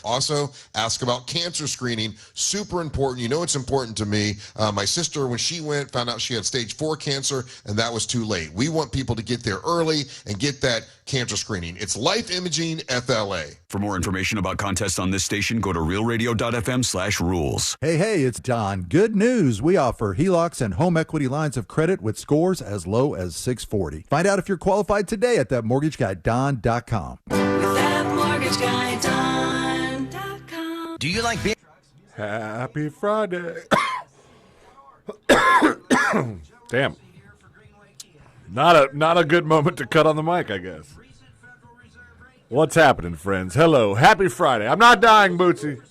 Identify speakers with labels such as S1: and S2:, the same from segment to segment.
S1: Also, ask about cancer screening. Super important. You know it's important to me. My sister, when she went, found out she had stage 4 cancer, and that was too late. We want people to get there early and get that cancer screening. It's Life Imaging FLA.
S2: For more information about contests on this station, go to realradio.fm/rules.
S3: Hey, it's Don. Good news. We offer HELOCs and home equity lines of credit with scores as low as 640. Find out if you're qualified today at thatmortgageguyDon.com.
S4: With thatmortgageguyDon.com.
S5: Do you like beer?
S6: Happy Friday. Damn. Not a good moment to cut on the mic, I guess. What's happening, friends? Hello. Happy Friday. I'm not dying, Bootsy.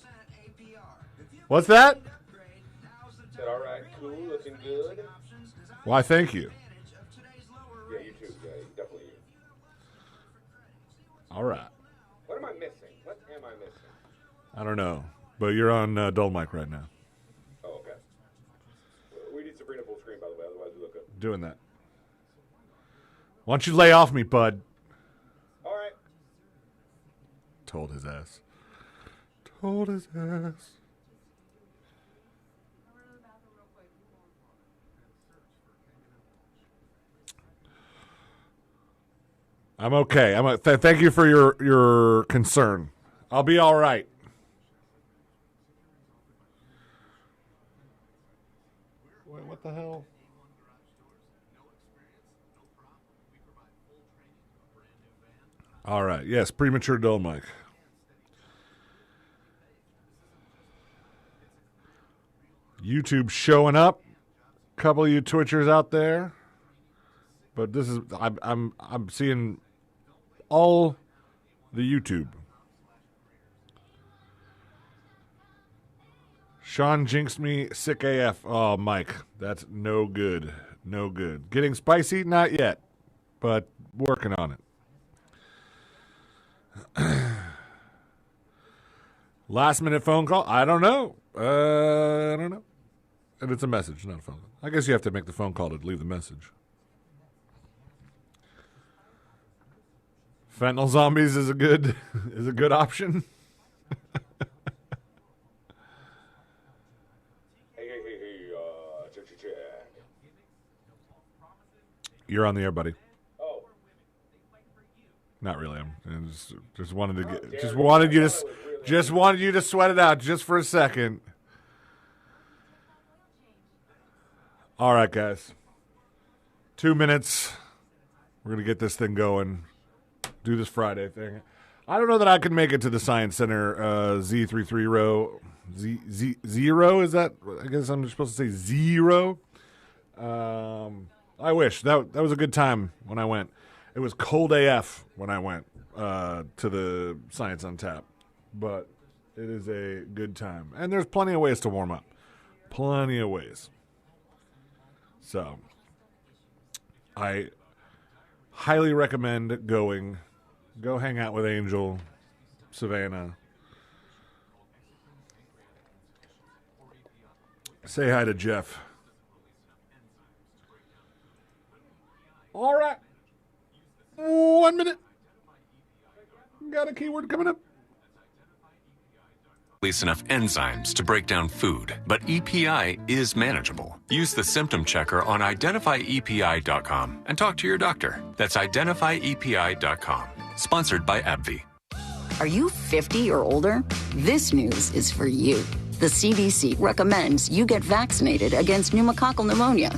S6: What's that?
S7: All right, cool, looking good.
S6: Why, thank you.
S7: Yeah, you too. Yeah, definitely you.
S6: All right.
S7: What am I missing? What am I missing?
S6: I don't know, but you're on dull mic right now.
S7: Oh, okay. We need Sabrina full screen, by the way, otherwise we look up.
S6: Doing that. Why don't you lay off me, bud?
S7: All right.
S6: Told his ass. Told his ass. I'm okay. Thank you for your concern. I'll be all right. Wait, what the hell? All right. Yes, premature dull mic. YouTube showing up. Couple of you Twitchers out there. But this is I'm seeing all the YouTube. Sean jinxed me, sick AF. Oh, Mike, that's no good. No good. Getting spicy? Not yet, but working on it. Last minute phone call? I don't know. I don't know. And it's a message, not a phone call. I guess you have to make the phone call to leave the message. Fentanyl zombies is a good option.
S7: Check.
S6: You're on the air, buddy.
S7: Oh.
S6: Not really. I'm just wanted to get, just wanted you to sweat it out just for a second. All right, guys. 2 minutes. We're gonna get this thing going. Do this Friday thing. I don't know that I can make it to the Science Center Z33 row. Zero, is that? I guess I'm supposed to say zero. I wish. That was a good time when I went. It was cold AF when I went to the Science on Tap. But it is a good time. And there's plenty of ways to warm up. Plenty of ways. So, I highly recommend going. Go hang out with Angel, Savannah. Say hi to Jeff. All right. 1 minute. Got a keyword coming up.
S8: Release enough enzymes to break down food, but EPI is manageable. Use the symptom checker on identifyepi.com and talk to your doctor. That's identifyepi.com. Sponsored by AbbVie.
S9: Are you 50 or older? This news is for you. The CDC recommends you get vaccinated against pneumococcal pneumonia.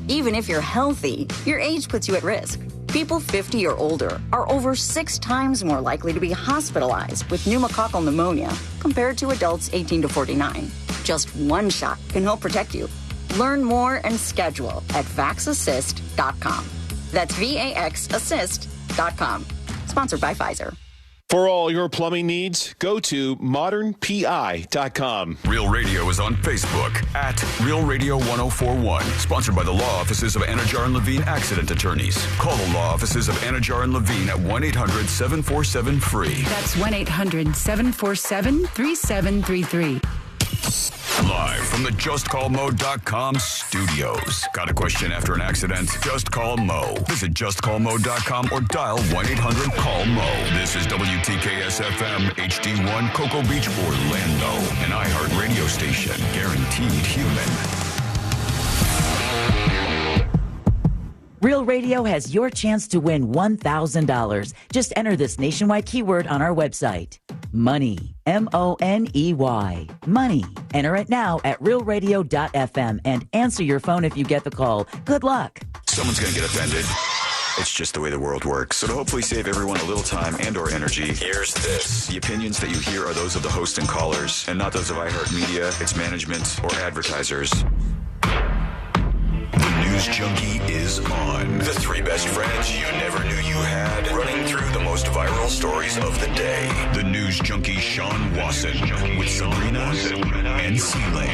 S9: Even if you're healthy, your age puts you at risk. People 50 or older are over 6 times more likely to be hospitalized with pneumococcal pneumonia compared to adults 18 to 49. Just one shot can help protect you. Learn more and schedule at vaxassist.com. That's VAXassist.com. Sponsored by Pfizer.
S10: For all your plumbing needs, go to modernpi.com.
S2: Real Radio is on Facebook at Real Radio 1041. Sponsored by the law offices of Anajar and Levine Accident Attorneys. Call the law offices of Anajar and Levine at 1-800-747-FREE.
S11: That's 1-800-747-3733.
S2: Live from the JustCallMo.com studios. Got a question after an accident? Just call Mo. Visit JustCallMo.com or dial 1-800-CALL-MO. This is WTKS-FM HD1 Cocoa Beach, Orlando. An iHeart radio station. Guaranteed human.
S5: Real Radio has your chance to win $1,000. Just enter this nationwide keyword on our website. Money. M-O-N-E-Y. Money. Enter it now at realradio.fm and answer your phone if you get the call. Good luck.
S2: Someone's going to get offended. It's just the way the world works. So to hopefully save everyone a little time and or energy, here's this. The opinions that you hear are those of the host and callers, and not those of iHeartMedia, its management, or advertisers. The News Junkie is on. The three best friends you never knew you had, running through the most viral stories of the day. The News Junkie Sean Wasson with Sabrina and C-Lane.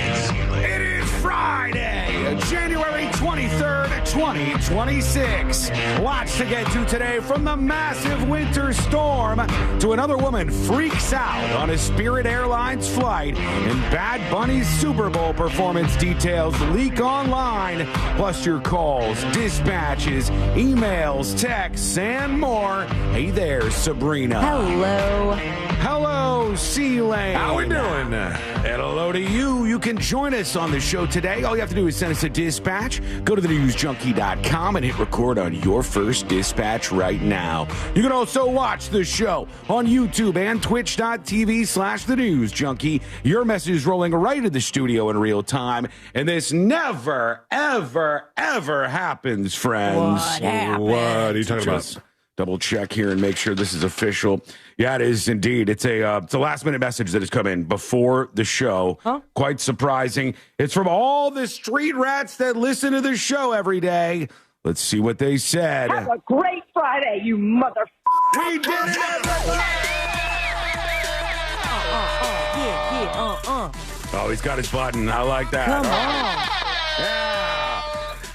S11: It is Friday, January 23rd, 2026. Lots to get to today, from the massive winter storm to another woman freaks out on a Spirit Airlines flight, and Bad Bunny's Super Bowl performance details leak online, plus your calls, dispatches, emails, texts, and more. Hey there, Sabrina.
S12: Hello.
S11: Hello, C-Lane.
S6: How we doing?
S11: And hello to you. You can join us on the show today. All you have to do is send us a dispatch. Go to thenewsjunkie.com and hit record on your first dispatch right now. You can also watch the show on YouTube and twitch.tv/thenewsjunkie. Your message is rolling right into the studio in real time. And this never, ever, ever happens, friends.
S12: What happened?
S11: What are you talking about? Double check here and make sure this is official. Yeah, it is indeed. It's a last minute message that has come in before the show.
S12: Huh?
S11: Quite surprising. It's from all the street rats that listen to the show every day. Let's see what they said.
S13: Have a great Friday, you mother.
S11: We did it! Oh, he's got his button. I like that.
S12: Come on.
S11: Yeah.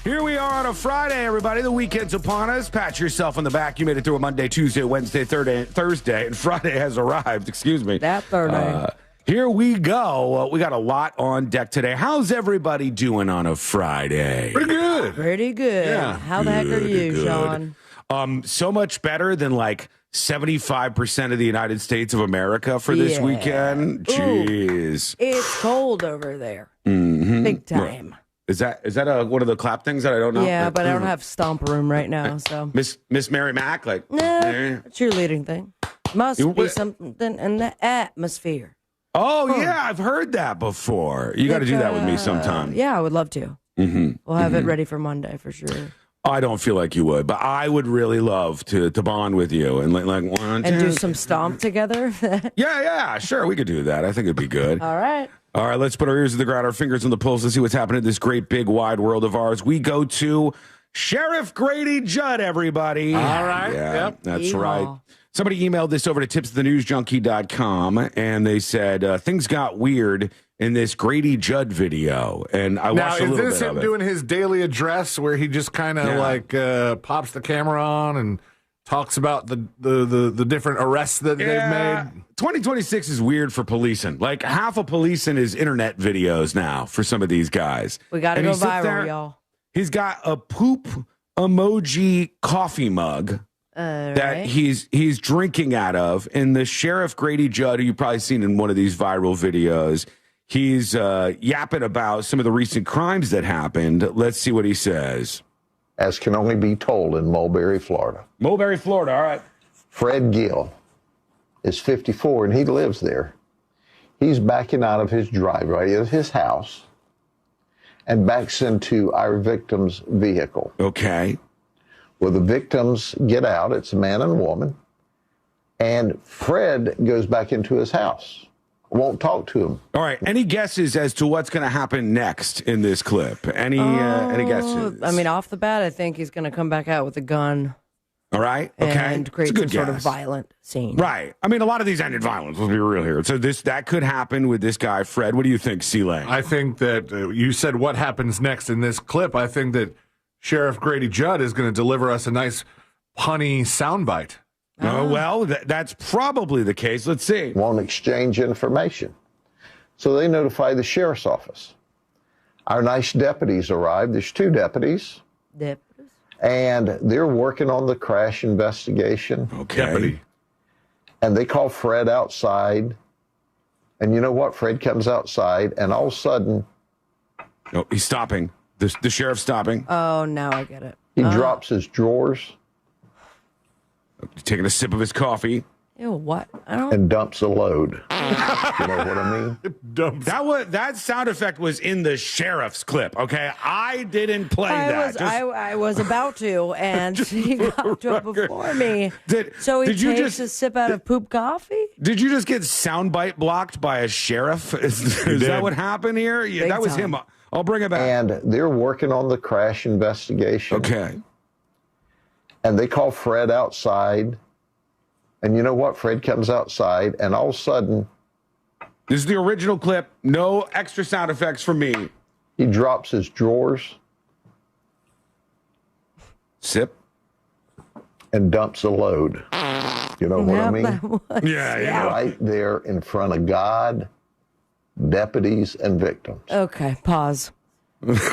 S11: Here we are on a Friday, everybody. The weekend's upon us. Pat yourself on the back. You made it through a Monday, Tuesday, Wednesday, Thursday, and Friday has arrived. Excuse me.
S12: That Thursday.
S11: Here we go. We got a lot on deck today. How's everybody doing on a Friday?
S6: Pretty good.
S12: Pretty good.
S11: Yeah.
S12: How the heck are you,
S11: Good.
S12: Sean?
S11: So much better than like 75% of the United States of America for this
S12: Yeah.
S11: weekend. Jeez.
S12: It's cold over there.
S11: Mm-hmm.
S12: Big time.
S11: Is that one of the clap things that I don't know?
S12: Yeah, but I don't have stomp room right now, so.
S11: Miss Mary Mack, like,
S12: No, cheerleading thing. Must
S11: You-
S12: be something in the atmosphere.
S11: oh yeah, I've heard that before. You got to do that with me sometime.
S12: Yeah, I would love to.
S11: Mm-hmm.
S12: We'll have it ready for Monday for sure.
S11: I don't feel like you would, but I would really love to bond with you and like one,
S12: And
S11: two,
S12: do some stomp together.
S11: Yeah, sure, we could do that. I think it'd be good.
S12: All right.
S11: All right, let's put our ears to the ground, our fingers on the pulse, and see what's happening in this great, big, wide world of ours. We go to Sheriff Grady Judd, everybody.
S6: All right.
S11: Yeah,
S6: Yep.
S11: that's
S12: Yeehaw.
S11: right. Somebody emailed this over to tipsthenewsjunkie.com, and they said things got weird in this Grady Judd video. And I
S6: Now,
S11: watched a
S6: is
S11: little
S6: this
S11: bit
S6: him
S11: of it.
S6: doing his daily address where he just kind of pops the camera on and talks about the different arrests that they've made?
S11: 2026 is weird for policing. Like half of policing is internet videos now for some of these guys.
S12: We got to
S11: And
S12: go
S11: he sits
S12: viral,
S11: there,
S12: y'all.
S11: He's got a poop emoji coffee mug that
S12: Right.
S11: he's drinking out of. And the Sheriff Grady Judd, who you've probably seen in one of these viral videos, he's yapping about some of the recent crimes that happened. Let's see what he says.
S14: As can only be told in Mulberry, Florida.
S11: Mulberry, Florida, all right.
S14: Fred Gill is 54 and he lives there. He's backing out of his driveway of his house and backs into our victim's vehicle.
S11: Okay.
S14: Well, the victims get out. It's a man and a woman. And Fred goes back into his house. Won't talk to him.
S11: All right. Any guesses as to what's going to happen next in this clip? Any guesses?
S12: I mean, off the bat, I think he's going to come back out with a gun.
S11: All right. Okay.
S12: And create
S11: It's a
S12: some
S11: good
S12: sort of
S11: guess.
S12: violent scene.
S11: Right. I mean, a lot of these ended violence. Let's be real here. So that could happen with this guy, Fred. What do you think, C-Lane?
S6: I think that you said what happens next in this clip. I think that Sheriff Grady Judd is going to deliver us a nice punny soundbite.
S11: Oh, well, that's probably the case. Let's see.
S14: Won't exchange information. So they notify the sheriff's office. Our nice deputies arrive. There's 2 deputies. And they're working on the crash investigation.
S11: Okay.
S6: Deputy.
S14: And they call Fred outside. And you know what? Fred comes outside, and all of a sudden,
S11: No, he's stopping. The sheriff's stopping.
S12: Oh, now I get it.
S14: he drops his drawers
S11: Taking a sip of his coffee.
S12: Ew, what? I don't.
S14: and dumps a load. You know what I mean?
S11: That sound effect was in the sheriff's clip. Okay, I didn't play that.
S12: I was about to, and he got to it before me. So he
S11: did you
S12: takes
S11: just-
S12: a sip out of poop coffee?
S11: Did you just get soundbite blocked by a sheriff? Is that what happened here? Yeah,
S12: Big
S11: that was
S12: time.
S11: him. I'll bring it back.
S14: And they're working on the crash investigation.
S11: Okay.
S14: And they call Fred outside. And you know what? Fred comes outside, and all of a sudden,
S11: This is the original clip. No extra sound effects from me.
S14: he drops his drawers
S11: Sip.
S14: and dumps a load. You know what I mean?
S11: Yeah.
S14: Right there in front of God, deputies, and victims.
S12: Okay, pause.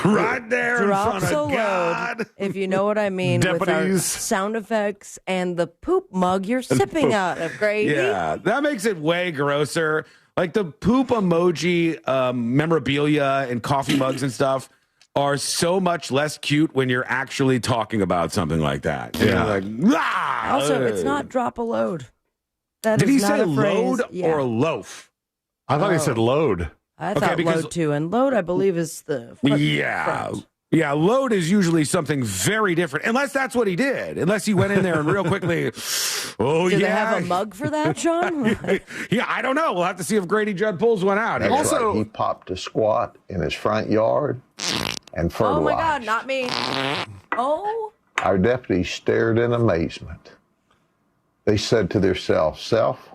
S11: Right there
S12: Drops
S11: in front
S12: a
S11: of God.
S12: load, if you know what I mean, with our
S6: Deputies.
S12: sound effects and the poop mug you're sipping out of, Grady.
S11: Yeah, that makes it way grosser. Like the poop emoji memorabilia and coffee mugs and stuff are so much less cute when you're actually talking about something like that. You know, like, "Ah!"
S12: Also, it's not drop a load. That
S11: Did
S12: is
S11: he
S12: not
S11: say
S12: a phrase.
S11: load
S12: Yeah.
S11: or loaf?
S6: I thought he said load.
S12: I
S11: Okay,
S12: thought
S11: because-
S12: load too, and load I believe is the front.
S11: Yeah. Yeah, load is usually something very different, unless that's what he did. Unless he went in there and real quickly,
S12: Do they have a mug for that, Sean?
S11: Yeah, I don't know. We'll have to see if Grady Judd pulls one out.
S14: That's right. He popped a squat in his front yard and fertilized.
S12: Oh my God, not me. Oh.
S14: Our deputies stared in amazement. They said to themselves, Self,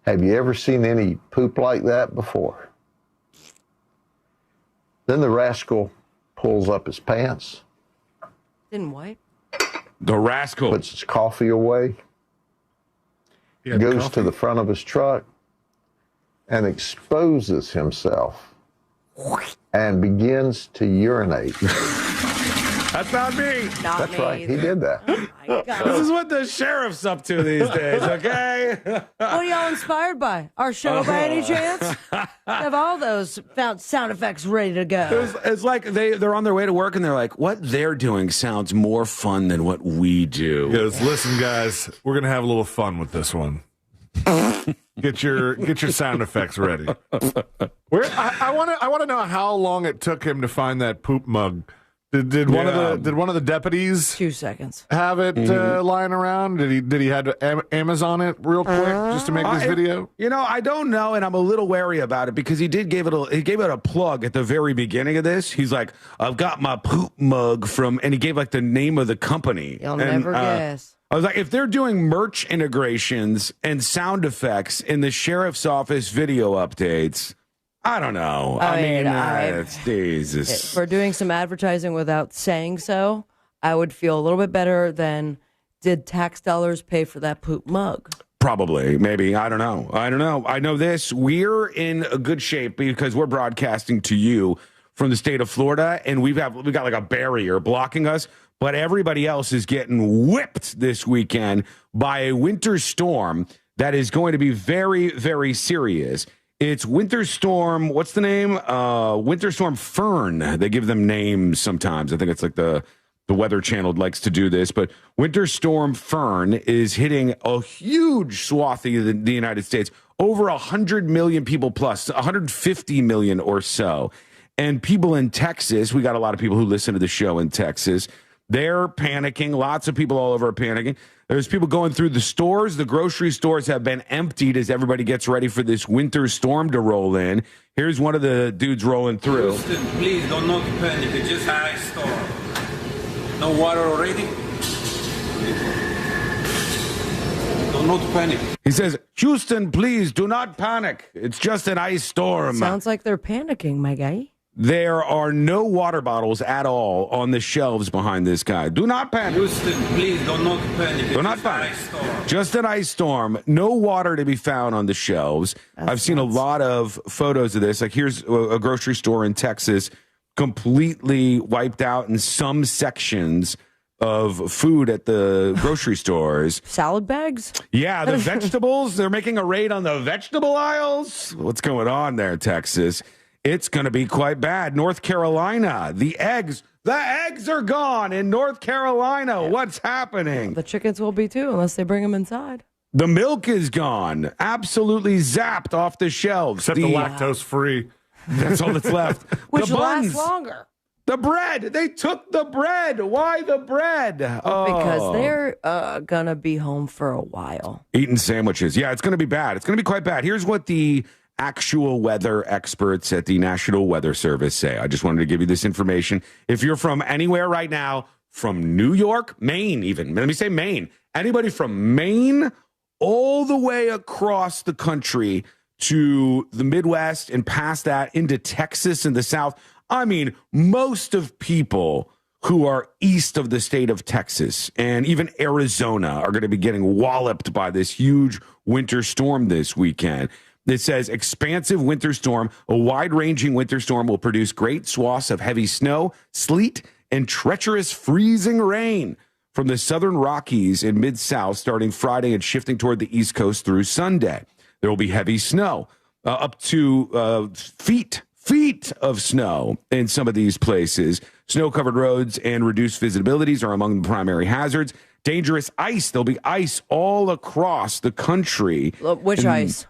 S14: have you ever seen any poop like that before? Then the rascal pulls up his pants,
S12: Didn't wipe.
S11: The rascal
S14: puts his coffee away, goes to the front of his truck, and exposes himself and begins to urinate.
S11: That's not me.
S14: That's right. He did that.
S11: This is what the sheriff's up to these days, okay?
S12: What are y'all inspired by? Our show by any chance? Have all those sound effects ready to go.
S11: It's like they're on their way to work and they're like, what they're doing sounds more fun than what we do.
S6: He goes, listen, guys, we're gonna have a little fun with this one. Get your sound effects ready. I want to know how long it took him to find that poop mug. Did one of the deputies
S12: 2 seconds
S6: have it lying around? Did he had to Amazon it real quick just to make this video?
S11: You know, I don't know, and I'm a little wary about it because he gave it a plug at the very beginning of this. He's like, I've got my poop mug from, and he gave like the name of the company.
S12: You'll never guess.
S11: I was like, if they're doing merch integrations and sound effects in the sheriff's office video updates, I don't know. I mean, it's Jesus.
S12: For doing some advertising without saying so, I would feel a little bit better than did tax dollars pay for that poop mug?
S11: Probably, maybe. I don't know. I know this. We're in a good shape because we're broadcasting to you from the state of Florida, and we got like a barrier blocking us. But everybody else is getting whipped this weekend by a winter storm that is going to be very, very serious. It's Winter Storm. What's the name? Winter Storm Fern. They give them names sometimes. I think it's like the Weather Channel likes to do this. But Winter Storm Fern is hitting a huge swath of the United States. Over 100 million people plus, 150 million or so. And people in Texas, we got a lot of people who listen to the show in Texas. They're panicking. Lots of people all over are panicking. There's people going through the stores. The grocery stores have been emptied as everybody gets ready for this winter storm to roll in. Here's one of the dudes rolling through.
S15: Houston, please don't not panic. It's just ice storm. No water already? Don't not panic.
S11: He says, Houston, please do not panic. It's just an ice storm.
S12: Sounds like they're panicking, my guy.
S11: There are no water bottles at all on the shelves behind this guy. Do not panic.
S15: Houston, please do not panic.
S11: Do not panic. Just an ice storm. No water to be found on the shelves. I've seen a lot of photos of this. Like here's a grocery store in Texas completely wiped out in some sections of food at the grocery stores.
S12: Salad bags?
S11: Yeah, the vegetables. They're making a raid on the vegetable aisles. What's going on there, Texas? It's going to be quite bad. North Carolina, the eggs are gone in North Carolina. What's happening?
S12: The chickens will be too, unless they bring them inside.
S11: The milk is gone. Absolutely zapped off the shelves.
S6: Except the lactose free.
S11: That's all that's left.
S12: Which
S11: the buns,
S12: lasts longer.
S11: The bread. They took the bread. Why the bread? Oh.
S12: Because they're going to be home for a while.
S11: Eating sandwiches. Yeah, it's going to be bad. It's going to be quite bad. Here's what the actual weather experts at the National Weather Service say. I just wanted to give you this information. If you're from anywhere right now, from New York, Maine even, let me say Maine, anybody from Maine all the way across the country to the Midwest and past that into Texas and the South, I mean, most of people who are east of the state of Texas and even Arizona are going to be getting walloped by this huge winter storm this weekend. It says expansive winter storm, a wide-ranging winter storm will produce great swaths of heavy snow, sleet, and treacherous freezing rain from the southern Rockies and Mid-South starting Friday and shifting toward the East Coast through Sunday. There will be heavy snow, up to feet of snow in some of these places. Snow-covered roads and reduced visibilities are among the primary hazards. Dangerous ice. There'll be ice all across the country.
S12: Which ice?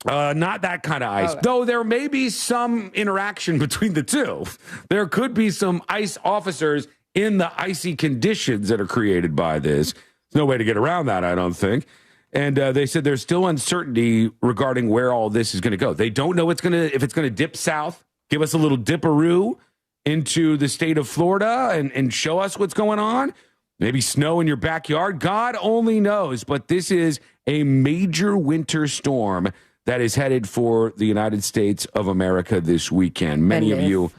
S11: Not that kind of ice,
S12: okay.
S11: Though there may be some interaction between the two. There could be some ice officers in the icy conditions that are created by this. There's no way to get around that, I don't think. And they said there's still uncertainty regarding where all this is going to go. They don't know if it's going to dip south, give us a little dipperoo into the state of Florida and show us what's going on. Maybe snow in your backyard. God only knows. But this is a major winter storm that is headed for the United States of America this weekend. Many of you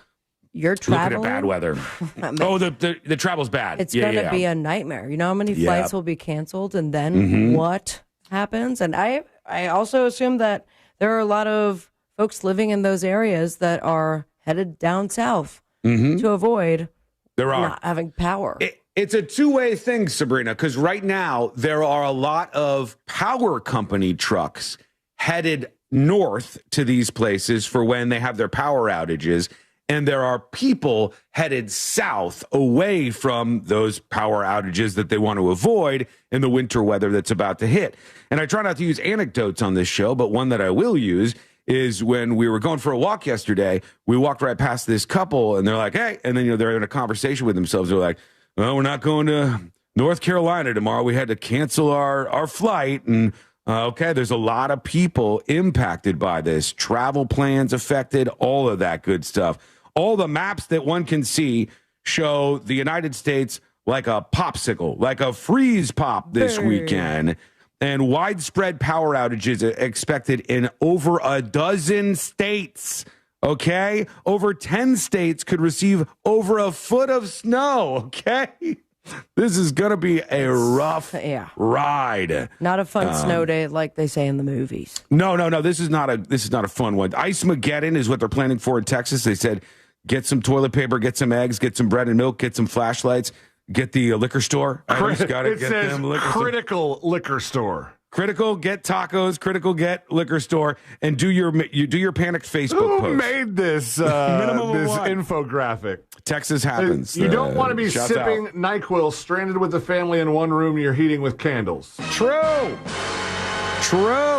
S12: you're traveling,
S11: looking at bad weather. The travel's bad.
S12: It's going to be a nightmare. You know how many flights will be canceled, and then what happens? And I also assume that there are a lot of folks living in those areas that are headed down south to avoid not having power.
S11: It's a two-way thing, Sabrina, because right now there are a lot of power company trucks headed north to these places for when they have their power outages. And there are people headed south away from those power outages that they want to avoid in the winter weather that's about to hit. And I try not to use anecdotes on this show, but one that I will use is when we were going for a walk yesterday, we walked right past this couple and they're like, hey, and then they're in a conversation with themselves. They're like, well, we're not going to North Carolina tomorrow. We had to cancel our flight. And okay, there's a lot of people impacted by this. Travel plans affected, all of that good stuff. All the maps that one can see show the United States like a popsicle, like a freeze pop this weekend. And widespread power outages expected in over a dozen states. Okay? Over 10 states could receive over a foot of snow. Okay? This is going to be a rough ride.
S12: Not a fun snow day like they say in the movies.
S11: No. This is not a fun one. Ice-mageddon is what they're planning for in Texas. They said get some toilet paper, get some eggs, get some bread and milk, get some flashlights, get the liquor store.
S6: It says critical liquor store.
S11: Critical, get tacos. Critical, get liquor store, and do your panicked Facebook post.
S6: Who made this infographic?
S11: Texas happens.
S6: You don't want to be sipping NyQuil stranded with the family in one room you're heating with candles.
S11: True,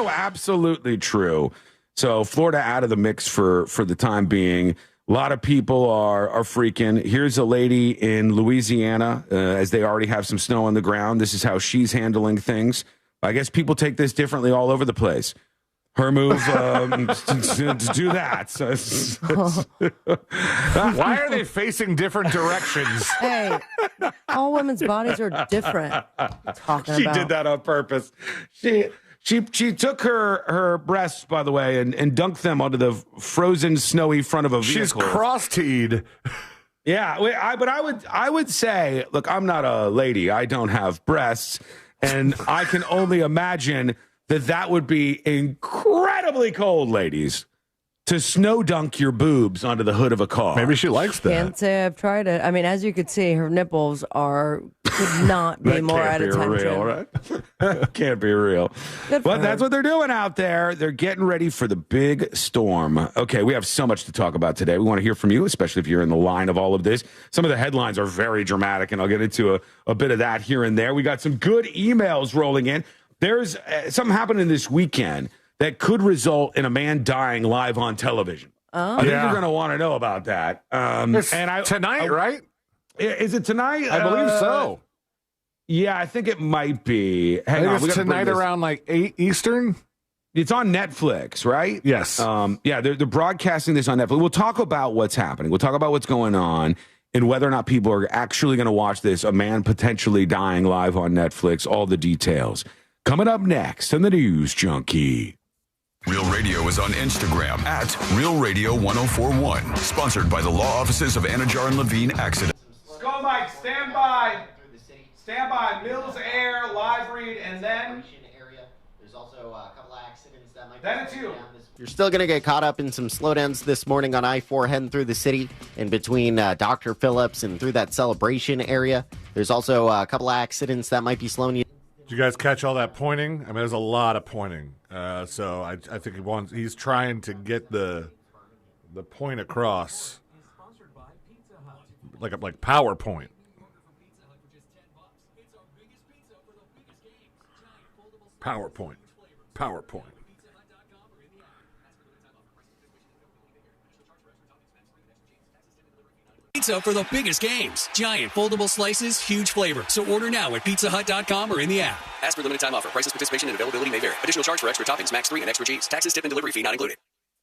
S11: absolutely true. So Florida out of the mix for the time being. A lot of people are freaking. Here's a lady in Louisiana, as they already have some snow on the ground. This is how she's handling things. I guess people take this differently all over the place. Her move to do that.
S6: Why are they facing different directions?
S12: Hey, all women's bodies are different.
S11: She did that on purpose. She She took her breasts, by the way, and dunked them onto the frozen, snowy front of a vehicle.
S6: She's cross-teed.
S11: Yeah, but I would say, look, I'm not a lady. I don't have breasts, and I can only imagine that would be incredibly cold, ladies, to snow dunk your boobs onto the hood of a car.
S6: Maybe she likes that.
S12: Can't say I've tried it. I mean, as you could see, her nipples could not be more out of tension.
S11: Real, right? Can't be real. But that's what they're doing out there. They're getting ready for the big storm. Okay, we have so much to talk about today. We want to hear from you, especially if you're in the line of all of this. Some of the headlines are very dramatic, and I'll get into a bit of that here and there. We got some good emails rolling in. There's something happening this weekend that could result in a man dying live on television. I think you're going to want to know about that.
S6: Tonight, right?
S11: Is it tonight?
S6: I believe so.
S11: Yeah, I think it might be. Hang on,
S6: it's tonight around like 8 Eastern.
S11: It's on Netflix, right?
S6: Yes.
S11: They're broadcasting this on Netflix. We'll talk about what's happening. We'll talk about what's going on and whether or not people are actually going to watch this. A man potentially dying live on Netflix. All the details. Coming up next on the News Junkie.
S2: Real Radio is on Instagram at Real Radio 1041. Sponsored by the law offices of Anajar and Levine Accident.
S11: Skull Mike, stand by. Stand by. Mills Air, live read, and then.
S16: There's also a couple of accidents that might.
S11: Then it's you.
S16: You're still going to get caught up in some slowdowns this morning on I-4 heading through the city in between Dr. Phillips and through that Celebration area. There's also a couple of accidents that might be slowing you.
S6: Did you guys catch all that pointing? I mean, there's a lot of pointing. So I think he's trying to get the point across, like PowerPoint. PowerPoint.
S17: Pizza for the biggest games. Giant foldable slices, huge flavor. So order now at pizzahut.com or in the app.
S18: As for limited time offer, prices, participation, and availability may vary. Additional charge for extra toppings, max 3 and extra cheese. Taxes, tip, and delivery fee not included.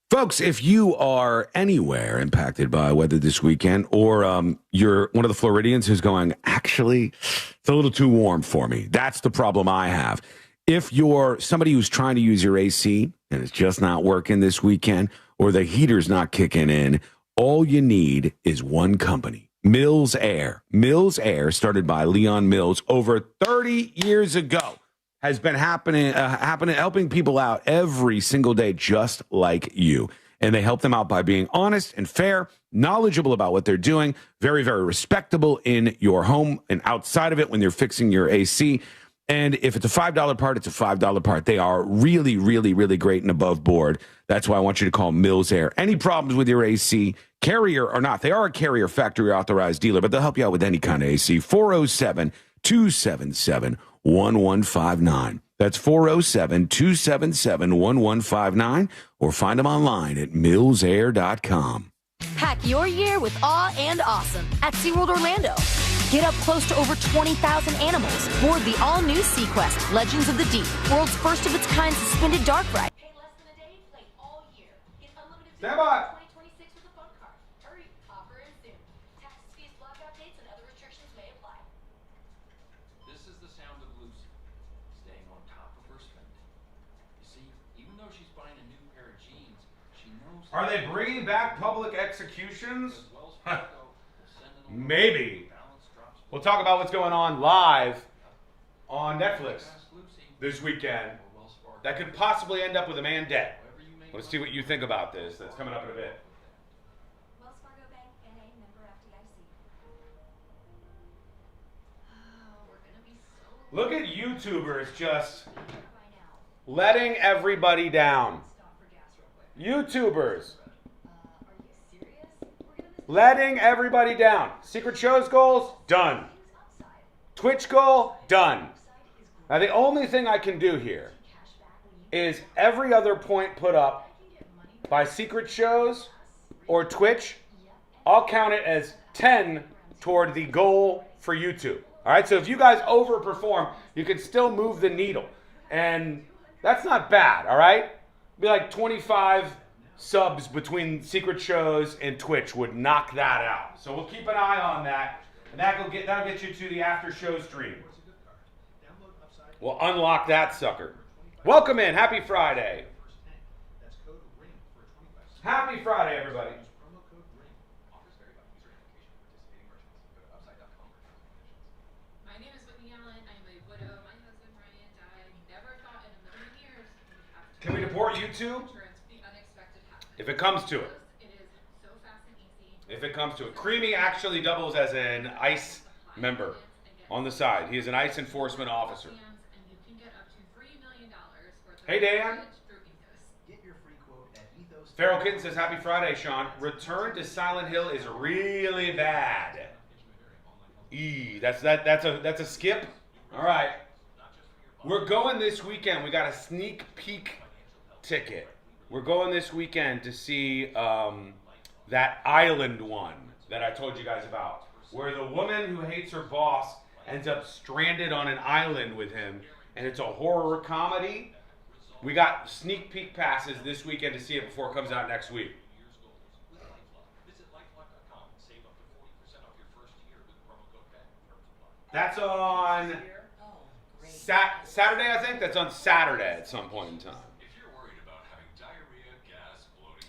S11: Folks, if you are anywhere impacted by weather this weekend, or you're one of the Floridians who's going, actually, it's a little too warm for me. That's the problem I have. If you're somebody who's trying to use your AC and it's just not working this weekend, or the heater's not kicking in, all you need is one company, Mills Air. Mills Air, started by Leon Mills over 30 years ago, has been helping people out every single day, just like you. And they help them out by being honest and fair, knowledgeable about what they're doing, very, very respectable in your home and outside of it when they're fixing your AC. And if it's a $5 part, it's a $5 part. They are really, really, really great and above board. That's why I want you to call Mills Air. Any problems with your AC, carrier or not, they are a carrier factory authorized dealer, but they'll help you out with any kind of AC. 407-277-1159. That's 407-277-1159, or find them online at millsair.com.
S19: Pack your year with awe and awesome at SeaWorld Orlando. Get up close to over 20,000 animals. Board the all-new SeaQuest Legends of the Deep, world's first of its kind suspended dark ride. Pay less than a day, play all year. Get unlimited
S11: Stand by.
S19: 2026 with a phone card. Hurry, offer ends soon. Taxes, fees, blackout dates, and other restrictions may apply.
S20: This is the sound of Lucy, staying on top of her spending. You see, even though she's buying a new pair of jeans, she knows...
S11: Are they bringing back public executions? Maybe. We'll talk about what's going on live on Netflix this weekend that could possibly end up with a man dead. Let's see what you think about this. That's coming up in a bit.
S19: Wells Fargo Bank, N.A., member FDIC.
S11: Look at YouTubers just letting everybody down. YouTubers letting everybody down. Secret shows goals, done. Twitch goal, done. Now the only thing I can do here is every other point put up by secret shows or Twitch, I'll count it as 10 toward the goal for YouTube. All right, so if you guys overperform, you can still move the needle. And that's not bad, all right? Be like 25 subs between secret shows and Twitch would knock that out. So we'll keep an eye on that, and that'll get you to the after show stream. We'll unlock that sucker. Welcome in. Happy Friday. Happy Friday, everybody.
S4: My name is Whitney Allen. I'm a widow. My husband Ryan died. Never thought in a million years we would have to.
S11: Can we deport you two?
S4: The unexpected happened.
S11: If it comes to it.
S4: It is so fast and easy.
S11: If it comes to it. Creamy actually doubles as an ICE member on the side. He is an ICE enforcement officer.
S4: And you can get up to $3 million worth of
S11: Hey, Dan.
S4: through Ethos. Get your free quote at Ethos.
S11: Farrell Kitten says, happy Friday, Sean. Return to Silent Hill is really bad. That's a skip. All right. We're going this weekend. We got a sneak peek ticket. We're going this weekend to see that island one that I told you guys about, where the woman who hates her boss ends up stranded on an island with him, and it's a horror comedy. We got sneak peek passes this weekend to see it before it comes out next week. That's on Saturday, I think. That's on Saturday at some point in time.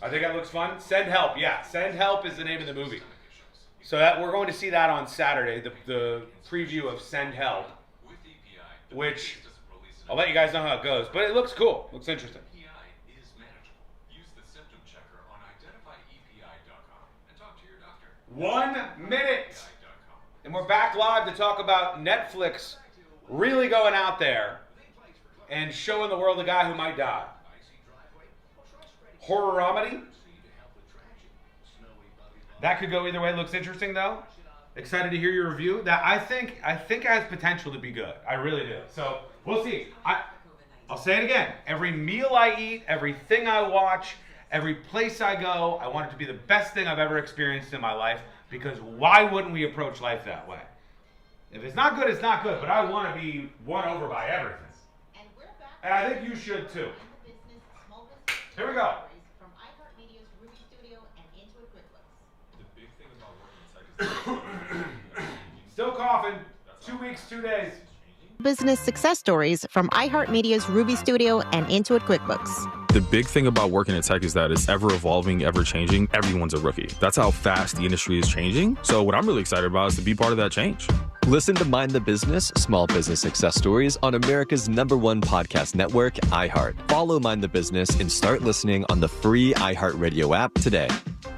S11: I think that looks fun. Send Help, yeah. Send Help is the name of the movie. So that we're going to see that on Saturday, the preview of Send Help, which I'll let you guys know how it goes. But it looks cool. Looks interesting. 1 minute. And we're back live to talk about Netflix really going out there and showing the world the guy who might die. Horroromedy. That could go either way. Looks interesting though. Excited to hear your review. That I think it has potential to be good. I really do. So we'll see. I'll say it again. Every meal I eat, everything I watch, every place I go, I want it to be the best thing I've ever experienced in my life, because why wouldn't we approach life that way? If it's not good, it's not good, but I want to be won over by everything. And I think you should too. Here we go. Still coughing. 2 weeks, 2 days.
S21: Business success stories from iHeartMedia's Ruby Studio and Intuit QuickBooks.
S22: The big thing about working in tech is that it's ever evolving, ever changing. Everyone's a rookie. That's how fast the industry is changing. So what I'm really excited about is to be part of that change.
S23: Listen to Mind the Business, Small Business Success Stories on America's #1 podcast network, iHeart. Follow Mind the Business and start listening on the free iHeartRadio app today.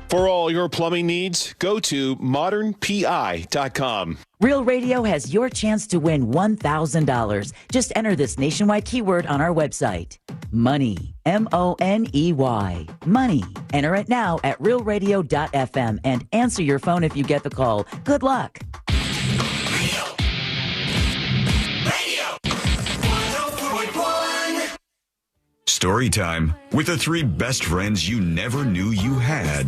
S10: For all your plumbing needs, go to modernpi.com.
S5: Real Radio has your chance to win $1,000. Just enter this nationwide keyword on our website. Money. M-O-N-E-Y. Money. Enter it now at realradio.fm and answer your phone if you get the call. Good luck.
S2: Story time with the 3 best friends you never knew you had.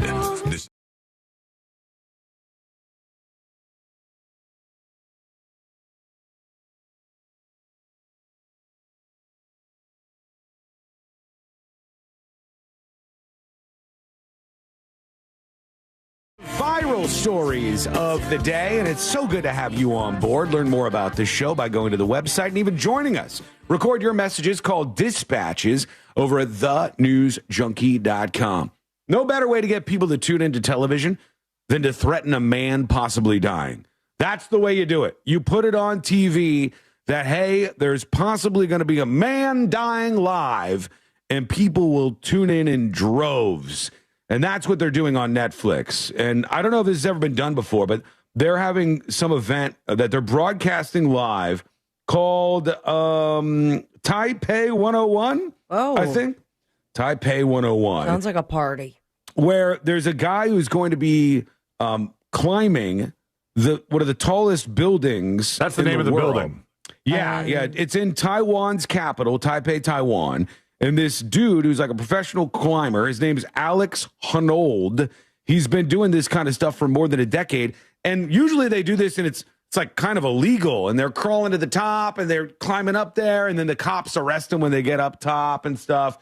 S11: Viral stories of the day, and it's so good to have you on board. Learn more about this show by going to the website and even joining us. Record your messages called dispatches over at thenewsjunkie.com. No better way to get people to tune into television than to threaten a man possibly dying. That's the way you do it. You put it on TV that, hey, there's possibly going to be a man dying live, and people will tune in droves. And that's what they're doing on Netflix. And I don't know if this has ever been done before, but they're having some event that they're broadcasting live called Taipei 101, I think. Taipei 101.
S12: Sounds like a party.
S11: Where there's a guy who's going to be climbing one of the tallest buildings.
S6: That's the name of the building.
S11: Yeah, it's in Taiwan's capital, Taipei, Taiwan. And this dude who's like a professional climber, his name is Alex Honnold. He's been doing this kind of stuff for more than a decade. And usually they do this and it's like kind of illegal. And they're crawling to the top and they're climbing up there. And then the cops arrest them when they get up top and stuff.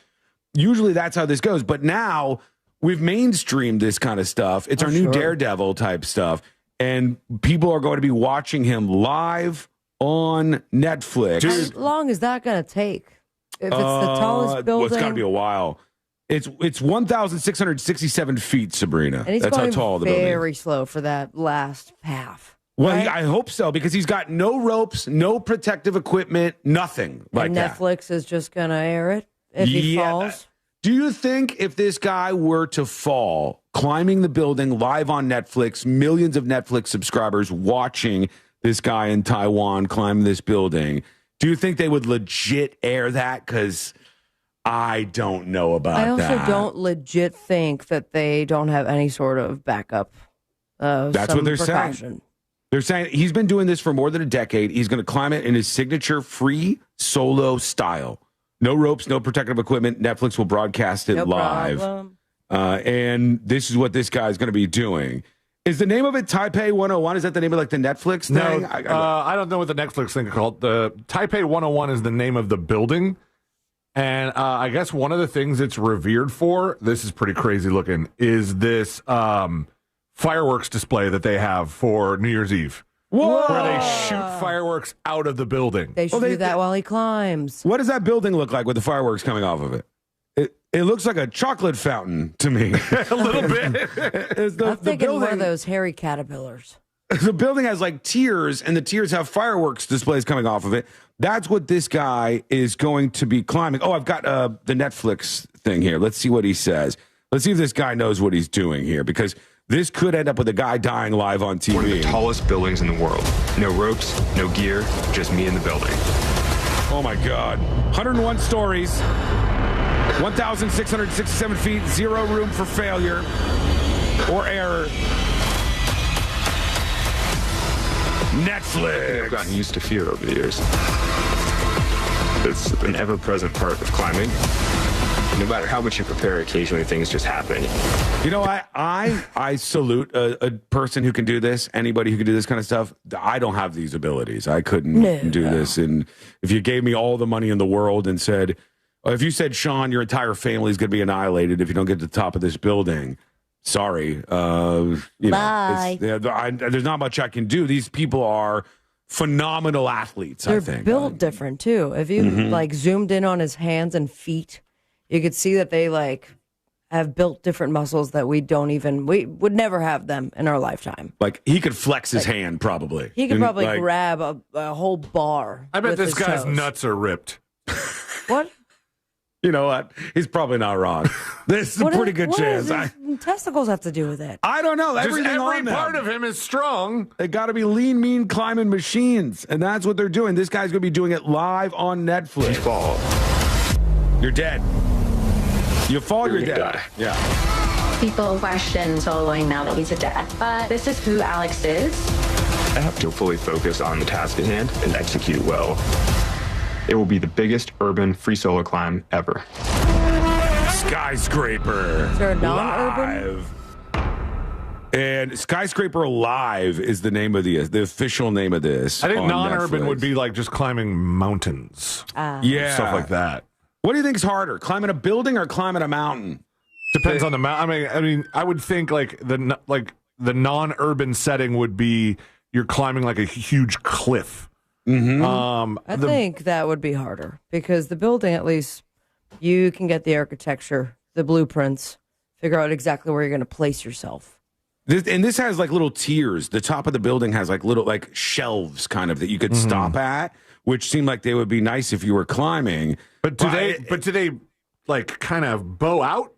S11: Usually that's how this goes. But now we've mainstreamed this kind of stuff. It's our new Daredevil type stuff. And people are going to be watching him live on Netflix.
S12: How long is that going to take? If it's the tallest building.
S11: Well, it's got to be a while. It's 1,667 feet, Sabrina.
S12: And he's
S11: That's
S12: going
S11: how tall the building is.
S12: very slow for that last half.
S11: Well,
S12: right?
S11: I hope so, because he's got no ropes, no protective equipment, nothing like
S12: and
S11: that.
S12: Netflix is just going to air it if he falls.
S11: Do you think if this guy were to fall, climbing the building live on Netflix, millions of Netflix subscribers watching this guy in Taiwan climb this building, do you think they would legit air that? Because I don't know about
S12: I also
S11: that.
S12: don't legit think that they don't have any sort of backup.
S11: That's what they're saying. They're saying he's been doing this for more than a decade. He's going to climb it in his signature free solo style. No ropes, no protective equipment. Netflix will broadcast it live. And this is what this guy's going to be doing. Is the name of it Taipei 101? Is that the name of like the Netflix thing?
S6: No, I don't know what the Netflix thing is called. The Taipei 101 is the name of the building. And I guess one of the things it's revered for, this is pretty crazy looking, is this fireworks display that they have for New Year's Eve.
S11: Whoa!
S6: Where they shoot fireworks out of the building.
S12: They should do that while he climbs.
S11: What does that building look like with the fireworks coming off of it? It looks like a chocolate fountain to me.
S6: A little bit.
S12: I'm thinking one of those hairy caterpillars.
S11: The building has like tiers, and the tiers have fireworks displays coming off of it. That's what this guy is going to be climbing. Oh, I've got the Netflix thing here. Let's see what he says. Let's see if this guy knows what he's doing here, because this could end up with a guy dying live on TV.
S1: One of the tallest buildings in the world. No ropes, no gear, just me in the building.
S11: Oh, my God. 101 stories, 1,667 feet, zero room for failure or error. Netflix.
S1: I've gotten used to fear over the years. It's an ever-present part of climbing. No matter how much you prepare, occasionally things just happen.
S11: You know, I salute a person who can do this, anybody who can do this kind of stuff. I don't have these abilities. I couldn't do this. And if you gave me all the money in the world and said, if you said, Sean, your entire family is going to be annihilated if you don't get to the top of this building, sorry.
S12: Bye.
S11: There's not much I can do. These people are phenomenal athletes,
S12: They're
S11: I think.
S12: built different, too. If you, like, zoomed in on his hands and feet, you could see that they like have built different muscles that we would never have them in our lifetime.
S11: Like he could flex his hand probably.
S12: He could probably grab a whole bar.
S6: I bet
S12: with
S6: this
S12: his
S6: guy's
S12: toes.
S6: nuts are ripped.
S12: What?
S11: You know what? He's probably not wrong. There's a pretty good chance.
S12: What does his testicles have to do with it?
S11: I don't know. Everything
S6: every
S11: on them.
S6: part of him is strong.
S11: They got to be lean, mean climbing machines, and that's what they're doing. This guy's going to be doing it live on Netflix.
S1: You fall.
S11: You're dead. You fall, you're dead.
S1: Die.
S11: Yeah.
S3: People question soloing now that he's a dad, but this is who Alex is.
S1: I have to fully focus on the task at hand and execute well. It will be the biggest urban free solo climb ever.
S11: Skyscraper.
S12: Is there a non-urban?
S11: Live. And Skyscraper Live is the name of the official name of this.
S6: I think
S11: on
S6: non-urban
S11: Netflix.
S6: would be like just climbing mountains.
S11: Yeah.
S6: Stuff like that.
S11: What do you think is harder, climbing a building or climbing a mountain?
S6: Depends on the mountain. I mean, I would think like the non-urban setting would be you're climbing like a huge cliff.
S11: Mm-hmm.
S12: I think that would be harder because the building, at least, you can get the architecture, the blueprints, figure out exactly where you're going to place yourself.
S11: This has like little tiers. The top of the building has like little like shelves kind of that you could stop at, which seemed like they would be nice if you were climbing.
S6: But do they like kind of bow out?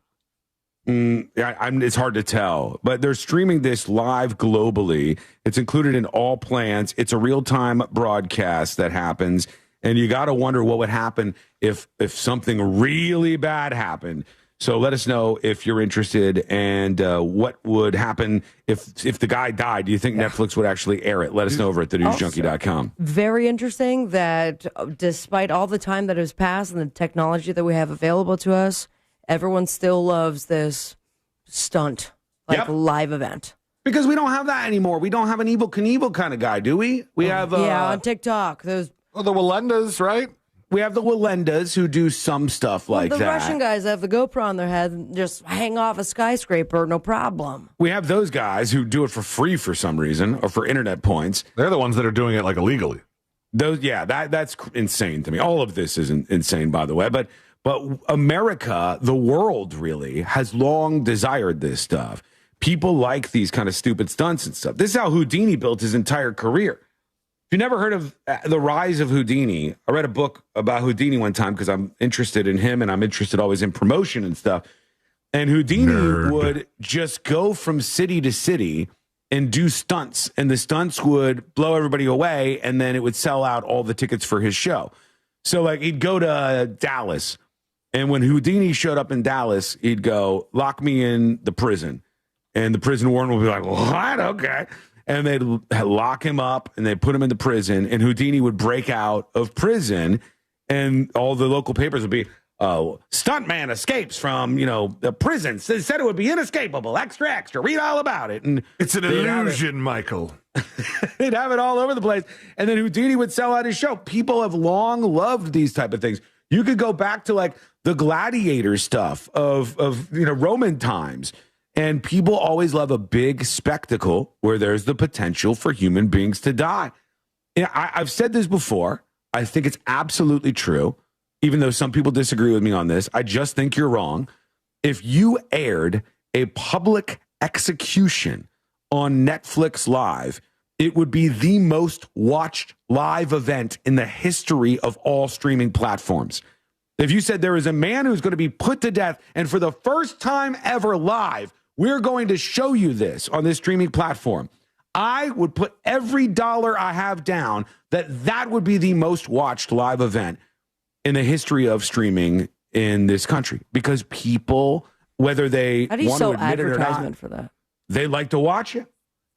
S11: It's hard to tell, but they're streaming this live globally. It's included in all plans. It's a real-time broadcast that happens, and you got to wonder what would happen if something really bad happened. So let us know if you're interested, and what would happen if the guy died. Do you think Netflix would actually air it? Let us know over at thenewsjunkie.com.
S12: Very interesting that despite all the time that has passed and the technology that we have available to us, everyone still loves this stunt, live event.
S11: Because we don't have that anymore. We don't have an Evel Knievel kind of guy, do we? We have...
S12: on TikTok. Those
S6: the Walendas, right?
S11: We have the Walendas who do some stuff like
S12: the
S11: that.
S12: Russian guys have the GoPro on their head and just hang off a skyscraper, no problem.
S11: We have those guys who do it for free for some reason or for internet points.
S6: They're the ones that are doing it like illegally.
S11: That's insane to me. All of this is insane, by the way. But America, the world, really has long desired this stuff. People like these kind of stupid stunts and stuff. This is how Houdini built his entire career. If you never heard of the rise of Houdini, I read a book about Houdini one time because I'm interested in him and I'm interested always in promotion and stuff. And Houdini would just go from city to city and do stunts, and the stunts would blow everybody away, and then it would sell out all the tickets for his show. So, like, he'd go to Dallas, and when Houdini showed up in Dallas, he'd go, lock me in the prison. And the prison warden would be like, what? Okay. And they'd lock him up, and they'd put him in the prison, and Houdini would break out of prison, and all the local papers would be, stuntman escapes from, the prison. They said it would be inescapable. Extra, extra. Read all about it. And
S6: it's an illusion, Michael.
S11: They'd have it all over the place. And then Houdini would sell out his show. People have long loved these type of things. You could go back to like the gladiator stuff of Roman times. And people always love a big spectacle where there's the potential for human beings to die. I've said this before. I think it's absolutely true. Even though some people disagree with me on this, I just think you're wrong. If you aired a public execution on Netflix Live, it would be the most watched live event in the history of all streaming platforms. If you said there is a man who's going to be put to death, and for the first time ever live, we're going to show you this on this streaming platform, I would put every dollar I have down that would be the most watched live event in the history of streaming in this country, because people, whether they want to admit it or not,
S12: for that,
S11: they like to watch it.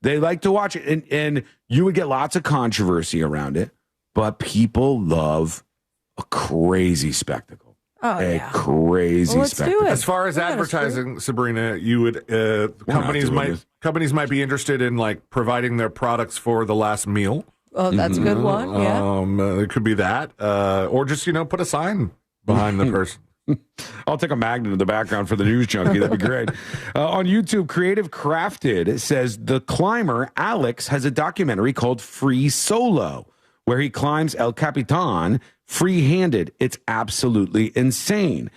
S11: They like to watch it, and you would get lots of controversy around it, but people love a crazy spectacle. Crazy spectacle.
S6: As far as advertising, Sabrina, you would companies might be interested in like providing their products for the last meal.
S12: Oh, that's a good one. Yeah.
S6: It could be that. Or just, put a sign behind the person.
S11: I'll take a magnet in the background for the news junkie. That'd be great. On YouTube, Creative Crafted says the climber Alex has a documentary called Free Solo, where he climbs El Capitan free-handed. It's absolutely insane.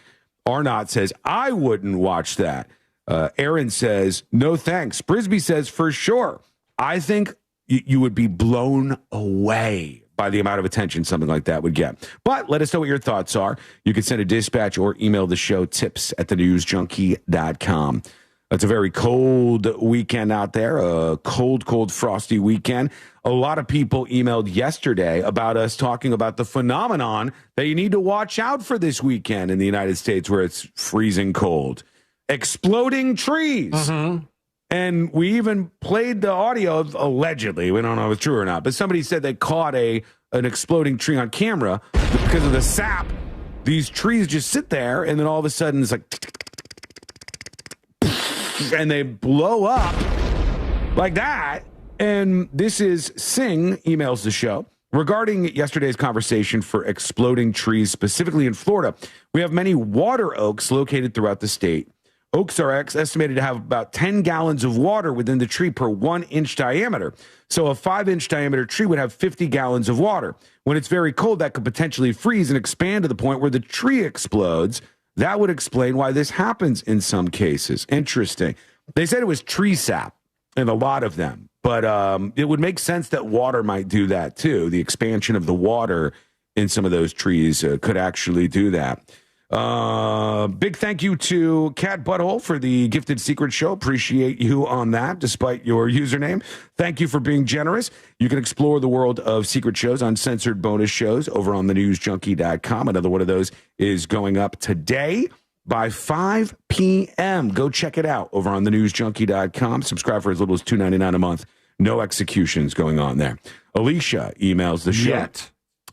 S11: Arnott says, I wouldn't watch that. Aaron says, no thanks. Brisby says, for sure. I think you would be blown away by the amount of attention something like that would get. But let us know what your thoughts are. You can send a dispatch or email the show, tips@thenewsjunkie.com. It's a very cold weekend out there, a cold, frosty weekend. A lot of people emailed yesterday about us talking about the phenomenon that you need to watch out for this weekend in the United States where it's freezing cold. Exploding trees. Mm-hmm. And we even played the audio of, allegedly, we don't know if it's true or not, but somebody said they caught an exploding tree on camera because of the sap. These trees just sit there, and then all of a sudden it's like, and they blow up like that. And this is Singh emails the show regarding yesterday's conversation for exploding trees, specifically in Florida. We have many water oaks located throughout the state. Oaks are estimated to have about 10 gallons of water within the tree per 1 inch diameter. So a 5-inch diameter tree would have 50 gallons of water. When it's very cold, that could potentially freeze and expand to the point where the tree explodes. That would explain why this happens in some cases. Interesting. They said it was tree sap in a lot of them, but it would make sense that water might do that too. The expansion of the water in some of those trees could actually do that. Big thank you to Cat Butthole for the Gifted Secret Show. Appreciate you on that, despite your username. Thank you for being generous. You can explore the world of secret shows, uncensored bonus shows over on thenewsjunkie.com. Another one of those is going up today by 5 p.m. Go check it out over on thenewsjunkie.com. Subscribe for as little as $2.99 a month. No executions going on there. Alicia emails the show.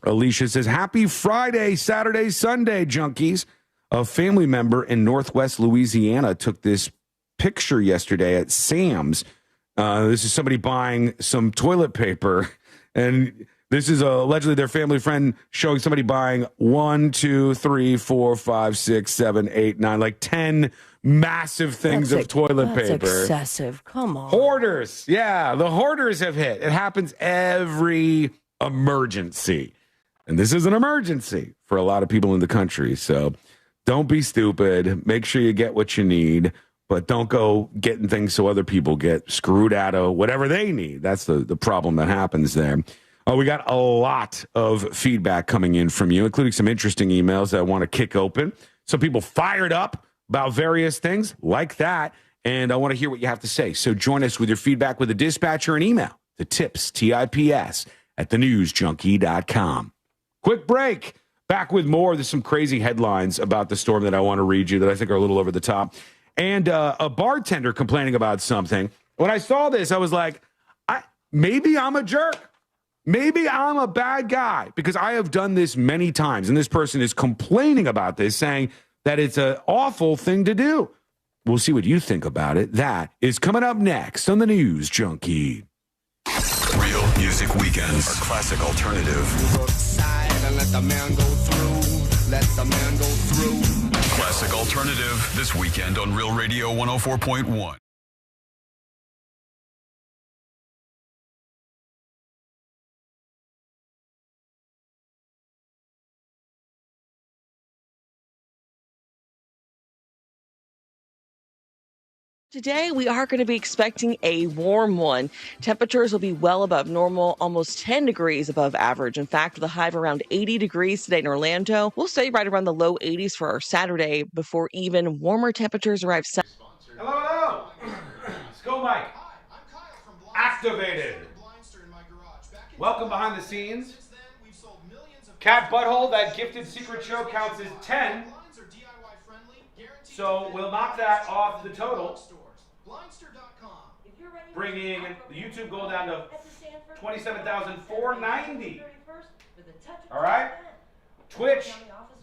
S11: Alicia says, happy Friday, Saturday, Sunday, junkies. A family member in Northwest Louisiana took this picture yesterday at Sam's. This is somebody buying some toilet paper, and this is allegedly their family friend showing somebody buying 1, 2, 3, 4, 5, 6, 7, 8, 9, like 10 massive things of toilet paper.
S12: That's excessive. Come on.
S11: Hoarders. Yeah, the hoarders have hit. It happens every
S7: emergency. And this is an emergency for a lot of people in the country. So don't be stupid. Make sure you get what you need, but don't go getting things so other people get screwed out of whatever they need. That's the problem that happens there. We got a lot of feedback coming in from you, including some interesting emails that I want to kick open. Some people fired up about various things like that, and I want to hear what you have to say. So join us with your feedback with a dispatch or an email to tips, T-I-P-S, at thenewsjunkie.com. Quick break. Back with more. There's some crazy headlines about the storm that I want to read you that I think are a little over the top. And a bartender complaining about something. When I saw this, I was like, maybe I'm a jerk. Maybe I'm a bad guy because I have done this many times. And this person is complaining about this, saying that it's an awful thing to do. We'll see what you think about it. That is coming up next on the News Junkie.
S2: Real Music Weekends, our classic alternative.
S8: Let the man go through. Let the man go through.
S2: Classic alternative this weekend on Real Radio 104.1.
S9: Today, we are going to be expecting a warm one. Temperatures will be well above normal, almost 10 degrees above average. In fact, with a high of around 80 degrees today in Orlando, we'll stay right around the low 80s for our Saturday before even warmer temperatures arrive.
S24: Hello. Skull Mike. Activated. Welcome behind the scenes. Cat Butthole, that gifted secret show counts as 10. So we'll knock that off the total, bringing the YouTube goal down to 27,490. All right? Twitch,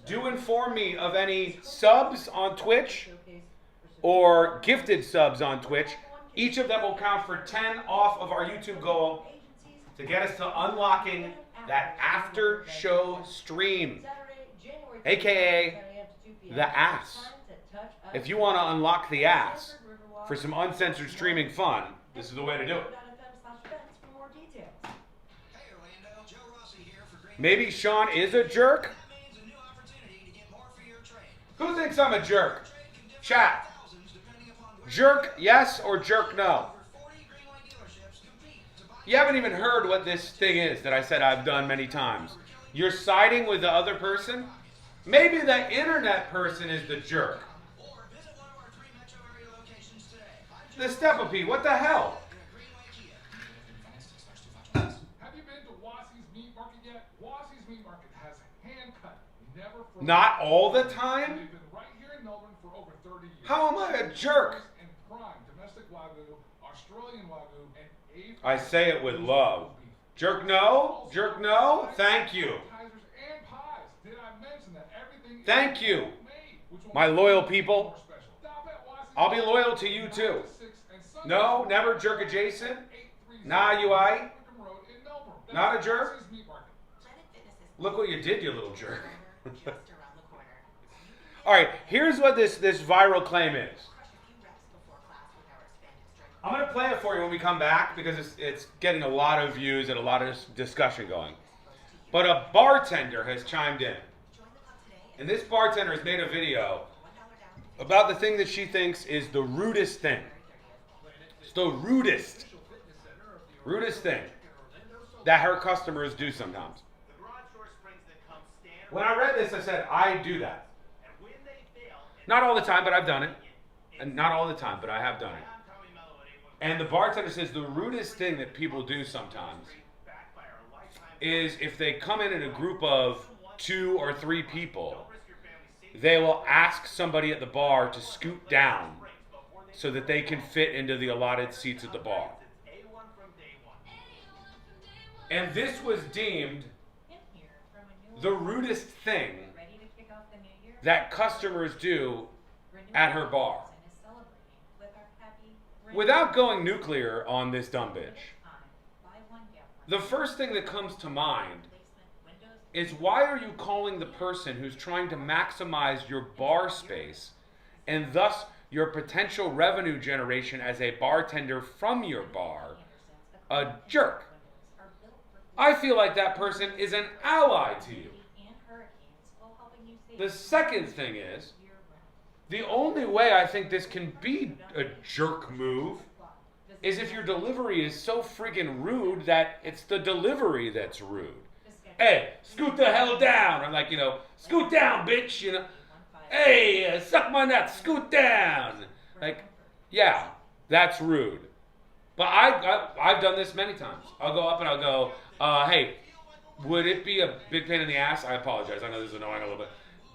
S24: do inform me of any subs on Twitch or gifted subs on Twitch. Each of them will count for 10 off of our YouTube goal to get us to unlocking that after show stream, aka the ass. If you want to unlock the ass for some uncensored streaming fun, this is the way to do it. Maybe Sean is a jerk? Who thinks I'm a jerk? Chat. Jerk yes or jerk no? You haven't even heard what this thing is that I said I've done many times. You're siding with the other person? Maybe the internet person is the jerk. The Stepapy, what the hell?
S25: Have you been to Wassie's Meat Market yet? Wassie's Meat Market has hand-cut, never frozen.
S24: Not all the time?
S25: They've been right here in Melbourne for over 30 years.
S24: How am I a jerk?
S25: And prime domestic Wagyu, Australian Wagyu, and Asian.
S24: I say it with love. Jerk no? Jerk no? Thank you.
S25: And pies. Did I mention that everything
S24: Thank you. My loyal people. I'll be loyal to you too. No, never jerk adjacent. Nah, you aight. Not a jerk? Look what you did, you little jerk. All right, here's what this viral claim is. I'm going to play it for you when we come back because it's getting a lot of views and a lot of discussion going. But a bartender has chimed in. And this bartender has made a video about the thing that she thinks is the rudest thing. It's the rudest thing that her customers do sometimes. When I read this, I said, I do that. Not all the time, but I've done it. And not all the time, but I have done it. And the bartender says the rudest thing that people do sometimes is if they come in a group of 2 or 3 people, they will ask somebody at the bar to scoot down so that they can fit into the allotted seats at the bar. And this was deemed the rudest thing that customers do at her bar. Without going nuclear on this dumb bitch, the first thing that comes to mind is why are you calling the person who's trying to maximize your bar space and thus your potential revenue generation as a bartender from your bar a jerk? I feel like that person is an ally to you. The second thing is, the only way I think this can be a jerk move is if your delivery is so freaking rude that it's the delivery that's rude. Hey, scoot the hell down. I'm like, scoot down, bitch. Hey, suck my nuts, scoot down. Like, yeah, that's rude. But I've done this many times. I'll go up and I'll go, hey, would it be a big pain in the ass? I apologize. I know this is annoying a little bit.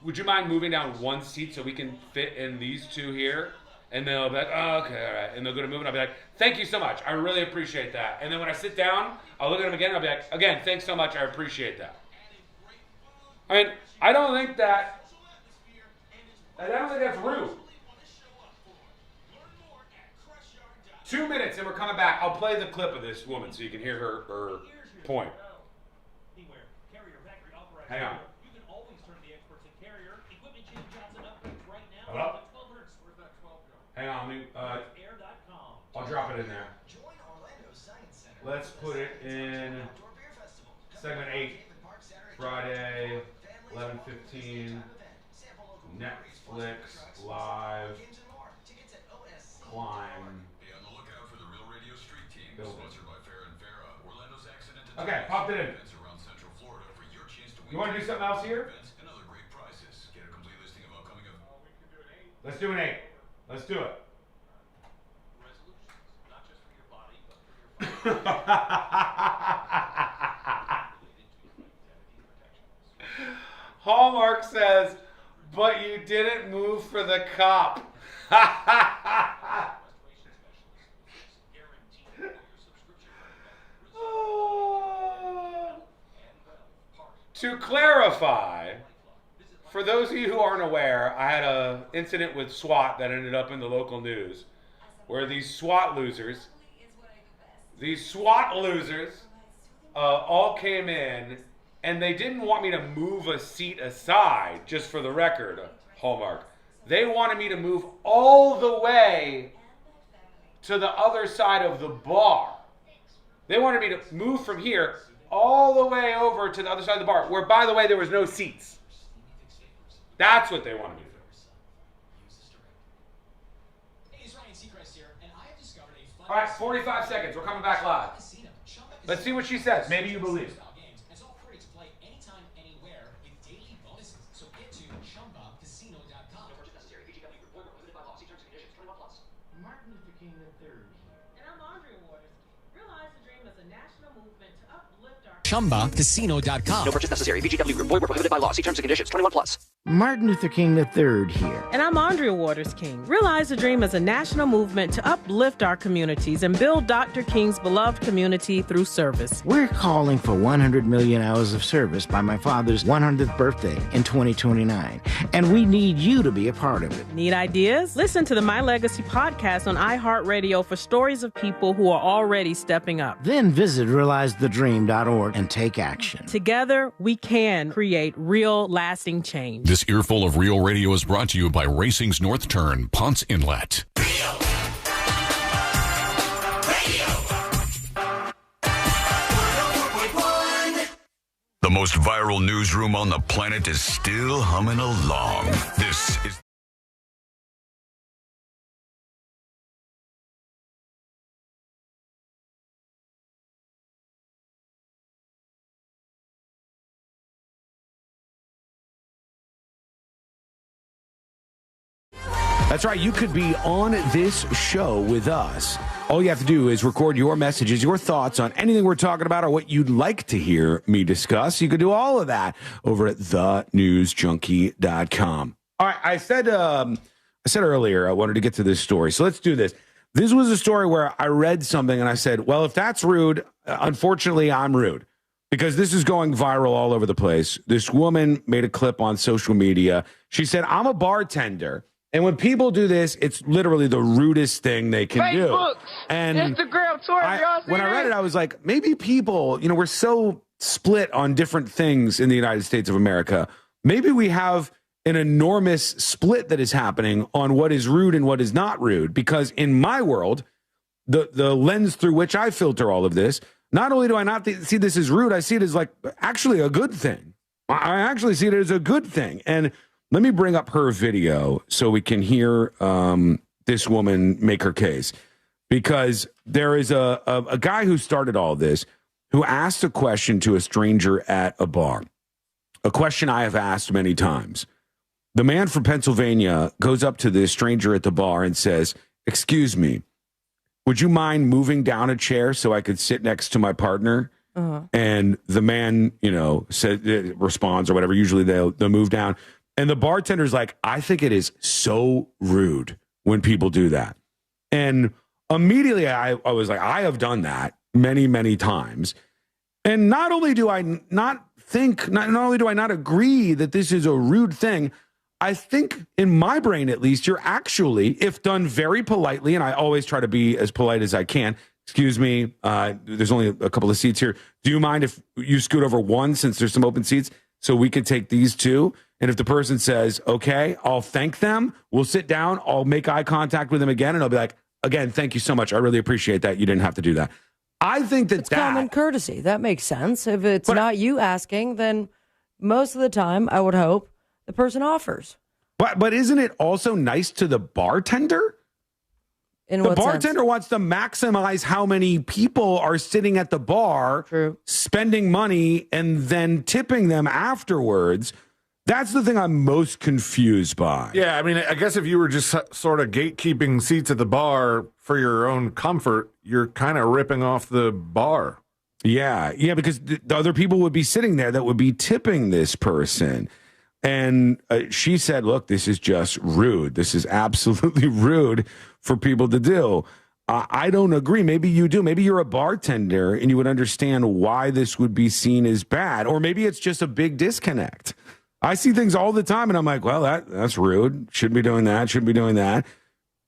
S24: Would you mind moving down one seat so we can fit in these two here? And they'll be like, oh, okay, all right. And they'll go to move and I'll be like, thank you so much. I really appreciate that. And then when I sit down, I'll look at them again and I'll be like, again, thanks so much. I appreciate that. I mean, I don't think that's rude. 2 minutes and we're coming back. I'll play the clip of this woman so you can hear her point. Hang on. Hello? Hang on, I'll drop it in there. Let's put it in segment 8, Friday, 11:15, Netflix, live, climb.
S2: Be on the lookout for the Real Radio Street Team, sponsored by Farrah and Farrah, Orlando's accident
S24: Okay, popped it in.
S2: around Central Florida for your chance to win.
S24: You want to do something else here?
S2: And other great prizes. Get a complete listing of upcoming events.
S24: Let's do an 8. Let's do it.
S20: Resolutions, not just for your body, but for your
S24: Hallmark says, but you didn't move for the cop. To clarify, for those of you who aren't aware, I had an incident with SWAT that ended up in the local news, where these SWAT losers all came in, and they didn't want me to move a seat aside, just for the record, Hallmark. They wanted me to move all the way to the other side of the bar. They wanted me to move from here all the way over to the other side of the bar, where, by the way, there was no seats. That's what they wanted me to do. All right, 45 seconds. We're coming back live. Let's see what she says. Maybe you believe.
S13: It's all free to play anytime, anywhere with daily bonuses. So get to ChumbaCasino.com. No purchase necessary. VGW Group. Void where prohibited by law. See terms and conditions. 21+.
S4: Martin Luther King III. And I'm Andre Waters. Realize the Dream is a national movement to uplift our
S13: ChumbaCasino.com.
S18: No purchase necessary. VGW Group. Void where prohibited by law. See terms and conditions. 21+.
S14: Martin Luther King III here.
S15: And I'm Andrea Waters King. Realize the Dream is a national movement to uplift our communities and build Dr. King's beloved community through service.
S14: We're calling for 100 million hours of service by my father's 100th birthday in 2029. And we need you to be a part of it.
S15: Need ideas? Listen to the My Legacy podcast on iHeartRadio for stories of people who are already stepping up.
S14: Then visit realizethedream.org and take action.
S15: Together, we can create real, lasting change.
S2: This earful of Real Radio is brought to you by Racing's North Turn, Ponce Inlet. The most viral newsroom on the planet is still humming along. This is...
S11: That's right. You could be on this show with us. All you have to do is record your messages, your thoughts on anything we're talking about or what you'd like to hear me discuss. You could do all of that over at thenewsjunkie.com. All right. I said earlier I wanted to get to this story. So let's do this. This was a story where I read something and I said, well, if that's rude, unfortunately, I'm rude. Because this is going viral all over the place. This woman made a clip on social media. She said, I'm a bartender. And when people do this, it's literally the rudest thing they can
S16: Facebook,
S11: do. And
S16: Instagram, Twitter,
S11: when I read it, I was like, maybe people, we're so split on different things in the United States of America. Maybe we have an enormous split that is happening on what is rude and what is not rude. Because in my world, the lens through which I filter all of this,
S7: not only do I not see this as rude, I see it as like actually a good thing. I actually see it as a good thing. And let me bring up her video so we can hear this woman make her case. Because there is a guy who started all this who asked a question to a stranger at a bar. A question I have asked many times. The man from Pennsylvania goes up to the stranger at the bar and says, "Excuse me, would you mind moving down a chair so I could sit next to my partner?" And the man, responds or whatever. Usually they'll move down. And the bartender's like, "I think it is so rude when people do that." And immediately I was like, I have done that many, many times. And not only do I not agree that this is a rude thing, I think in my brain, at least, you're actually, if done very politely, and I always try to be as polite as I can. "Excuse me, there's only a couple of seats here. Do you mind if you scoot over one since there's some open seats so we could take these two?" And if the person says, "Okay," I'll thank them. We'll sit down. I'll make eye contact with them again. And I'll be like, "Again, thank you so much. I really appreciate that. You didn't have to do that." I think
S12: it's common courtesy. That makes sense. If it's not you asking, then most of the time, I would hope, the person offers.
S7: But isn't it also nice to the bartender?
S12: The
S7: bartender wants to maximize how many people are sitting at the bar, spending money, and then tipping them afterwards. That's the thing I'm most confused by.
S6: Yeah, I mean, I guess if you were just sort of gatekeeping seats at the bar for your own comfort, you're kind of ripping off the bar.
S7: Yeah, because the other people would be sitting there that would be tipping this person. And she said, "Look, this is just rude. This is absolutely rude for people to do." I don't agree. Maybe you do. Maybe you're a bartender and you would understand why this would be seen as bad. Or maybe it's just a big disconnect. I see things all the time and I'm like, well, that's rude. Shouldn't be doing that. Shouldn't be doing that.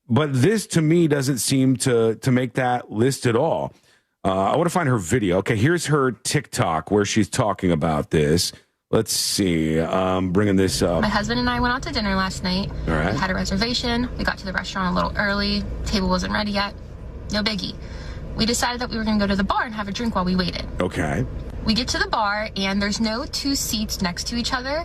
S7: But this, to me, doesn't seem to make that list at all. I want to find her video. Okay, here's her TikTok where she's talking about this. Let's see. Bringing this up.
S4: My husband and I went out to dinner last night.
S7: All right.
S4: We had a reservation. We got to the restaurant a little early. Table wasn't ready yet. No biggie. We decided that we were going to go to the bar and have a drink while we waited.
S7: Okay.
S4: We get to the bar, and there's no two seats next to each other.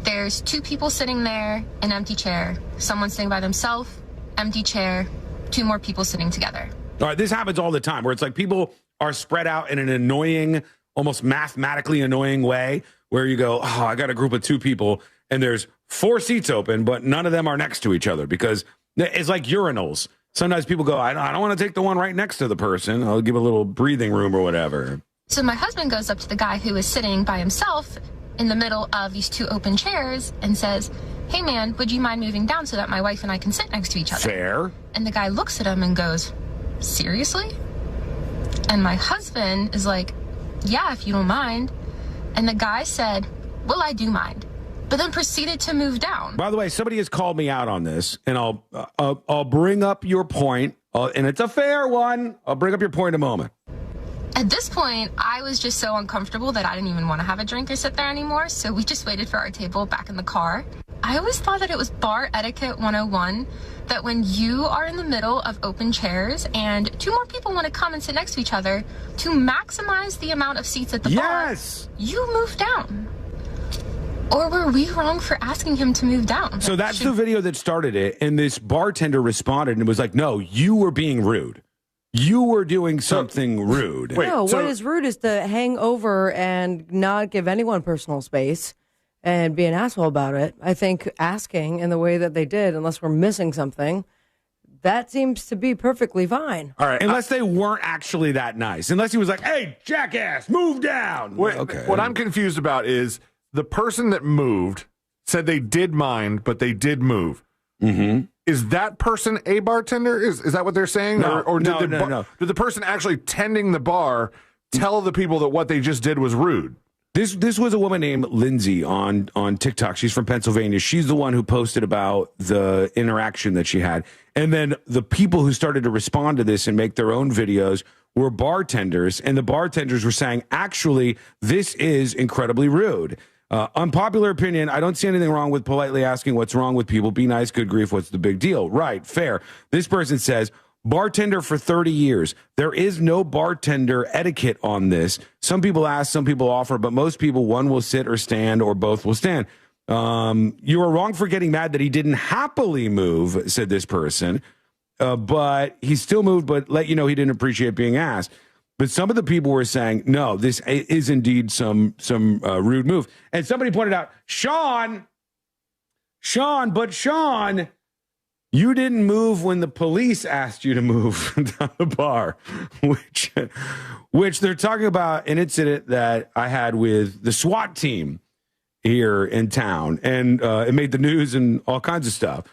S4: There's two people sitting there, an empty chair. Someone sitting by themselves, empty chair, two more people sitting together.
S7: All right, this happens all the time where it's like people are spread out in an annoying, almost mathematically annoying way where you go, "Oh, I got a group of two people and there's 4 seats open, but none of them are next to each other," because it's like urinals. Sometimes people go, I don't want to take the one right next to the person. I'll give a little breathing room or whatever.
S4: So my husband goes up to the guy who is sitting by himself in the middle of these 2 open chairs and says, "Hey man, would you mind moving down so that my wife and I can sit next to each other?"
S7: Fair.
S4: And the guy looks at him and goes, "Seriously?" And my husband is like, "Yeah, if you don't mind." And the guy said, "Well, I do mind," but then proceeded to move down.
S7: By the way, somebody has called me out on this, and I'll bring up your point, and it's a fair one. I'll bring up your point in a moment.
S4: At this point, I was just so uncomfortable that I didn't even want to have a drink or sit there anymore, so we just waited for our table back in the car. I always thought that it was bar etiquette 101, that when you are in the middle of open chairs and 2 more people want to come and sit next to each other, to maximize the amount of seats at the bar, you move down. Or were we wrong for asking him to move down?
S7: So that's the video that started it, and this bartender responded and was like, "No, you were being rude. You were doing something rude."
S12: What is rude is to hang over and not give anyone personal space and be an asshole about it. I think asking in the way that they did, unless we're missing something, that seems to be perfectly fine.
S7: All right, unless they weren't actually that nice. Unless he was like, "Hey, jackass, move down."
S6: What I'm confused about is the person that moved said they did mind, but they did move.
S7: Mm-hmm.
S6: Is that person a bartender? Is that what they're saying?
S7: No,
S6: or did
S7: no.
S6: Did the person actually tending the bar tell the people that what they just did was rude?
S7: This was a woman named Lindsay on TikTok. She's from Pennsylvania. She's the one who posted about the interaction that she had. And then the people who started to respond to this and make their own videos were bartenders. And the bartenders were saying, actually, this is incredibly rude. Unpopular opinion, I don't see anything wrong with politely asking what's wrong with people. Be nice, good grief, what's the big deal? Right, fair. This person says, Bartender for 30 years. There is no bartender etiquette on this. Some people ask, some people offer, but most people, one will sit or stand or both will stand. You are wrong for getting mad that he didn't happily move, said this person. But he still moved, but let you know he didn't appreciate being asked. But some of the people were saying, no, this is indeed some rude move. And somebody pointed out, Sean, you didn't move when the police asked you to move down the bar, which they're talking about an incident that I had with the SWAT team here in town. And it made the news and all kinds of stuff.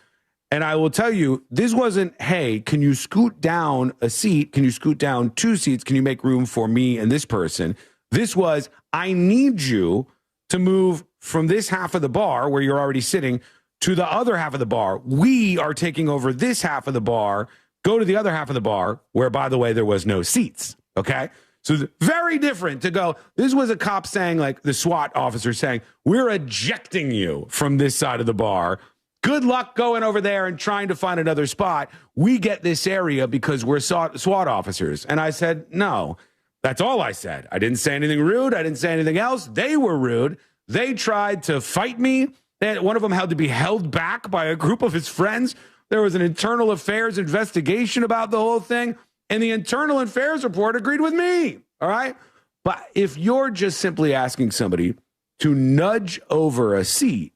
S7: And I will tell you, this wasn't, hey, can you scoot down a seat? Can you scoot down 2 seats? Can you make room for me and this person? This was, I need you to move from this half of the bar where you're already sitting to the other half of the bar. We are taking over this half of the bar. Go to the other half of the bar where, by the way, there was no seats. Okay? So it's very different to go. This was a cop saying, like the SWAT officer saying, we're ejecting you from this side of the bar. Good luck going over there and trying to find another spot. We get this area because we're SWAT officers. And I said, no, that's all I said. I didn't say anything rude. I didn't say anything else. They were rude. They tried to fight me. One of them had to be held back by a group of his friends. There was an internal affairs investigation about the whole thing. And the internal affairs report agreed with me. All right. But if you're just simply asking somebody to nudge over a seat,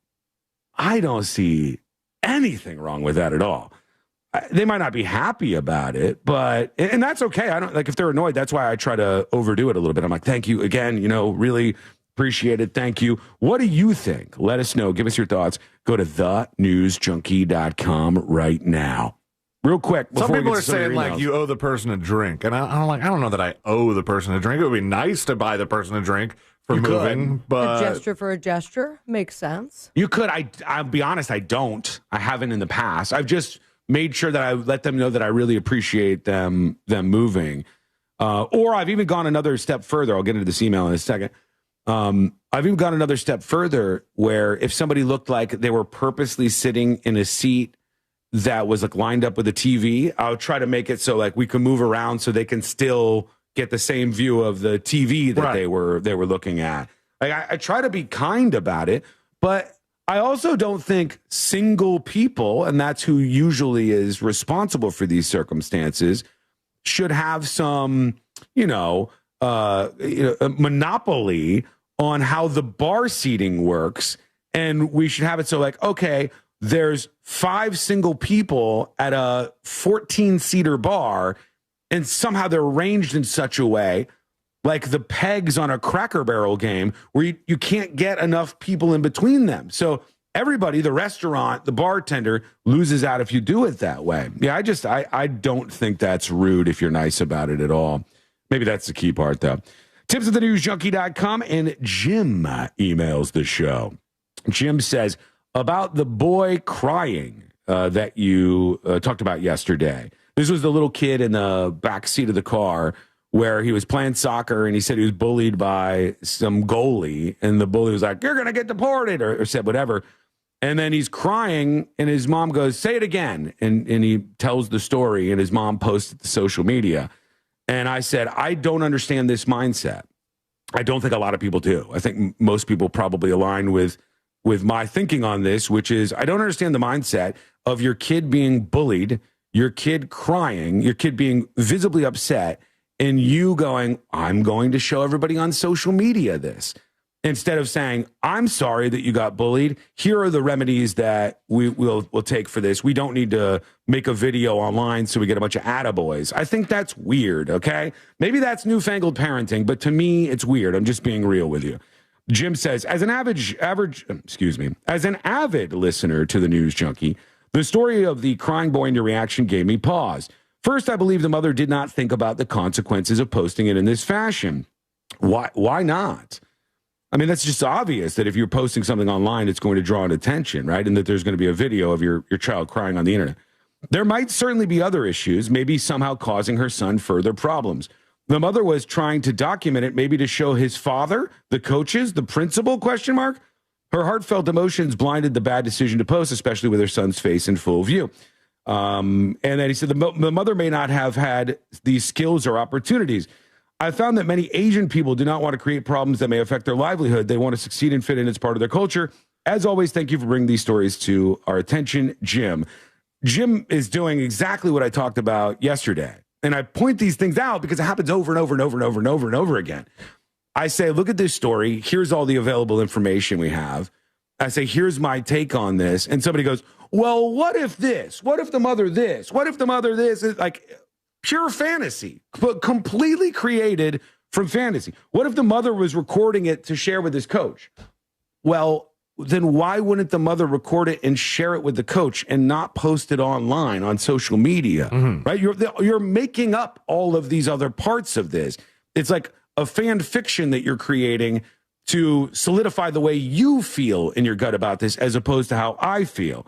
S7: I don't see anything wrong with that at all. They might not be happy about it, and that's okay. I don't like if they're annoyed. That's why I try to overdo it a little bit. I'm like, thank you again. Really appreciate it. Thank you. What do you think? Let us know. Give us your thoughts. Go to thenewsjunkie.com right now. Real quick.
S6: Some people are saying like you owe the person a drink, and I don't know that I owe the person a drink. It would be nice to buy the person a drink for moving, but
S12: a gesture for a gesture makes sense.
S7: You could. I'll be honest. I don't. I haven't in the past. I've just made sure that I let them know that I really appreciate them moving. Or I've even gone another step further. I'll get into this email in a second. I've even gone another step further where if somebody looked like they were purposely sitting in a seat that was like lined up with a TV, I'll try to make it so like we can move around so they can still get the same view of the TV that they were looking at. Like I try to be kind about it, but I also don't think single people, and that's who usually is responsible for these circumstances, should have some, a monopoly on how the bar seating works. And we should have it so like, okay, there's 5 single people at a 14-seater bar, and somehow they're arranged in such a way, like the pegs on a Cracker Barrel game, where you can't get enough people in between them. So everybody, the restaurant, the bartender, loses out if you do it that way. Yeah, I don't think that's rude if you're nice about it at all. Maybe that's the key part, though. Tips at thenewsjunkie.com, and Jim emails the show. Jim says, about the boy crying that you talked about yesterday. This was the little kid in the back seat of the car where he was playing soccer and he said he was bullied by some goalie. And the bully was like, you're going to get deported, or said whatever. And then he's crying and his mom goes, say it again. And he tells the story and his mom posts it to social media. And I said, I don't understand this mindset. I don't think a lot of people do. I think most people probably align with my thinking on this, which is I don't understand the mindset of your kid being bullied, your kid crying, your kid being visibly upset, and you going, I'm going to show everybody on social media this. Instead of saying, I'm sorry that you got bullied. Here are the remedies that we'll take for this. We don't need to make a video online so we get a bunch of attaboys. I think that's weird, okay? Maybe that's newfangled parenting, but to me, it's weird. I'm just being real with you. Jim says, as an avid listener to the News Junkie, the story of the crying boy and your reaction gave me pause. First, I believe the mother did not think about the consequences of posting it in this fashion. Why not? I mean, that's just obvious that if you're posting something online, it's going to draw an attention, right? And that there's going to be a video of your child crying on the internet. There might certainly be other issues, maybe somehow causing her son further problems. The mother was trying to document it, maybe to show his father, the coaches, the principal, ? Her heartfelt emotions blinded the bad decision to post, especially with her son's face in full view. And then he said the mother may not have had these skills or opportunities. I found that many Asian people do not want to create problems that may affect their livelihood. They want to succeed and fit in as part of their culture. As always, thank you for bringing these stories to our attention, Jim. Jim is doing exactly what I talked about yesterday. And I point these things out because it happens over and over and over and over and over and over again. I say, look at this story. Here's all the available information we have. I say, here's my take on this. And somebody goes, well, what if this? What if the mother this? What if the mother this? It's like pure fantasy, but completely created from fantasy. What if the mother was recording it to share with his coach? Well, then why wouldn't the mother record it and share it with the coach and not post it online on social media? Right? You're making up all of these other parts of this. It's like a fan fiction that you're creating to solidify the way you feel in your gut about this, as opposed to how I feel.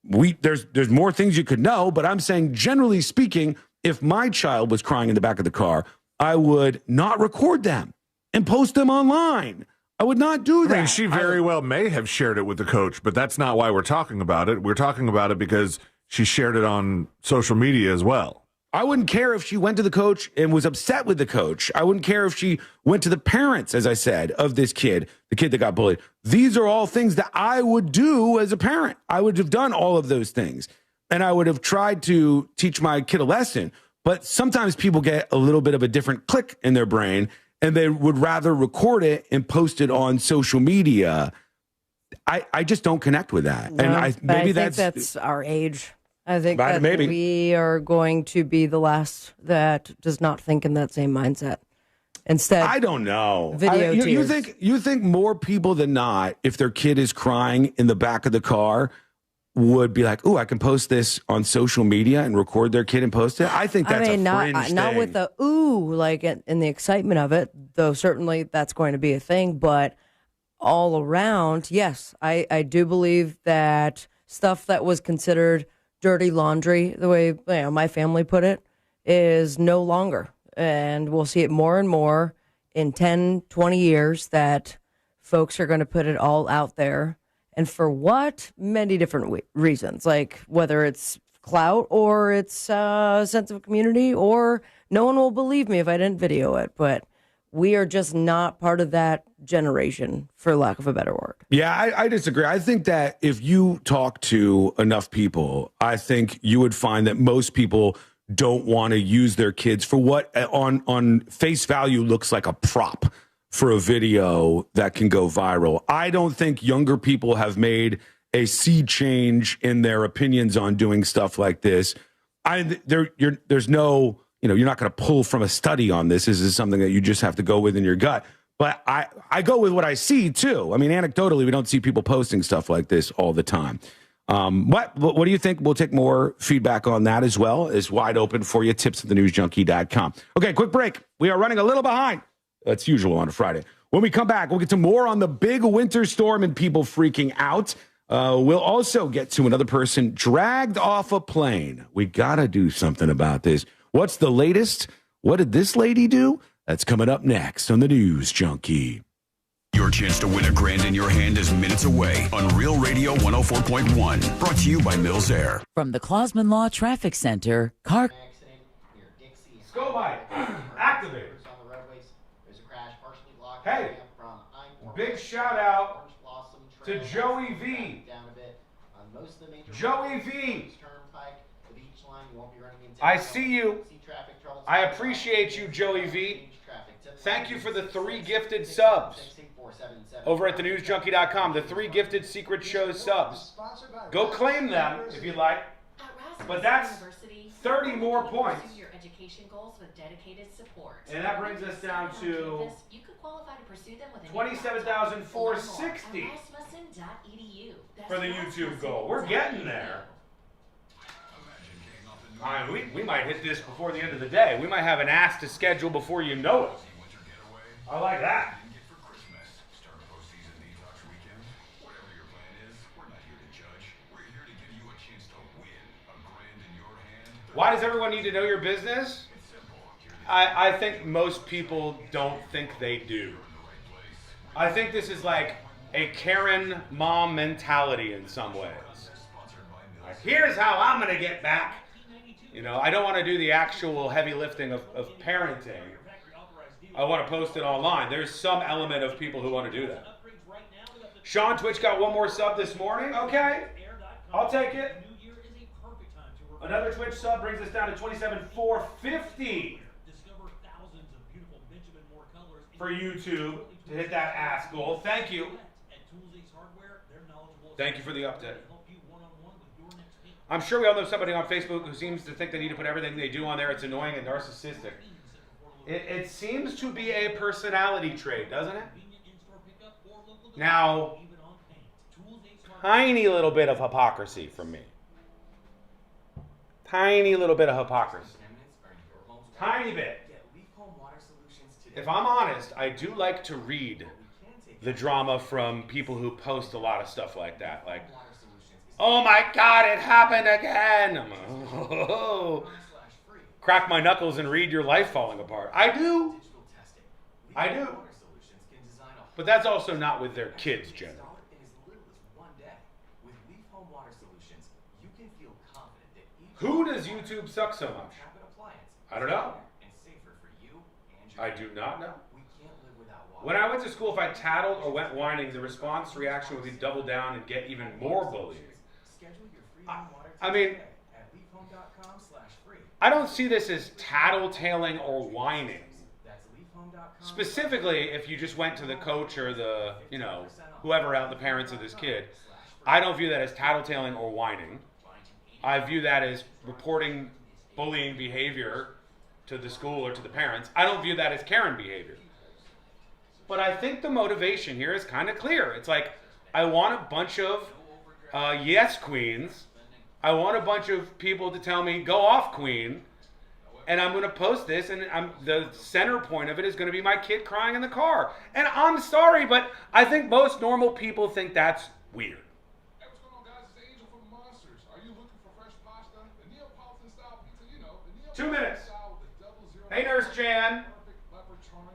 S7: There's more things you could know, but I'm saying, generally speaking, if my child was crying in the back of the car, I would not record them and post them online. I would not do that.
S6: I mean, she very well may have shared it with the coach, but that's not why we're talking about it. We're talking about it because she shared it on social media as well.
S7: I wouldn't care if she went to the coach and was upset with the coach. I wouldn't care if she went to the parents, as I said, of this kid, the kid that got bullied. These are all things that I would do as a parent. I would have done all of those things. And I would have tried to teach my kid a lesson. But sometimes people get a little bit of a different click in their brain, and they would rather record it and post it on social media. I just don't connect with that.
S12: No,
S7: and
S12: I think that's our age. I think that
S7: maybe
S12: we are going to be the last that does not think in that same mindset. Instead,
S7: I don't know.
S12: Video
S7: you think more people than not, if their kid is crying in the back of the car, would be like, "Ooh, I can post this on social media and record their kid and post it." I think that's
S12: not with the ooh, like in the excitement of it. Though certainly that's going to be a thing, but all around, yes, I do believe that stuff that was considered dirty laundry, the way my family put it, is no longer. And we'll see it more and more in 10, 20 years that folks are going to put it all out there. And for what? Many different reasons, like whether it's clout or it's a sense of community, or no one will believe me if I didn't video it. But we are just not part of that generation, for lack of a better word.
S7: Yeah, I disagree. I think that if you talk to enough people, I think you would find that most people don't want to use their kids for what on face value looks like a prop for a video that can go viral. I don't think younger people have made a sea change in their opinions on doing stuff like this. There's no... you're not going to pull from a study on this. This is something that you just have to go with in your gut. But I go with what I see, too. I mean, anecdotally, we don't see people posting stuff like this all the time. What do you think? We'll take more feedback on that as well. It's wide open for you. Tips@thenewsjunkie.com. Okay, quick break. We are running a little behind. That's usual on a Friday. When we come back, we'll get to more on the big winter storm and people freaking out. We'll also get to another person dragged off a plane. We got to do something about this. What's the latest? What did this lady do? That's coming up next on the News Junkie.
S2: Your chance to win $1,000 in your hand is minutes away on Real Radio 104.1. Brought to you by Mills Air.
S5: From the Clausman Law Traffic Center, car...
S24: Go by. Activate. Hey, big shout out to Joey V. Joey V. I see you. I appreciate you, Joey V. Thank you for the 3 gifted subs over at thenewsjunkie.com. The 3 gifted Secret Show subs. Go claim them if you like. But that's 30 more points. And that brings us down to 27,460 for the YouTube goal. We're getting there. I mean, we might hit this before the end of the day. We might have an ass to schedule before you know it. I like that. Why does everyone need to know your business? I think most people don't think they do. I think this is like a Karen mom mentality in some ways. Like, here's how I'm going to get back. You know, I don't want to do the actual heavy lifting of parenting. I want to post it online. There's some element of people who want to do that. Sean Twitch got one more sub this morning. Okay, I'll take it. Another Twitch sub brings us down to 27,450 for YouTube to hit that ass goal. Thank you. Thank you for the update. I'm sure we all know somebody on Facebook who seems to think they need to put everything they do on there. It's annoying and narcissistic. It seems to be a personality trait, doesn't it? Now, tiny little bit of hypocrisy from me. Tiny little bit of hypocrisy. Tiny bit. If I'm honest, I do like to read the drama from people who post a lot of stuff like that. Like, oh my God, it happened again. I'm like, oh. Crack my knuckles and read your life falling apart. I do. But that's also not with their kids, generally. Who does YouTube suck so much? I don't know. I do not know. When I went to school, if I tattled or went whining, the response reaction would be double down and get even more bullying. I mean, I don't see this as tattletaling or whining. Specifically, if you just went to the coach or the, you know, whoever out the parents of this kid, I don't view that as tattletaling or whining. I view that as reporting bullying behavior to the school or to the parents. I don't view that as Karen behavior. But I think the motivation here is kind of clear. It's like, I want a bunch of yes queens. I want a bunch of people to tell me, go off, queen. And I'm going to post this, and the center point of it is going to be my kid crying in the car. And I'm sorry, but I think most normal people think that's weird.
S25: Hey, what's going on, guys? It's Angel from Monsters. Are you looking for fresh pasta? The Neapolitan style pizza, you know. The
S24: 2 minutes.
S25: style with the double zero.
S24: Hey, Nurse Jan.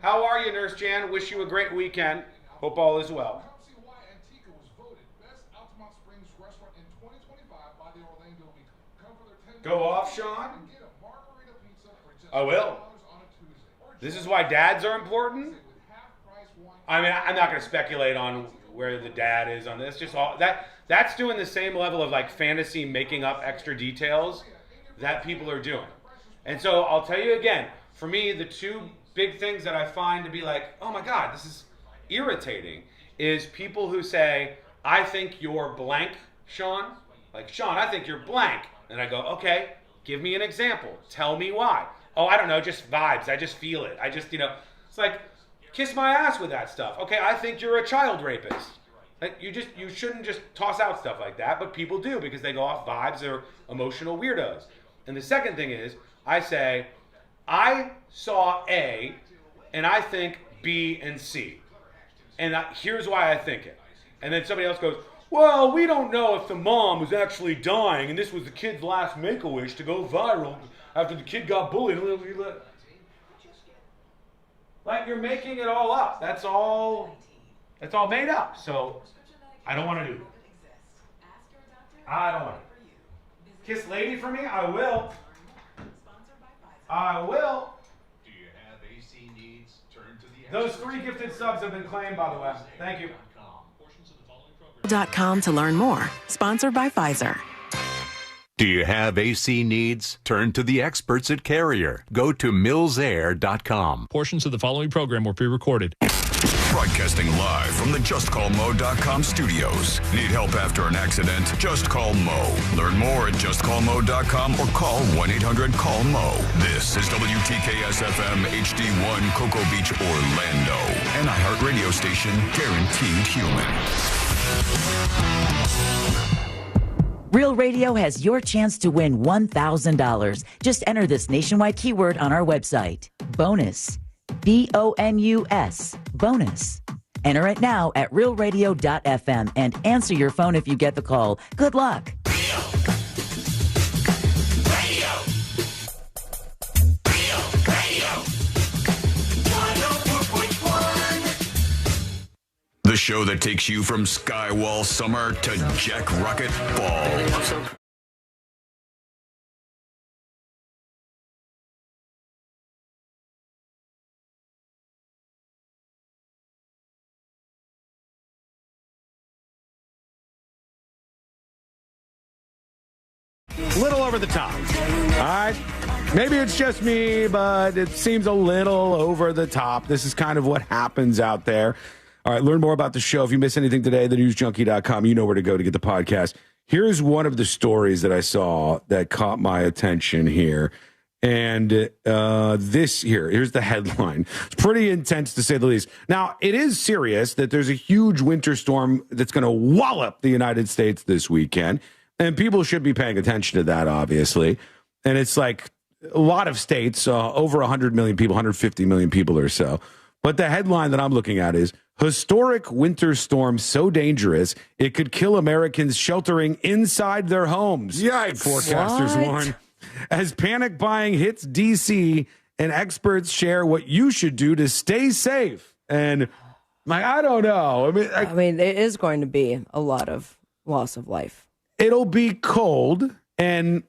S24: How are you, Nurse Jan? Wish you a great weekend. Hope all is well.
S25: Come see why Antica was voted best Altamont Springs restaurant in 2025 by the Orlando Weekly. Come for their 10
S24: Go off, Sean.
S25: and get a margarita pizza for just
S24: I will.
S25: $5 on a Tuesday.
S24: This is why dads are important. I mean, I'm not going to speculate on where the dad is on this. Just all that's doing the same level of like fantasy making up extra details that people are doing. And so I'll tell you again, for me, the two big things that I find to be like, oh my God, this is irritating, is people who say, I think you're blank, Sean. Like, Sean, I think you're blank. And I go, okay, give me an example. Tell me why. Oh, I don't know, just vibes. I just feel it. I just, you know, it's like, kiss my ass with that stuff. Okay, I think you're a child rapist. Like, you shouldn't just toss out stuff like that, but people do because they go off vibes or emotional weirdos. And the second thing is, I say, I saw A, and I think B and C. And here's why I think it. And then somebody else goes, well, we don't know if the mom was actually dying, and this was the kid's last make-a-wish to go viral after the kid got bullied. Like, you're making it all up. That's all made up. So I don't want to do it. I don't want to. Kiss lady for me? I will. I will.
S20: Do you have AC needs? Turn to the
S24: Those 3 gifted subs have been claimed, by the way. Thank you.
S16: .com to learn more. Sponsored by Pfizer.
S17: Do you have AC needs? Turn to the experts at Carrier. Go to millsair.com.
S19: Portions of the following program were pre-recorded.
S2: Broadcasting live from the JustCallMo.com studios. Need help after an accident? Just call Mo. Learn more at JustCallMo.com or call 1-800-CALL-MO. This is WTKS-FM HD1 Cocoa Beach, Orlando. An iHeart radio station guaranteed human.
S5: Real Radio has your chance to win $1,000. Just enter this nationwide keyword on our website. Bonus. BONUS. Bonus. Enter it now at realradio.fm and answer your phone if you get the call. Good luck.
S2: The show that takes you from Skywall summer to Jack Rocket fall.
S7: little over the top. All right? Maybe it's just me, but it seems a little over the top. This is kind of what happens out there. All right, learn more about the show. If you miss anything today, thenewsjunkie.com, you know where to go to get the podcast. Here's one of the stories that I saw that caught my attention here. And here's the headline. It's pretty intense, to say the least. Now, it is serious that there's a huge winter storm that's going to wallop the United States this weekend. And people should be paying attention to that, obviously. And it's like a lot of states, over 100 million people, 150 million people or so. But the headline that I'm looking at is, historic winter storm so dangerous it could kill Americans sheltering inside their homes.
S6: Yikes.
S7: Forecasters warn. As panic buying hits D.C. and experts share what you should do to stay safe. And I don't know. I mean,
S12: it is going to be a lot of loss of life.
S7: It'll be cold, and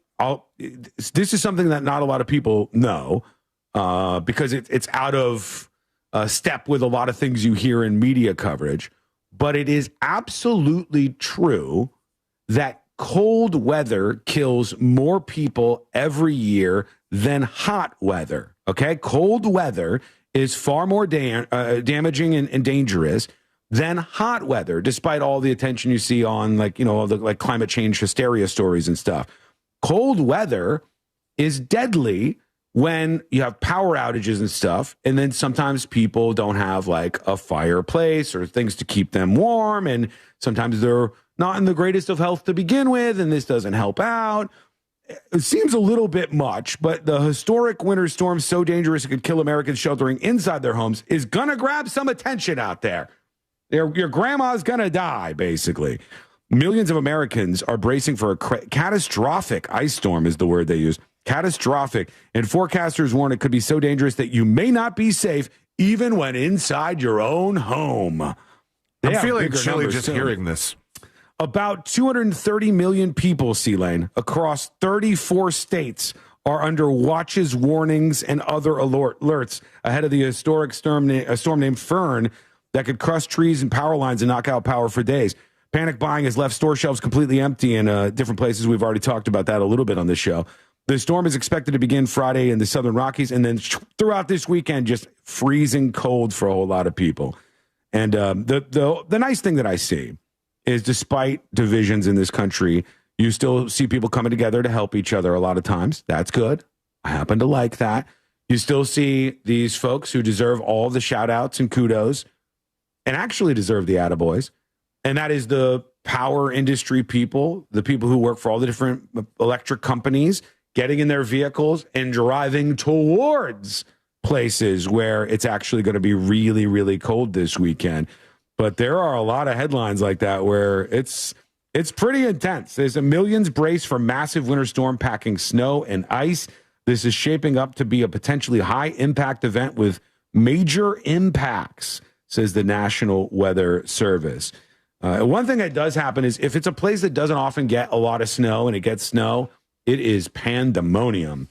S7: this is something that not a lot of people know because it's out of step with a lot of things you hear in media coverage. But it is absolutely true that cold weather kills more people every year than hot weather. Okay, cold weather is far more damaging and dangerous than hot weather, despite all the attention you see on like climate change hysteria stories and stuff. Cold weather is deadly when you have power outages and stuff, and then sometimes people don't have like a fireplace or things to keep them warm, and sometimes they're not in the greatest of health to begin with, and this doesn't help out. It seems a little bit much, but the historic winter storm so dangerous it could kill Americans sheltering inside their homes is going to grab some attention out there. Your grandma's going to die, basically. Millions of Americans are bracing for a catastrophic ice storm is the word they use. Catastrophic. And forecasters warn it could be so dangerous that you may not be safe even when inside your own home.
S6: I'm feeling chilly just hearing this.
S7: About 230 million people, C-Lane, across 34 states are under watches, warnings, and other alerts ahead of the historic storm named Fern that could crush trees and power lines and knock out power for days. Panic buying has left store shelves completely empty in different places. We've already talked about that a little bit on this show. The storm is expected to begin Friday in the Southern Rockies, and then throughout this weekend, just freezing cold for a whole lot of people. And the nice thing that I see is, despite divisions in this country, you still see people coming together to help each other a lot of times. That's good. I happen to like that. You still see these folks who deserve all the shout outs and kudos and actually deserve the attaboys. And that is the power industry people, the people who work for all the different electric companies, getting in their vehicles and driving towards places where it's actually going to be really, really cold this weekend. But there are a lot of headlines like that where it's pretty intense. There's millions brace for massive winter storm packing snow and ice. This is shaping up to be a potentially high-impact event with major impacts, says the National Weather Service. One thing that does happen is if it's a place that doesn't often get a lot of snow and it gets snow, it is pandemonium.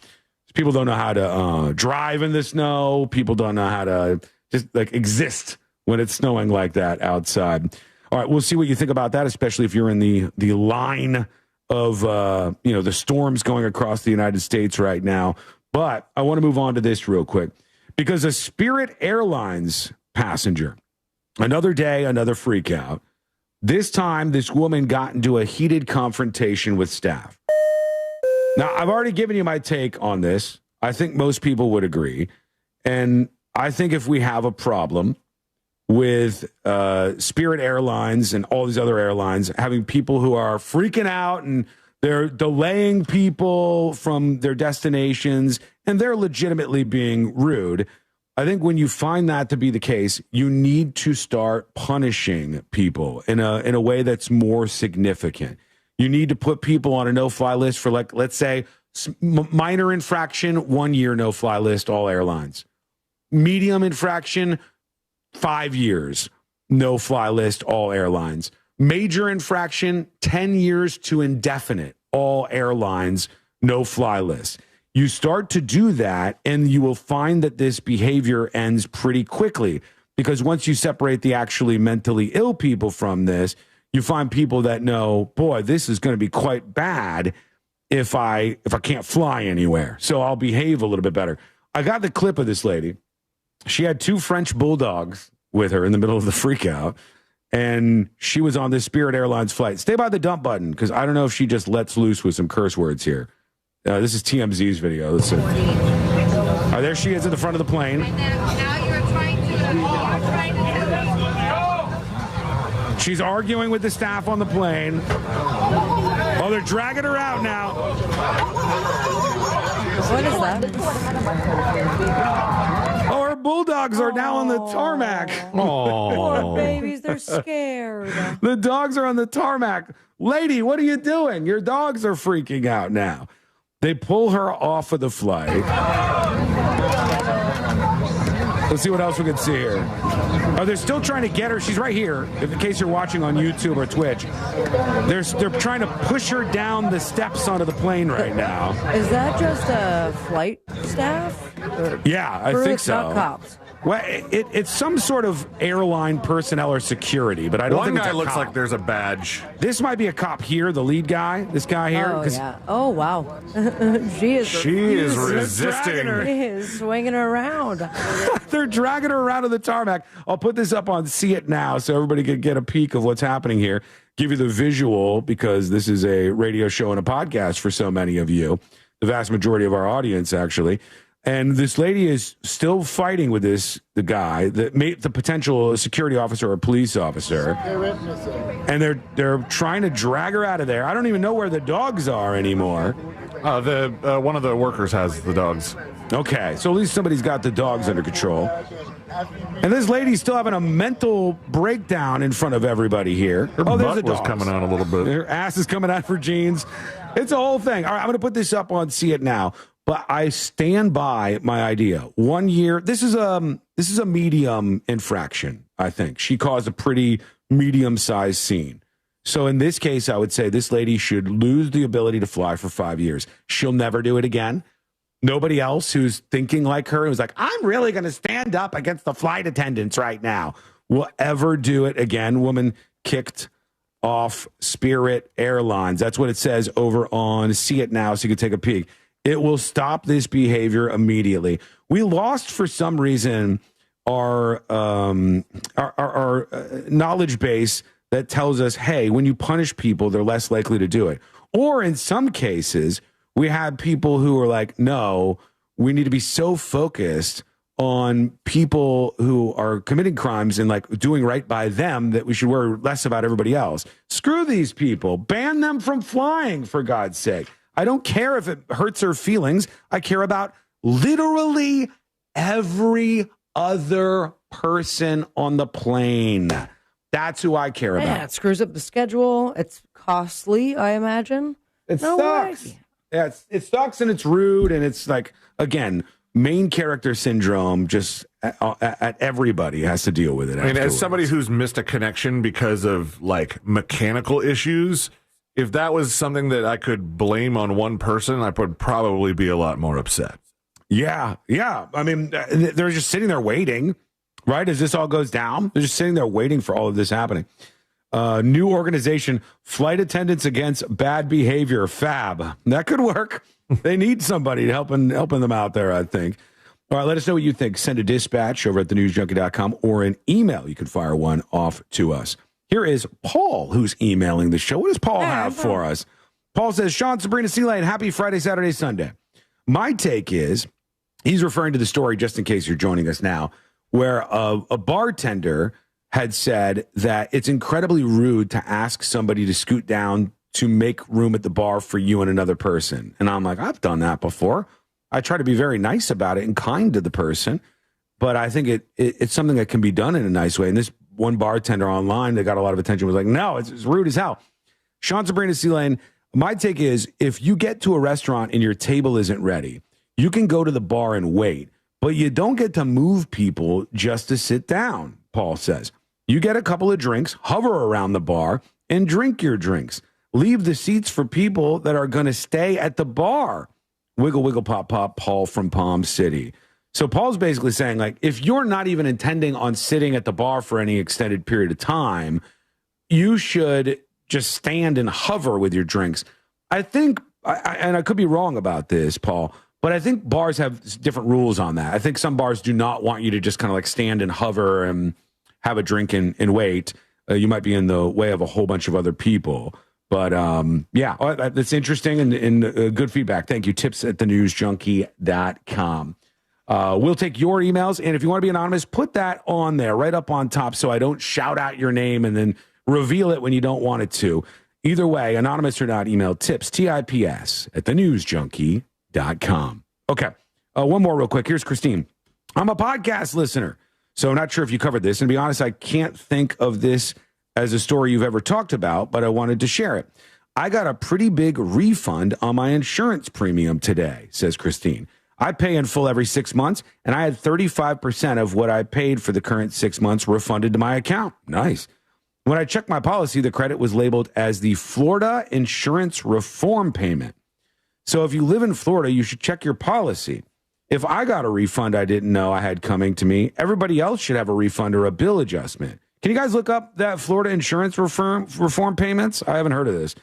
S7: People don't know how to drive in the snow. People don't know how to just like exist when it's snowing like that outside. All right, we'll see what you think about that, especially if you're in the line of the storms going across the United States right now. But I want to move on to this real quick because a Spirit Airlines passenger, another day, another freak out. This time, this woman got into a heated confrontation with staff. Now, I've already given you my take on this. I think most people would agree. And I think if we have a problem with Spirit Airlines and all these other airlines having people who are freaking out and they're delaying people from their destinations and they're legitimately being rude, I think when you find that to be the case, you need to start punishing people in a way that's more significant. You need to put people on a no-fly list for, like, let's say, minor infraction, 1 year no-fly list, all airlines. Medium infraction, 5 years no-fly list, all airlines. Major infraction, 10 years to indefinite, all airlines, no-fly list. You start to do that, and you will find that this behavior ends pretty quickly because once you separate the actually mentally ill people from this, you find people that know, boy, this is going to be quite bad. if I can't fly anywhere. So I'll behave a little bit better. I got the clip of this lady. She had 2 French bulldogs with her in the middle of the freak out. And she was on this Spirit Airlines flight. Stay by the dump button, because I don't know if she just lets loose with some curse words here. This is TMZ's video. Let's see. There she is at the front of the plane. She's arguing with the staff on the plane. Oh, they're dragging her out now.
S12: What is that?
S7: Oh, her bulldogs are now on the tarmac.
S12: Poor babies, they're scared.
S7: The dogs are on the tarmac. Lady, what are you doing? Your dogs are freaking out now. They pull her off of the flight. Let's see what else we can see here. Oh, they're still trying to get her. She's right here, in case you're watching on YouTube or Twitch. They're trying to push her down the steps onto the plane right now.
S12: Is that just a flight staff?
S7: Yeah, I think so.
S12: Not cops.
S7: Well, it's some sort of airline personnel or security, but I don't think it's a cop.
S6: One guy looks like there's a badge.
S7: This might be a cop here, the lead guy, this guy here.
S12: Oh, yeah. Oh, wow. She is
S6: resisting.
S12: He is swinging her around.
S7: They're dragging her around to the tarmac. I'll put this up on See It Now so everybody can get a peek of what's happening here. Give you the visual, because this is a radio show and a podcast for so many of you, the vast majority of our audience, actually. And this lady is still fighting with the guy, the potential security officer or police officer. And they're trying to drag her out of there. I don't even know where the dogs are anymore.
S6: One of the workers has the dogs.
S7: Okay, so at least somebody's got the dogs under control. And this lady's still having a mental breakdown in front of everybody here.
S6: Her butt was coming out a little bit.
S7: Her ass is coming out for jeans. It's a whole thing. All right, I'm going to put this up on See It Now. But I stand by my idea. 1 year. This is a medium infraction, I think. She caused a pretty medium-sized scene. So in this case, I would say this lady should lose the ability to fly for 5 years. She'll never do it again. Nobody else who's thinking like her, who's like, I'm really going to stand up against the flight attendants right now, will ever do it again. Woman kicked off Spirit Airlines. That's what it says over on See It Now, so you can take a peek. It will stop this behavior immediately. We lost, for some reason, our knowledge base that tells us, hey, when you punish people, they're less likely to do it. Or in some cases, we have people who are like, no, we need to be so focused on people who are committing crimes and like doing right by them that we should worry less about everybody else. Screw these people. Ban them from flying, for God's sake. I don't care if it hurts her feelings. I care about literally every other person on the plane. That's who I care about.
S12: Yeah, it screws up the schedule. It's costly, I imagine.
S7: It sucks. Yeah, it sucks, and it's rude, and it's like, again, main character syndrome. Just at everybody has to deal with it.
S6: I mean, as somebody who's missed a connection because of like mechanical issues, if that was something that I could blame on one person, I would probably be a lot more upset.
S7: Yeah. I mean, they're just sitting there waiting, right? As this all goes down, they're just sitting there waiting for all of this happening. New organization, Flight Attendants Against Bad Behavior, FAB. That could work. They need somebody helping them out there, I think. All right, let us know what you think. Send a dispatch over at thenewsjunkie.com or an email. You can fire one off to us. Here is Paul, who's emailing the show. What does Paul have for us? Paul says, Sean, Sabrina, C-Lane, happy Friday, Saturday, Sunday. My take is, he's referring to the story, just in case you're joining us now, where a bartender had said that it's incredibly rude to ask somebody to scoot down to make room at the bar for you and another person. And I'm like, I've done that before. I try to be very nice about it and kind to the person, but I think it's something that can be done in a nice way. And this one bartender online that got a lot of attention was like, no, it's rude as hell. Sean, Sabrina, C-Lane, my take is, if you get to a restaurant and your table isn't ready, you can go to the bar and wait, but you don't get to move people just to sit down, Paul says. You get a couple of drinks, hover around the bar, and drink your drinks. Leave the seats for people that are going to stay at the bar. Wiggle, wiggle, pop, pop, Paul from Palm City. So Paul's basically saying, like, if you're not even intending on sitting at the bar for any extended period of time, you should just stand and hover with your drinks. I think and I could be wrong about this, Paul, but I think bars have different rules on that. I think some bars do not want you to just kind of like stand and hover and have a drink and wait. You might be in the way of a whole bunch of other people. But yeah, that's interesting and good feedback. Thank you. tips@thenewsjunkie.com. We'll take your emails. And if you want to be anonymous, put that on there right up on top so I don't shout out your name and then reveal it when you don't want it to. Either way, anonymous or not, email tips, TIPS, @thenewsjunkie.com. Okay. One more real quick. Here's Christine. I'm a podcast listener, so I'm not sure if you covered this. And to be honest, I can't think of this as a story you've ever talked about, but I wanted to share it. I got a pretty big refund on my insurance premium today, says Christine. I pay in full every 6 months, and I had 35% of what I paid for the current 6 months refunded to my account. Nice. When I checked my policy, the credit was labeled as the Florida Insurance Reform Payment. So if you live in Florida, you should check your policy. If I got a refund I didn't know I had coming to me, everybody else should have a refund or a bill adjustment. Can you guys look up that Florida Insurance Reform Payments? I haven't heard of this.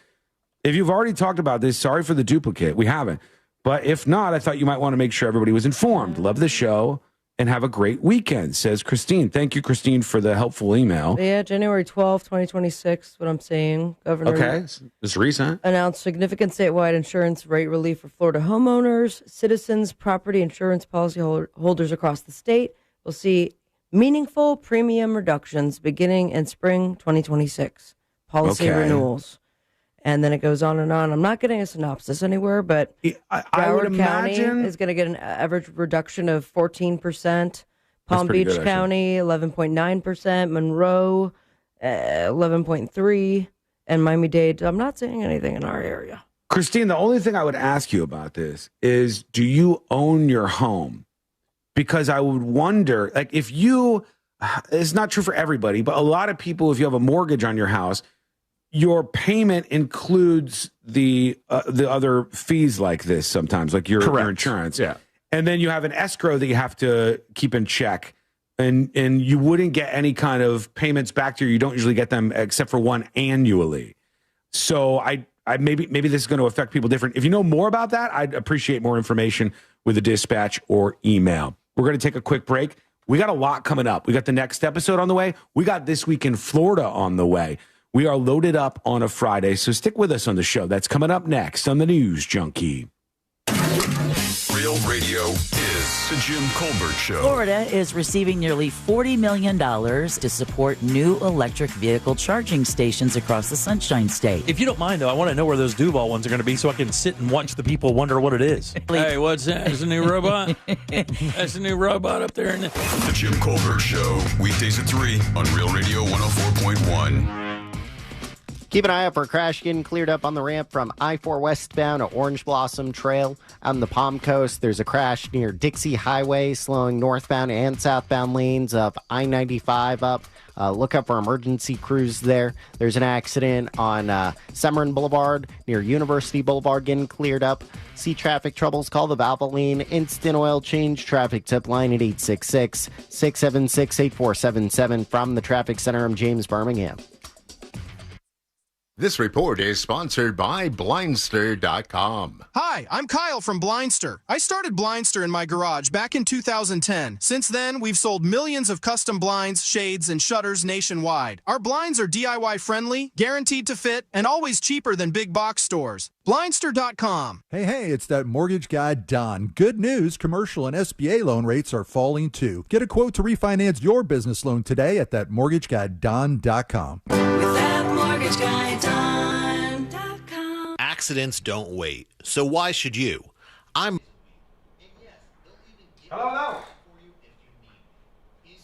S7: If you've already talked about this, sorry for the duplicate. We haven't. But if not, I thought you might want to make sure everybody was informed. Love the show. And have a great weekend, says Christine. Thank you, Christine, for the helpful email.
S12: Yeah, January 12th, 2026, what I'm saying. Governor
S7: It's recent.
S12: Announced significant statewide insurance rate relief for Florida homeowners, citizens, property insurance policy holders across the state will see meaningful premium reductions beginning in spring 2026. Policy renewals. And then it goes on and on. I'm not getting a synopsis anywhere, but
S7: I would imagine
S12: County is going to get an average reduction of 14%. Palm Beach
S7: good,
S12: County, 11.9%. Monroe, 11.3%. And Miami-Dade, I'm not seeing anything in our area.
S7: Christine, the only thing I would ask you about this is, do you own your home? Because I would wonder, like, if you, it's not true for everybody, but a lot of people, if you have a mortgage on your house, your payment includes the other fees like this sometimes, like your insurance.
S6: Yeah.
S7: And then you have an escrow that you have to keep in check. And you wouldn't get any kind of payments back to you. You don't usually get them except for one annually. So I maybe this is going to affect people different. If you know more about that, I'd appreciate more information with a dispatch or email. We're going to take a quick break. We got a lot coming up. We got the next episode on the way. We got This Week in Florida on the way. We are loaded up on a Friday, so stick with us on the show. That's coming up next on the News Junkie.
S2: Real Radio is the Jim Colbert Show.
S5: Florida is receiving nearly $40 million to support new electric vehicle charging stations across the Sunshine State.
S19: If you don't mind, though, I want to know where those Duval ones are going to be so I can sit and watch the people wonder what it is. Hey, what's that? Is a new robot? That's a new robot up there.
S2: The Jim Colbert Show, weekdays at 3 on Real Radio 104.1.
S3: Keep an eye out for a crash getting cleared up on the ramp from I-4 westbound to Orange Blossom Trail. On the Palm Coast, there's a crash near Dixie Highway, slowing northbound and southbound lanes of I-95 up. Look out for emergency crews there. There's an accident on Summerlin Boulevard near University Boulevard getting cleared up. See traffic troubles, call the Valvoline Instant Oil Change traffic tip line at 866-676-8477. From the Traffic Center, I'm James Birmingham.
S10: This report is sponsored by Blindster.com.
S21: Hi, I'm Kyle from Blindster. I started Blindster in my garage back in 2010. Since then, we've sold millions of custom blinds, shades, and shutters nationwide. Our blinds are DIY friendly, guaranteed to fit, and always cheaper than big box stores. Blindster.com.
S22: Hey, it's that mortgage guy, Don. Good news, commercial and SBA loan rates are falling too. Get a quote to refinance your business loan today at thatmortgageguyDon.com.
S23: Accidents don't wait, so why should you?
S24: Hello.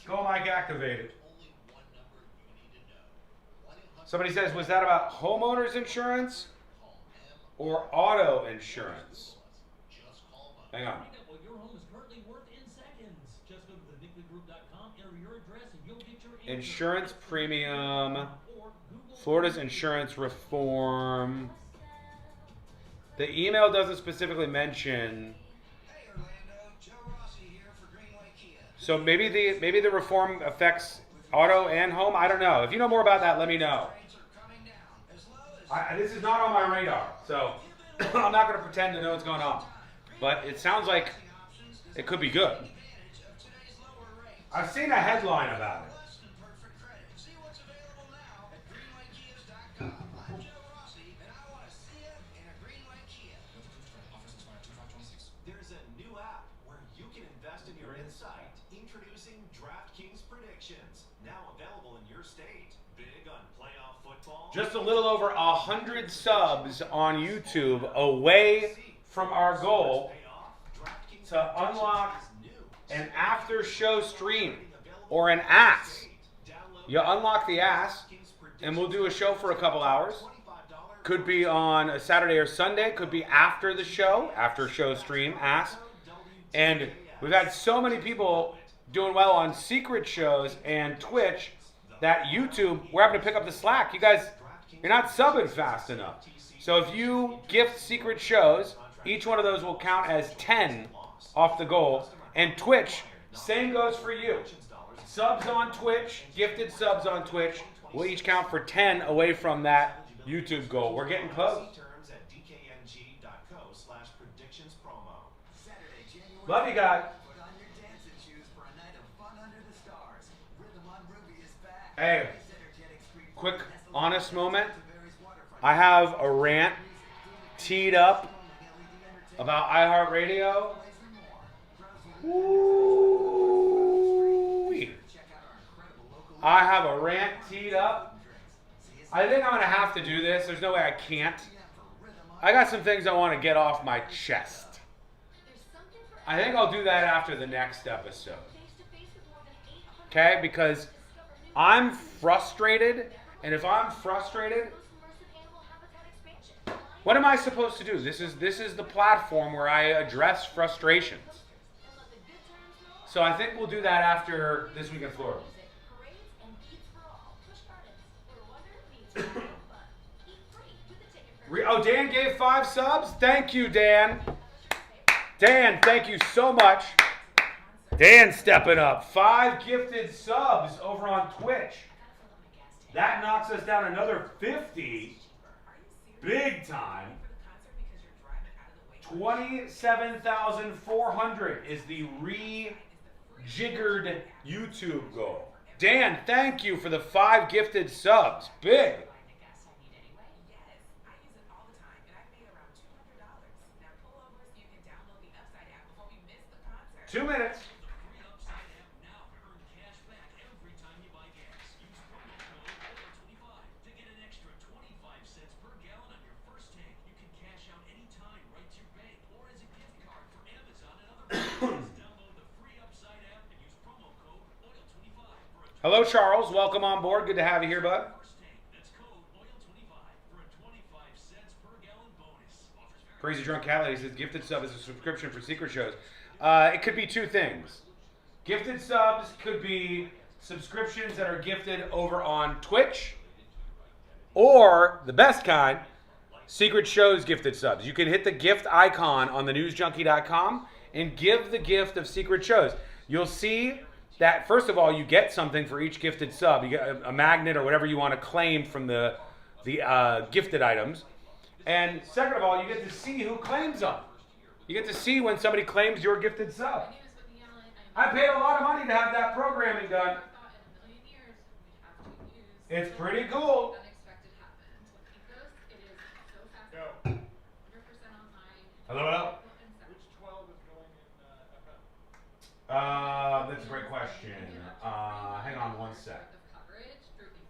S24: Go mic activated. Somebody says, was that about homeowners insurance or auto insurance? Hang on. Insurance premium. Florida's insurance reform. The email doesn't specifically mention. So maybe the reform affects auto and home. I don't know. If you know more about that, let me know. This is not on my radar. So I'm not going to pretend to know what's going on. But it sounds like it could be good. I've seen a headline about it.
S1: There's a new app where you can invest in your insight. Introducing DraftKings Predictions, now available in your state. Big on playoff football.
S24: Just a little over 100 subs on YouTube away from our goal to unlock an after-show stream or an ass. You unlock the ass, and we'll do a show for a couple hours. Could be on a Saturday or Sunday. Could be after the show, after-show stream, ass. And we've had so many people doing well on secret shows and Twitch that YouTube, we're having to pick up the slack. You guys, you're not subbing fast enough. So if you gift secret shows, each one of those will count as 10 off the goal. And Twitch, same goes for you. Subs on Twitch, gifted subs on Twitch, will each count for 10 away from that YouTube goal. We're getting close. Love you guys. Hey, quick honest moment. I have a rant teed up about iHeartRadio. Woo-wee. I have a rant teed up. I think I'm going to have to do this. There's no way I can't. I got some things I want to get off my chest. I think I'll do that after the next episode. Okay? Because I'm frustrated, and if I'm frustrated, what am I supposed to do? This is the platform where I address frustrations. So I think we'll do that after This Week in Florida. Oh, Dan gave 5 subs? Thank you, Dan. Dan, thank you so much. Dan stepping up. 5 gifted subs over on Twitch. That knocks us down another 50. Big time. 27,400 is the rejiggered YouTube goal. Dan, thank you for the 5 gifted subs. Big. 2 minutes. Hello, Charles. Welcome on board. Good to have you here, bud. Crazy Drunk Cat Lady says gifted sub is a subscription for secret shows. It could be 2 things. Gifted subs could be subscriptions that are gifted over on Twitch, or the best kind, secret shows gifted subs. You can hit the gift icon on the newsjunkie.com and give the gift of secret shows. You'll see that, first of all, you get something for each gifted sub. You get a magnet or whatever you want to claim from the gifted items. And second of all, you get to see who claims them. You get to see when somebody claims your gifted sub. I paid a lot of money to have that programming done. It's pretty cool. Hello? That's a great question. Hang on one sec.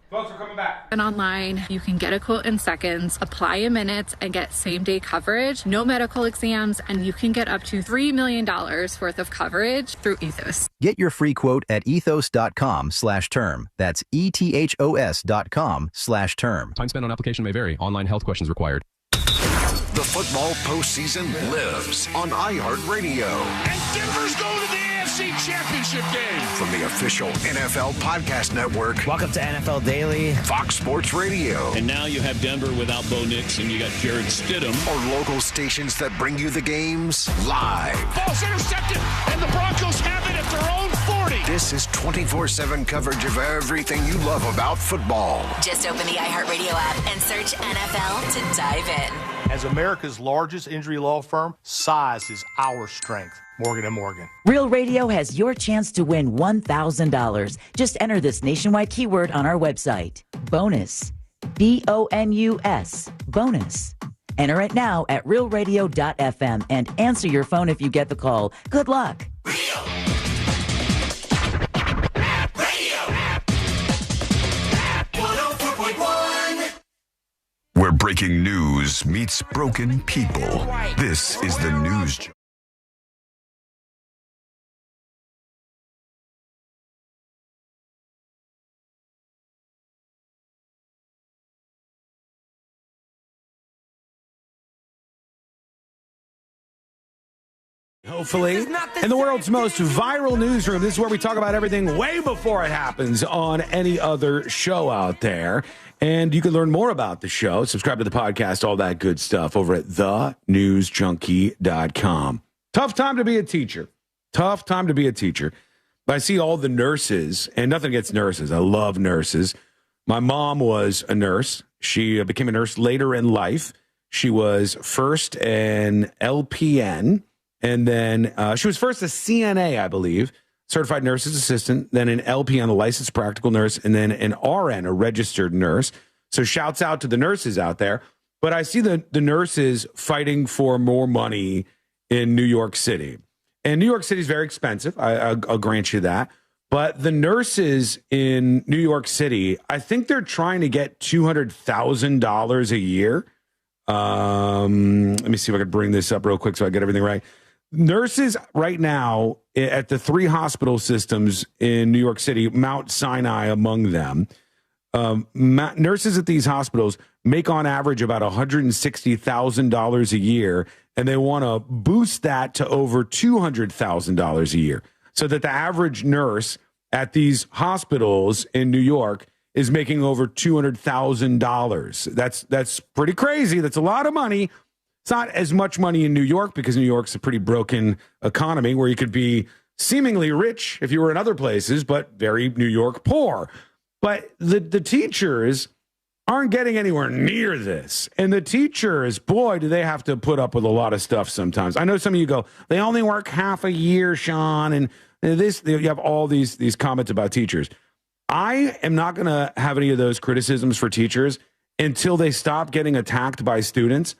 S24: Folks, we're coming back.
S8: And online, you can get a quote in seconds, apply in minutes, and get same-day coverage, no medical exams, and you can get up to $3 million worth of coverage through Ethos.
S9: Get your free quote at ethos.com/term. That's ethos.com/term.
S13: Time spent on application may vary. Online health questions required.
S2: The football postseason lives on iHeartRadio.
S11: And Denver's going to the AFC Championship game.
S2: From the official NFL Podcast Network.
S18: Welcome to NFL Daily.
S2: Fox Sports Radio.
S26: And now you have Denver without Bo Nix and you got Jared Stidham.
S2: Or local stations that bring you the games live.
S11: Ball's intercepted and the Broncos have it at their own 40.
S4: This is 24/7 coverage of everything you love about football.
S14: Just open the iHeartRadio app and search NFL to dive in.
S15: As America's largest injury law firm, size is our strength. Morgan & Morgan.
S5: Real Radio has your chance to win $1,000. Just enter this nationwide keyword on our website. Bonus. BONUS. Bonus. Enter it now at realradio.fm and answer your phone if you get the call. Good luck.
S2: Where breaking news meets broken people. This is the News.
S11: Hopefully, in the world's most viral newsroom, this is where we talk about everything way before it happens on any other show out there. And you can learn more about the show, subscribe to the podcast, all that good stuff over at thenewsjunkie.com. Tough time to be a teacher. Tough time to be a teacher. But I see all the nurses, and nothing against nurses. I love nurses. My mom was a nurse. She became a nurse later in life. She was first an LPN. And then she was first a CNA, I believe, certified nurse's assistant, then an LPN, a licensed practical nurse, and then an RN, a registered nurse. So shouts out to the nurses out there. But I see the nurses fighting for more money in New York City. And New York City is very expensive. I'll grant you that. But the nurses in New York City, I think they're trying to get $200,000 a year. Let me see if I can bring this up real quick so I get everything right. Nurses right now at the 3 hospital systems in New York City, Mount Sinai among them, nurses at these hospitals make on average about $160,000 a year, and they want to boost that to over $200,000 a year so that the average nurse at these hospitals in New York is making over $200,000. That's pretty crazy. That's a lot of money. It's not as much money in New York because New York's a pretty broken economy where you could be seemingly rich if you were in other places, but very New York poor. But the teachers aren't getting anywhere near this. And the teachers, boy, do they have to put up with a lot of stuff sometimes. I know some of you go, they only work half a year, Sean, and you have all these comments about teachers. I am not going to have any of those criticisms for teachers until they stop getting attacked by students.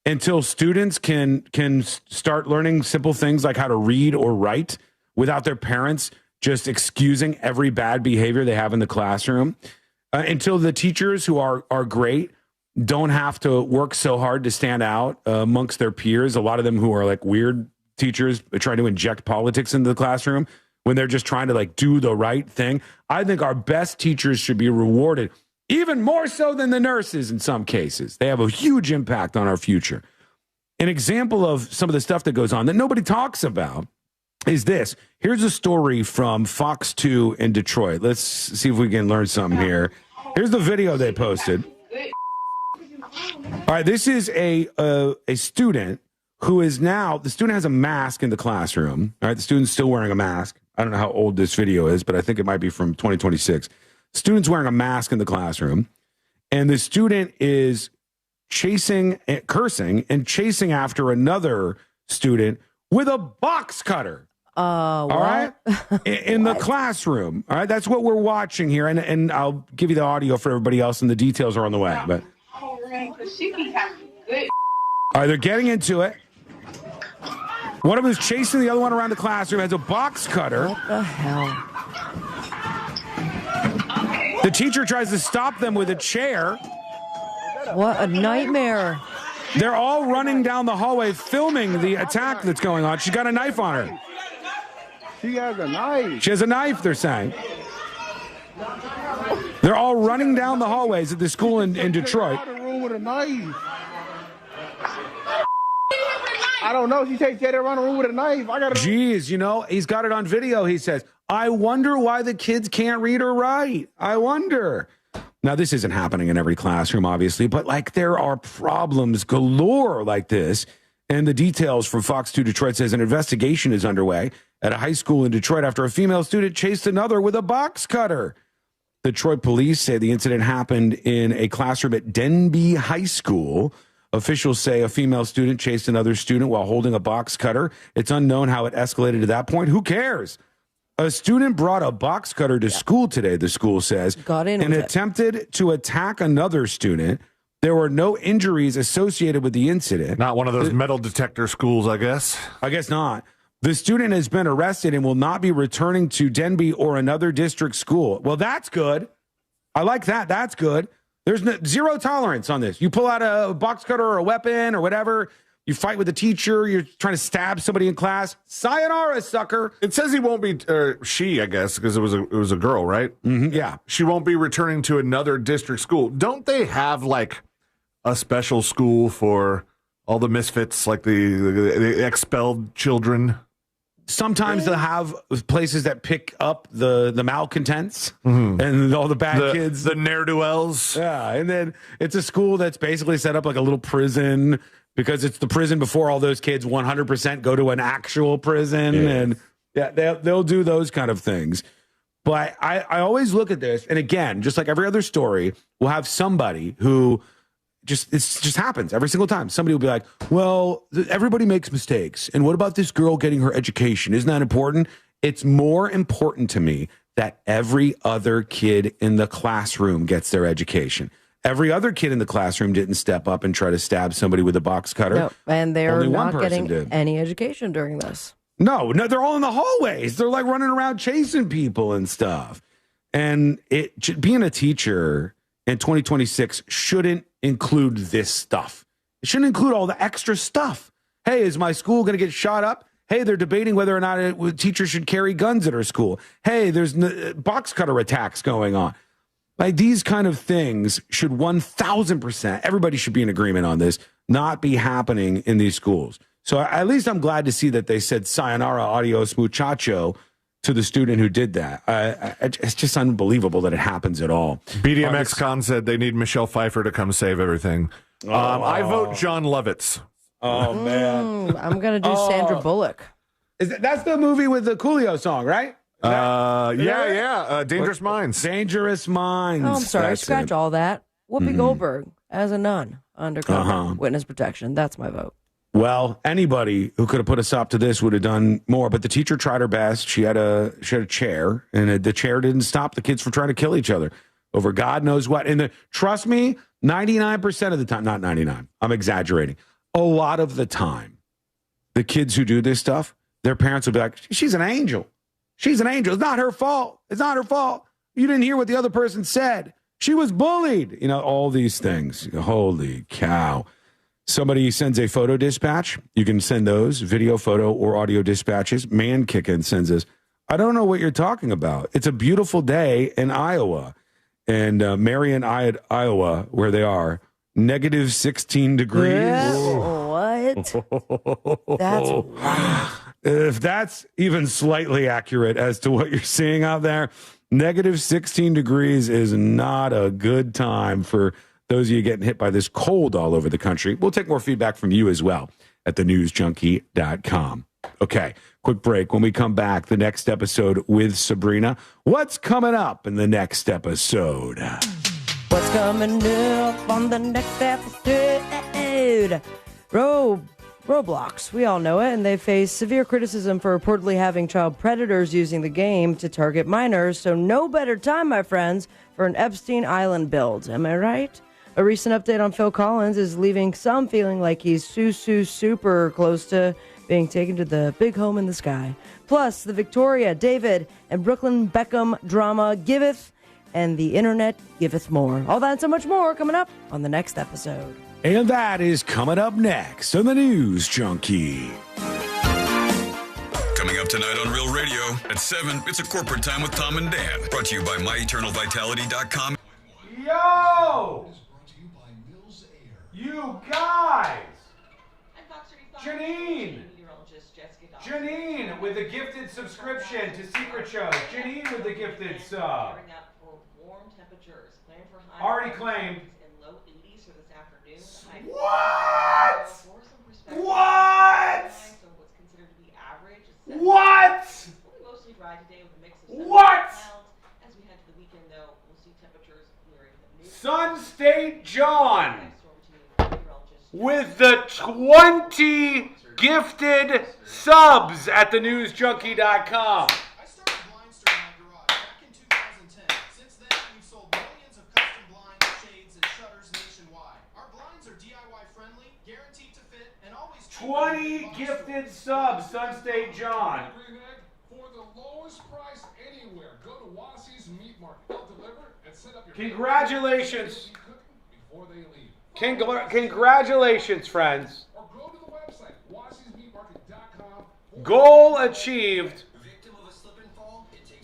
S11: Until students can start learning simple things like how to read or write without their parents just excusing every bad behavior they have in the classroom. Until the teachers who are great don't have to work so hard to stand out amongst their peers. A lot of them who are like weird teachers trying to inject politics into the classroom when they're just trying to like do the right thing. I think our best teachers should be rewarded. Even more so than the nurses in some cases. They have a huge impact on our future. An example of some of the stuff that goes on that nobody talks about is this. Here's a story from Fox 2 in Detroit. Let's see if we can learn something here. Here's the video they posted. All right, this is a student who is now, the student has a mask in the classroom. All right, the student's still wearing a mask. I don't know how old this video is, but I think it might be from 2026. Student's wearing a mask in the classroom, and the student is cursing and chasing after another student with a box cutter. All right? In the classroom. All right, that's what we're watching here, and I'll give you the audio for everybody else, and the details are on the way. But all right, they're getting into it. One of them is chasing the other one around the classroom, has a box cutter.
S12: What the hell?
S11: The teacher tries to stop them with a chair.
S12: What a nightmare.
S11: They're all running down the hallway filming the attack that's going on. She's got a knife on her.
S18: She has a knife.
S11: She has a knife, they're saying. They're all running down the hallways at the school in Detroit.
S18: Room with a knife. I don't know. She takes Jada around the room with a knife.
S11: Jeez, he's got it on video, he says. I wonder why the kids can't read or write. I wonder. Now, this isn't happening in every classroom, obviously, but there are problems galore like this. And the details from Fox 2 Detroit says an investigation is underway
S6: at a high school in Detroit after a female student chased another with a box cutter. Detroit police say the incident happened in a classroom at Denby High School. Officials say a female student chased another student while holding a box cutter. It's unknown how it escalated to that point. Who cares? A student brought a box cutter to school today, the school says, and attempted to attack another student. There were no injuries associated with the incident.
S7: Not one of those metal detector schools, I guess.
S6: I guess not. The student has been arrested and will not be returning to Denby or another district school. Well, that's good. I like that. That's good. There's zero tolerance on this. You pull out a box cutter or a weapon or whatever. You fight with a teacher. You're trying to stab somebody in class. Sayonara, sucker.
S7: It says he won't be, she, I guess, because it was a girl, right?
S6: Mm-hmm, yeah.
S7: She won't be returning to another district school. Don't they have, like, a special school for all the misfits, like the expelled children?
S6: Sometimes they'll have places that pick up the malcontents and all the bad kids.
S7: The ne'er-do-wells.
S6: Yeah, and then it's a school that's basically set up like a little prison because it's the prison before all those kids 100% go to an actual prison.
S7: Yeah.
S6: And yeah, they'll do those kind of things. But I always look at this, and again, just like every other story, we'll have somebody who it just happens every single time. Somebody will be like, well, everybody makes mistakes. And what about this girl getting her education? Isn't that important? It's more important to me that every other kid in the classroom gets their education. Every other kid in the classroom didn't step up and try to stab somebody with a box cutter.
S12: No, and they're
S6: Only one
S12: not
S6: person
S12: getting
S6: did.
S12: any education during this.
S6: No, they're all in the hallways. They're like running around chasing people and stuff. And being a teacher in 2026 shouldn't include this stuff. It shouldn't include all the extra stuff. Hey, is my school going to get shot up? Hey, they're debating whether or not teachers should carry guns at our school. Hey, there's box cutter attacks going on. Like, these kind of things should 1,000%, everybody should be in agreement on this, not be happening in these schools. So at least I'm glad to see that they said sayonara, adios, muchacho to the student who did that. It's just unbelievable that it happens at all.
S7: BDMX Con said they need Michelle Pfeiffer to come save everything. I vote John Lovitz.
S6: Oh, man.
S12: I'm going to do Sandra Bullock.
S6: That's the movie with the Coolio song, right?
S7: Dangerous Minds.
S6: Dangerous Minds.
S12: Oh, I'm sorry. Scratch all that. Whoopi Goldberg as a nun, undercover, witness protection. That's my vote.
S6: Well, anybody who could have put a stop to this would have done more, but the teacher tried her best. She had a chair, and the chair didn't stop the kids from trying to kill each other over God knows what. And trust me, 99% of the time, not 99, I'm exaggerating. A lot of the time, the kids who do this stuff, their parents will be like, she's an angel. She's an angel. It's not her fault. It's not her fault. You didn't hear what the other person said. She was bullied. You know, all these things. Holy cow. Somebody sends a photo dispatch. You can send those, video, photo, or audio dispatches. Man Kickin' sends us, I don't know what you're talking about. It's a beautiful day in Iowa. And Marion, Iowa, where they are, negative 16 degrees.
S12: What? That's wild.
S6: If that's even slightly accurate as to what you're seeing out there, negative 16 degrees is not a good time for those of you getting hit by this cold all over the country. We'll take more feedback from you as well at thenewsjunkie.com. Okay, quick break. When we come back, the next episode with Sabrina. What's coming up in the next episode?
S12: What's coming up on the next episode? Roblox. We all know it, and they face severe criticism for reportedly having child predators using the game to target minors, so no better time, my friends, for an Epstein Island build. Am I right? A recent update on Phil Collins is leaving some feeling like he's super close to being taken to the big home in the sky. Plus, the Victoria, David, and Brooklyn Beckham drama giveth, and the internet giveth more. All that and so much more coming up on the next episode.
S6: And that is coming up next on the News Junkie.
S2: Coming up tonight on Real Radio at 7, it's a corporate time with Tom and Dan. Brought to you by MyEternalVitality.com.
S24: Yo! You guys! Janine with a gifted subscription to Secret Show. Janine with the gifted sub. Already claimed. What? What? What?
S3: Mostly dry today with a mix of
S24: What?
S3: As we head to the weekend, though, we'll see temperatures nearing the
S24: Sun State John with the 20 gifted subs at thenewsjunkie.com.
S21: I started Blindster in my garage back in 2010. Since then, we've sold millions of custom blinds, shades, and shutters nationwide. Our blinds are DIY friendly, guaranteed to fit, and always
S24: 20 gifted subs, Sun State John.
S16: For the lowest price anywhere, go to Wassey's Meat Market. They'll deliver and set up your
S24: Congratulations.
S16: before they leave.
S24: Congratulations, friends.
S16: Or go to the website, Wassey'sMeatMarket.com.
S24: Goal achieved.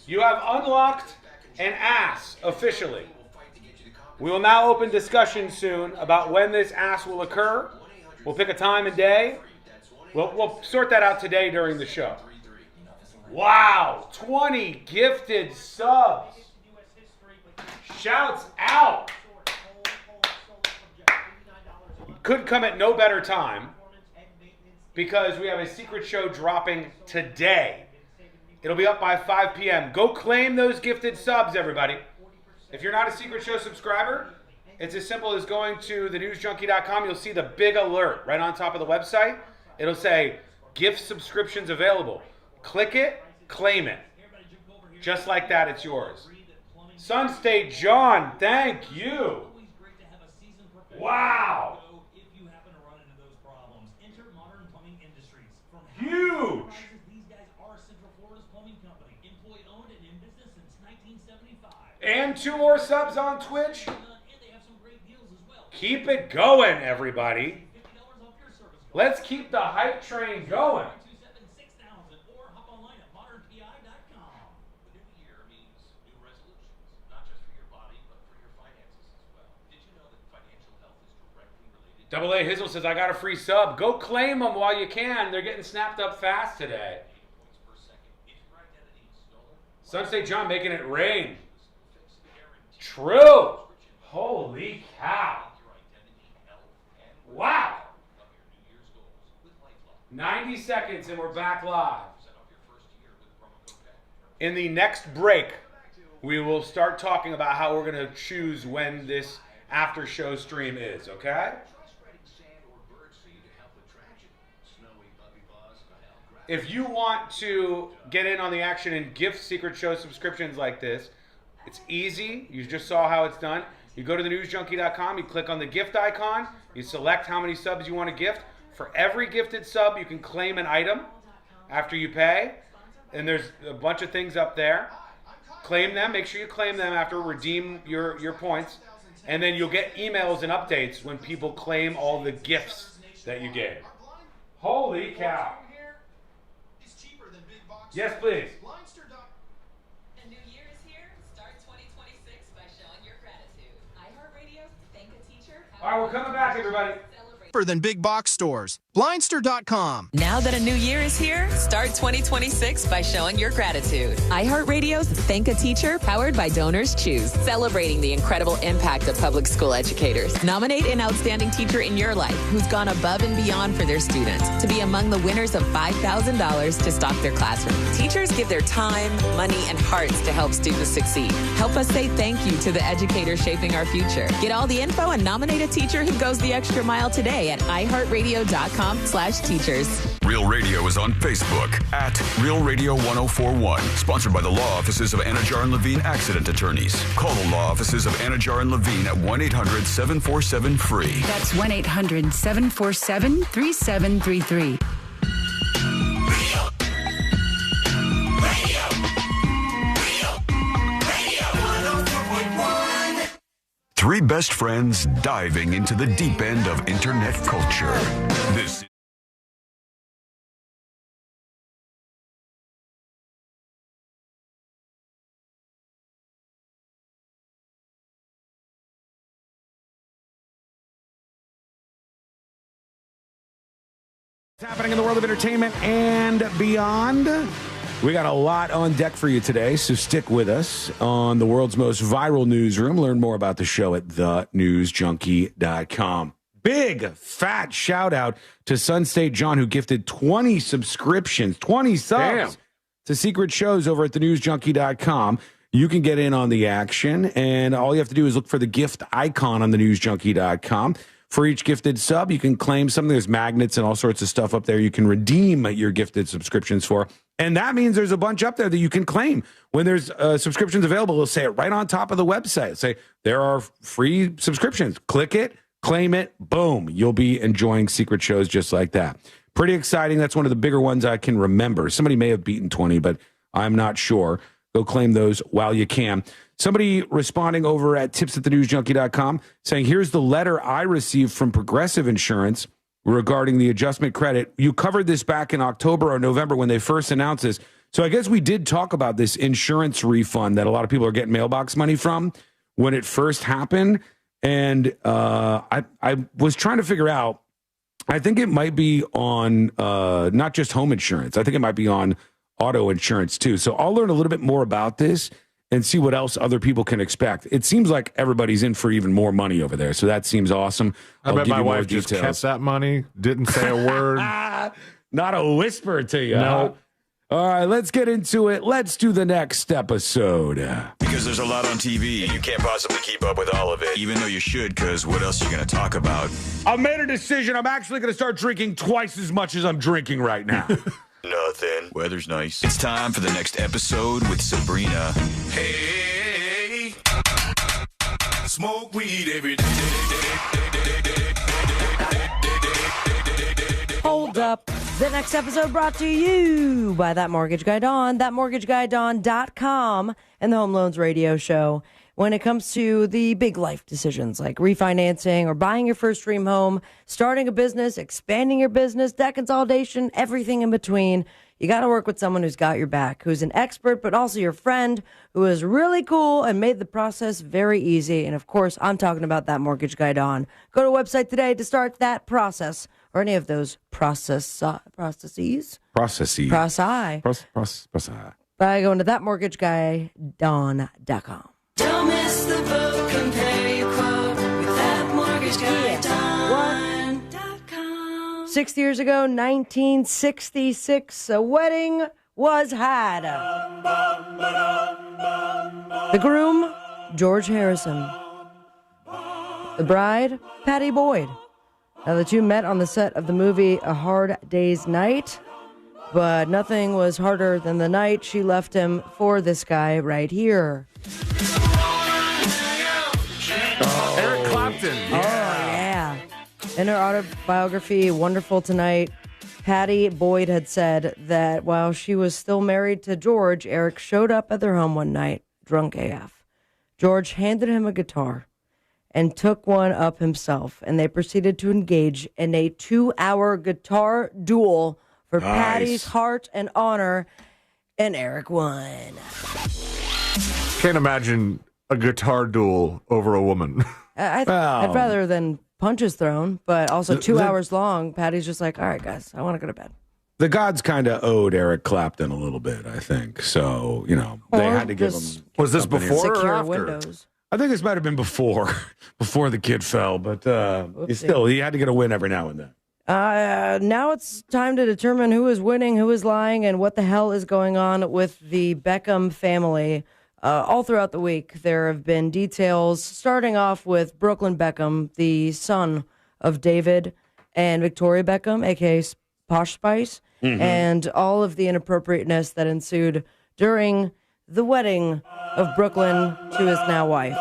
S24: You have unlocked an ass officially. We will now open discussion soon about when this ass will occur. We'll pick a time and day. We'll sort that out today during the show. Wow, 20 gifted subs. Shouts out. Could come at no better time because we have a secret show dropping today. It'll be up by 5 p.m. Go claim those gifted subs, everybody. If you're not a secret show subscriber, it's as simple as going to thenewsjunkie.com. You'll see the big alert right on top of the website. It'll say gift subscriptions available. Click it, claim it. Just like that, it's yours. Sun State John, thank you. Wow. Huge. And 2 more subs on Twitch. Keep it going, everybody. Let's keep the hype train going. Double A Hizzle says, I got a free sub. Go claim them while you can. They're getting snapped up fast today. Sun State John making it rain. True. Holy cow. Wow. 90 seconds and we're back live. In the next break, we will start talking about how we're going to choose when this after show stream is, okay? If you want to get in on the action and gift secret show subscriptions like this, it's easy. You just saw how it's done. You go to thenewsjunkie.com, you click on the gift icon, you select how many subs you want to gift. For every gifted sub, you can claim an item after you pay. And there's a bunch of things up there. Claim them. Make sure you claim them after. Redeem your points. And then you'll get emails and updates when people claim all the gifts that you gave. Holy cow. Yes, please.
S14: The new year is here. Start 2026 by showing your gratitude. iHeartRadio, thank a teacher.
S24: All right, we're coming back, everybody.
S21: Than big box stores. Blindster.com.
S14: Now that a new year is here, start 2026 by showing your gratitude. iHeartRadio's Thank a Teacher, powered by Donors Choose, celebrating the incredible impact of public school educators. Nominate an outstanding teacher in your life who's gone above and beyond for their students to be among the winners of $5,000 to stock their classroom. Teachers give their time, money, and hearts to help students succeed. Help us say thank you to the educators shaping our future. Get all the info and nominate a teacher who goes the extra mile today at iHeartRadio.com/teachers.
S2: Real Radio is on Facebook at Real Radio 1041. Sponsored by the law offices of Anajar and Levine Accident Attorneys. Call the law offices of Anajar and Levine at 1-800-747-FREE.
S17: That's 1-800-747-3733.
S2: 3 best friends diving into the deep end of internet culture. This
S11: What's happening in the world of entertainment and beyond? We got a lot on deck for you today, so stick with us on the world's most viral newsroom. Learn more about the show at thenewsjunkie.com.
S6: big fat shout out to Sun State John, who gifted 20 subscriptions, 20 subs to secret shows over at thenewsjunkie.com. You can get in on the action, and all you have to do is look for the gift icon on thenewsjunkie.com. For each gifted sub, you can claim something. There's magnets and all sorts of stuff up there you can redeem your gifted subscriptions for. And that means there's a bunch up there that you can claim. When there's subscriptions available, it'll say it right on top of the website. Say, there are free subscriptions. Click it, claim it, boom. You'll be enjoying secret shows just like that. Pretty exciting. That's one of the bigger ones I can remember. Somebody may have beaten 20, but I'm not sure. Go claim those while you can. Somebody responding over at tips@thenewsjunkie.com saying, here's the letter I received from Progressive Insurance regarding the adjustment credit. You covered this back in October or November when they first announced this. So I guess we did talk about this insurance refund that a lot of people are getting mailbox money from when it first happened. And I was trying to figure out, I think it might be on not just home insurance. I think it might be on auto insurance too. So I'll learn a little bit more about this and see what else other people can expect. It seems like everybody's in for even more money over there. So that seems awesome.
S7: I bet my wife just kept that money, didn't say a word.
S6: Not a whisper to you.
S7: No.
S6: All right, let's get into it. Let's do the next episode.
S2: Because there's a lot on TV, and you can't possibly keep up with all of it, even though you should, because what else are you going to talk about?
S6: I've made a decision. I'm actually going to start drinking twice as much as I'm drinking right now.
S2: Nothing. Weather's nice. It's time for the next episode with Sabrina. Hey, smoke weed every day.
S12: Hold up. The next episode brought to you by That Mortgage Guy Dawn, thatmortgageguydawn.com, and the Home Loans Radio Show. When it comes to the big life decisions like refinancing or buying your first dream home, starting a business, expanding your business, debt consolidation, everything in between, you got to work with someone who's got your back, who's an expert, but also your friend, who is really cool and made the process very easy. And of course, I'm talking about That Mortgage Guy Dawn. Go to a website today to start that process or any of those processes. By going to thatmortgageguydawn.com.
S10: Don't miss the boat, compare your quote with thatmortgageguydawn.com.
S12: 6 years ago, 1966, a wedding was had. The groom, George Harrison. The bride, Patty Boyd. Now, the two met on the set of the movie A Hard Day's Night, but nothing was harder than the night she left him for this guy right here.
S7: Eric Clapton.
S12: Yeah. Oh, yeah. In her autobiography, Wonderful Tonight, Patty Boyd had said that while she was still married to George, Eric showed up at their home one night, drunk AF. George handed him a guitar and took one up himself, and they proceeded to engage in a 2-hour guitar duel for Patty's heart and honor, and Eric won.
S7: Can't imagine a guitar duel over a woman.
S12: I'd rather than punches thrown, but also 2 hours long. Patty's just like, all right, guys, I want to go to bed.
S6: The gods kind of owed Eric Clapton a little bit, I think. So, you know, they had to give him.
S7: Was this before or after?
S12: Windows.
S6: I think this might have been before the kid fell, but he had to get a win every now and then.
S12: Now it's time to determine who is winning, who is lying, and what the hell is going on with the Beckham family. All throughout the week, there have been details, starting off with Brooklyn Beckham, the son of David and Victoria Beckham, a.k.a. Posh Spice, and all of the inappropriateness that ensued during the wedding of Brooklyn to his now wife.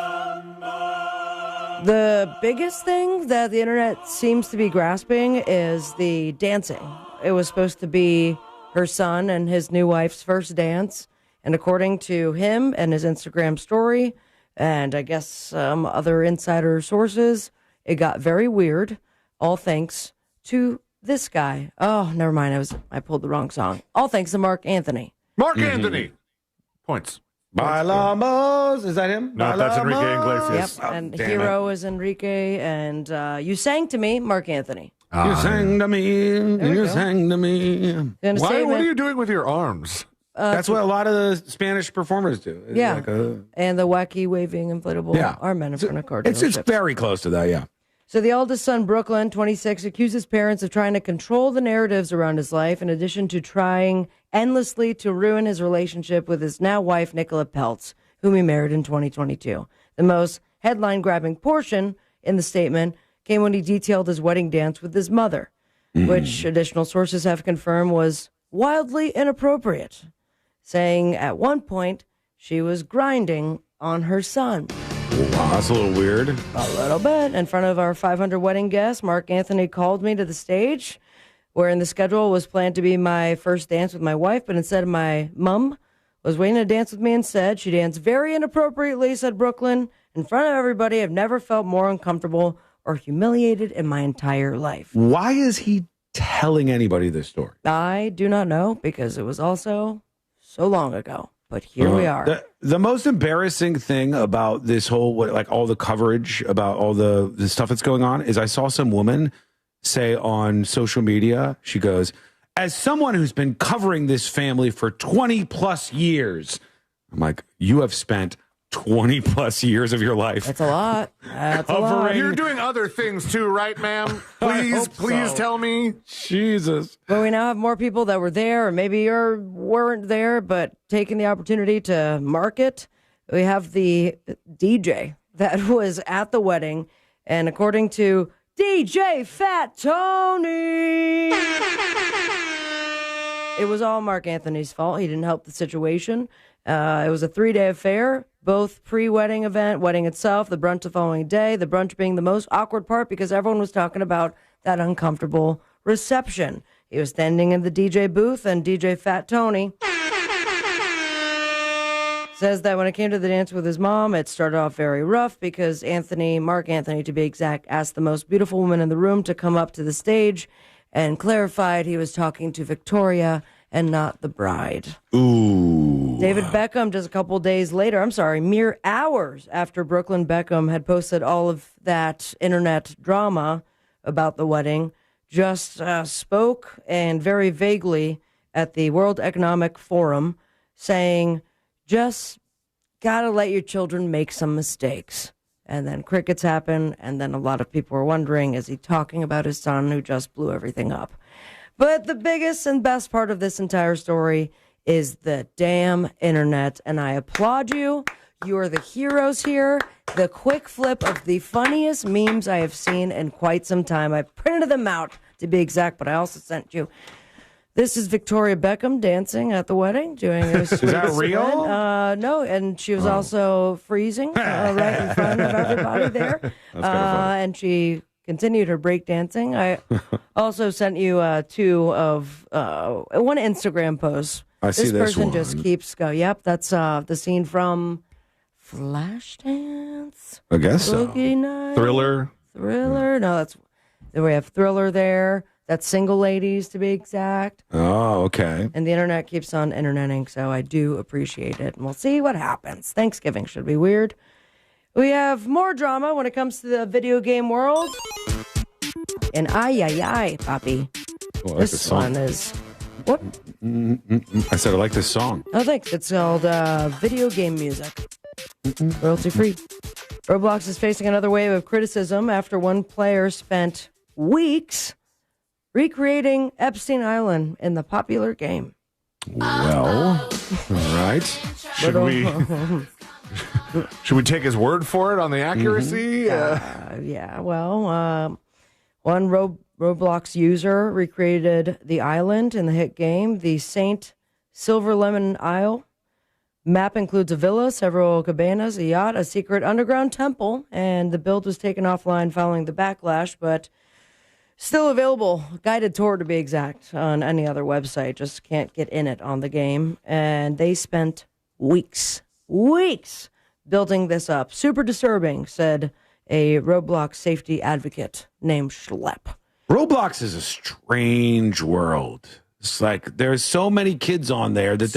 S12: The biggest thing that the internet seems to be grasping is the dancing. It was supposed to be her son and his new wife's first dance. And according to him and his Instagram story, and I guess some other insider sources, it got very weird, all thanks to this guy. Oh, never mind. I pulled the wrong song. All thanks to Mark Anthony.
S7: Mark Anthony. Points.
S6: Bailamos. Is that him?
S7: No, that's Enrique Iglesias.
S12: Yep, and Hero is Enrique, and You Sang to Me, Mark Anthony.
S6: You sang to me, you sang to me.
S7: What are you doing with your arms?
S6: That's what a lot of the Spanish performers do. It's
S12: and the wacky waving inflatable arm men in front of car
S6: It's
S12: dealerships.
S6: very close to that, yeah.
S12: So the eldest son, Brooklyn, 26, accused his parents of trying to control the narratives around his life, in addition to trying endlessly to ruin his relationship with his now wife, Nicola Peltz, whom he married in 2022. The most headline-grabbing portion in the statement came when he detailed his wedding dance with his mother, which additional sources have confirmed was wildly inappropriate, saying at one point she was grinding on her son.
S6: Wow, that's a little weird.
S12: A little bit. In front of our 500 wedding guests, Mark Anthony called me to the stage, where in the schedule was planned to be my first dance with my wife, but instead my mom was waiting to dance with me instead. She danced very inappropriately, said Brooklyn, in front of everybody. I've never felt more uncomfortable or humiliated in my entire life.
S6: Why is he telling anybody this story?
S12: I do not know, because it was also so long ago. But here we are.
S6: The most embarrassing thing about this whole, all the coverage about all the stuff that's going on is I saw some woman say on social media, she goes, as someone who's been covering this family for 20 plus years, I'm like, you have spent 20 plus years of your life.
S12: That's a lot. That's a lot.
S7: You're doing other things too, right, ma'am? Please tell me.
S6: Jesus.
S12: But we now have more people that were there, or maybe you weren't there, but taking the opportunity to market. We have the DJ that was at the wedding, and according to DJ Fat Tony, it was all Mark Anthony's fault. He didn't help the situation. It was a 3-day affair, both pre-wedding event, wedding itself, the brunch the following day, the brunch being the most awkward part because everyone was talking about that uncomfortable reception. He was standing in the DJ booth, and DJ Fat Tony says that when it came to the dance with his mom, it started off very rough because Mark Anthony to be exact, asked the most beautiful woman in the room to come up to the stage and clarified he was talking to Victoria and not the bride.
S6: Ooh.
S12: David Beckham, just a couple days later, mere hours after Brooklyn Beckham had posted all of that internet drama about the wedding, just spoke, and very vaguely, at the World Economic Forum, saying, just gotta let your children make some mistakes. And then crickets happen, and then a lot of people are wondering, is he talking about his son who just blew everything up? But the biggest and best part of this entire story is the damn internet, and I applaud you. You are the heroes here. The quick flip of the funniest memes I have seen in quite some time. I printed them out, to be exact, but I also sent you. This is Victoria Beckham dancing at the wedding, doing a
S6: Is that real?
S12: No, and she was also freezing right in front of everybody there.
S6: That's funny.
S12: And she continued her break dancing. I also sent you one Instagram post.
S6: I see this
S12: person
S6: one.
S12: just keeps going. Yep, that's the scene from Flashdance.
S6: I guess so.
S12: Boogie Nights.
S7: Thriller.
S12: No, we have Thriller there. That's Single Ladies, to be exact.
S6: Oh, okay.
S12: And the internet keeps on interneting, so I do appreciate it. And we'll see what happens. Thanksgiving should be weird. We have more drama when it comes to the video game world. And ay, Poppy.
S6: Oh, I like
S12: this one is... What?
S6: I said I like this song.
S12: Oh, thanks. It's called Video Game Music. Royalty-free. Roblox is facing another wave of criticism after one player spent weeks recreating Epstein Island in the popular game.
S6: Well, all right.
S7: Should we take his word for it on the accuracy?
S12: Yeah, well, one Roblox user recreated the island in the hit game, the Saint Silver Lemon Isle. Map includes a villa, several cabanas, a yacht, a secret underground temple, and the build was taken offline following the backlash, but still available, guided tour to be exact, on any other website. Just can't get in it on the game. And they spent weeks building this up. Super disturbing, said a Roblox safety advocate named Schlepp.
S6: Roblox is a strange world. It's like there's so many kids on there that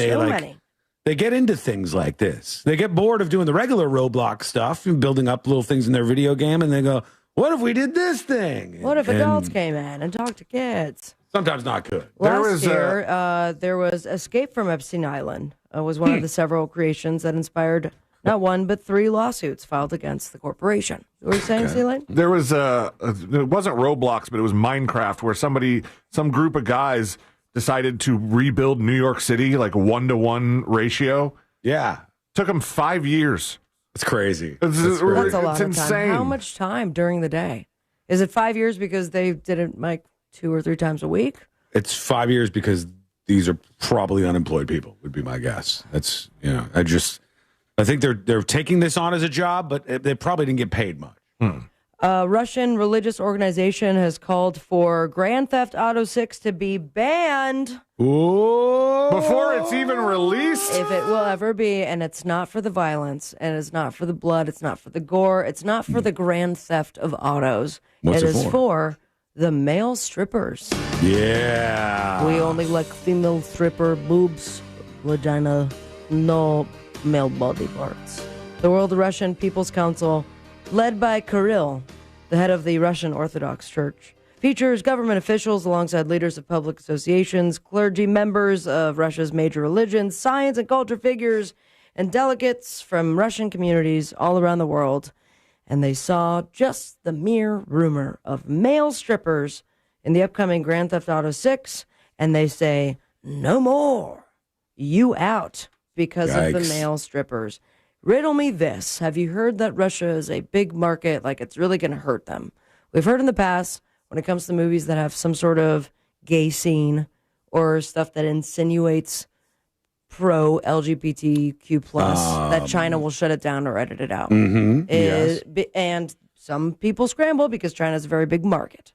S6: they get into things like this. They get bored of doing the regular Roblox stuff and building up little things in their video game, and they go, what if we did this thing?
S12: What if adults came in and talked to kids?
S6: Sometimes not good.
S12: Last year, there was Escape from Epstein Island. Was one of the several creations that inspired Not one, but 3 lawsuits filed against the corporation. What were you saying, C-Lane?
S7: There was it wasn't Roblox, but it was Minecraft, where some group of guys decided to rebuild New York City, like 1-to-1 ratio.
S6: Yeah.
S7: Took them 5 years.
S6: It's crazy.
S12: That's a lot
S7: it's
S12: of
S7: insane.
S12: time. How much time during the day? Is it 5 years because they did it like 2 or 3 times a week?
S6: It's 5 years because these are probably unemployed people, would be my guess. That's, I think they're taking this on as a job, but they probably didn't get paid much.
S12: A Russian religious organization has called for Grand Theft Auto 6 to be banned.
S6: Ooh.
S7: Before it's even released?
S12: If it will ever be, and it's not for the violence, and it's not for the blood, it's not for the gore, it's not for the Grand Theft of Autos.
S6: What's
S12: it
S6: it
S12: is for the male strippers.
S6: Yeah.
S12: We only like female stripper boobs, vagina, no male body parts. The World Russian People's Council, led by Kirill, the head of the Russian Orthodox Church, features government officials alongside leaders of public associations, clergy, members of Russia's major religions, science and culture figures, and delegates from Russian communities all around the world. And they saw just the mere rumor of male strippers in the upcoming Grand Theft Auto 6, and they say, no more. You out because of the male strippers. Riddle me this. Have you heard that Russia is a big market? Like, it's really going to hurt them. We've heard in the past, when it comes to movies that have some sort of gay scene or stuff that insinuates pro-LGBTQ+, that China will shut it down or edit it out.
S6: Yes.
S12: And some people scramble because China is a very big market.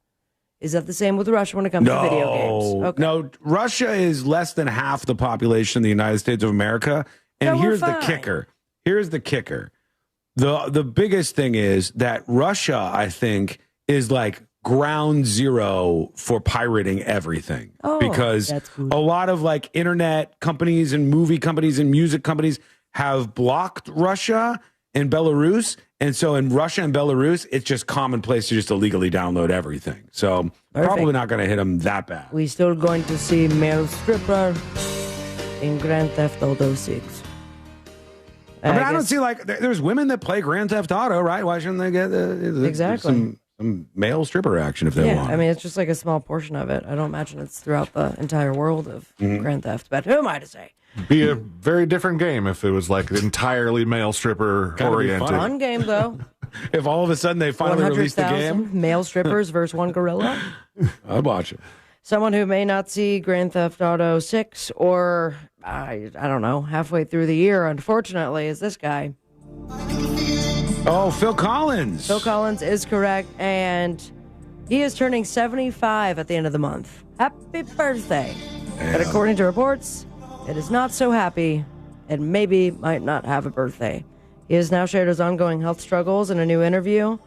S12: Is that the same with Russia when it comes to video games? Okay.
S6: No, Russia is less than half the population of the United States of America. And
S12: So
S6: here's
S12: we're
S6: the
S12: fine.
S6: kicker. Here's the kicker. The biggest thing is that Russia, I think, is like ground zero for pirating everything. Because a lot of like internet companies and movie companies and music companies have blocked Russia and Belarus. And so in Russia and Belarus, it's just commonplace to just illegally download everything. So probably not going to hit them that bad.
S12: We still going to see male stripper in Grand Theft Auto 6.
S6: I don't see like there's women that play Grand Theft Auto, right? Why shouldn't they get some male stripper action if they want?
S12: I mean, it's just like a small portion of it. I don't imagine it's throughout the entire world of Grand Theft, but who am I to say?
S7: Be a very different game if it was like entirely male stripper oriented.
S12: Fun game though.
S6: If all of a sudden they finally release the game,
S12: 100,000 male strippers versus one gorilla.
S6: I'd watch it.
S12: Someone who may not see Grand Theft Auto 6 or, I don't know, halfway through the year, unfortunately, is this guy.
S6: Oh, Phil Collins.
S12: Phil Collins is correct, and he is turning 75 at the end of the month. Happy birthday. But according to reports, it is not so happy and maybe might not have a birthday. He has now shared his ongoing health struggles in a new interview.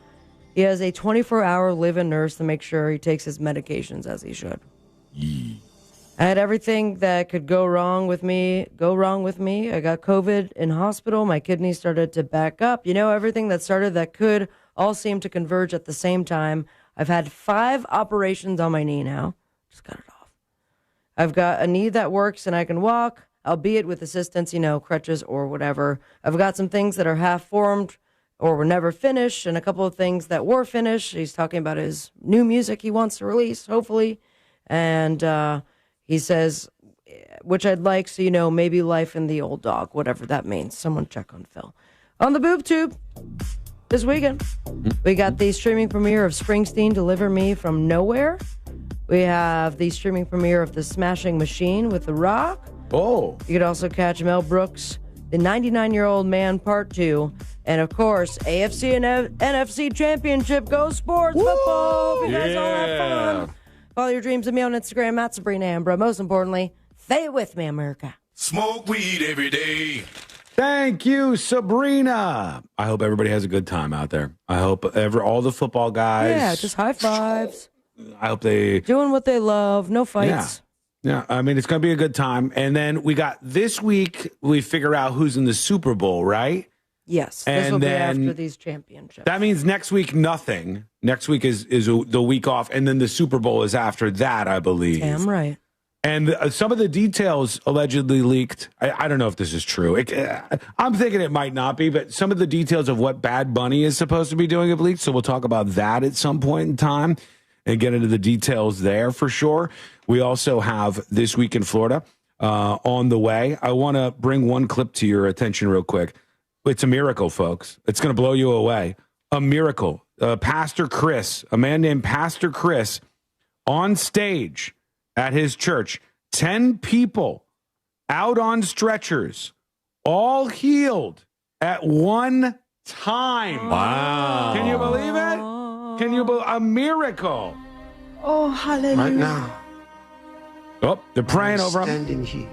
S12: He has a 24-hour live-in nurse to make sure he takes his medications as he should. I had everything that could go wrong with me. I got COVID in hospital. My kidneys started to back up. Everything that started that could all seem to converge at the same time. I've had 5 operations on my knee now. Just cut it off. I've got a knee that works and I can walk, albeit with assistance, crutches or whatever. I've got some things that are half-formed or were never finished, and a couple of things that were finished. He's talking about his new music he wants to release, hopefully. And he says, which I'd like, so maybe life in the old dog, whatever that means. Someone check on Phil. On the Boob Tube this weekend, we got the streaming premiere of Springsteen, Deliver Me From Nowhere. We have the streaming premiere of The Smashing Machine with The Rock.
S6: Oh.
S12: You could also catch Mel Brooks, The 99-Year-Old Man Part 2. And, of course, AFC and NFC Championship. Go Sports Football. Hope you guys all have fun. Follow your dreams of me on Instagram, at Sabrina Ambra. Most importantly, say it with me, America.
S2: Smoke weed every day.
S6: Thank you, Sabrina. I hope everybody has a good time out there. I hope all the football guys.
S12: Yeah, just high fives.
S6: I hope they
S12: doing what they love. No fights.
S6: Yeah, I mean, it's going to be a good time. And then we got this week, we figure out who's in the Super Bowl, right?
S12: Yes,
S6: and
S12: this will be after these championships.
S6: That means next week, nothing. Next week is the week off, and then the Super Bowl is after that, I believe.
S12: Damn right.
S6: And some of the details allegedly leaked. I don't know if this is true. I'm thinking it might not be, but some of the details of what Bad Bunny is supposed to be doing have leaked. So we'll talk about that at some point in time and get into the details there for sure. We also have This Week in Florida on the way. I want to bring one clip to your attention real quick. It's a miracle, folks. It's going to blow you away. A miracle. Pastor Chris, a man named Pastor Chris, on stage at his church, 10 people out on stretchers, all healed at one time.
S7: Wow.
S6: Can you believe it? Can you believe a miracle?
S3: Oh, hallelujah.
S17: Right now.
S6: Oh, they're praying over him.
S17: Standing here.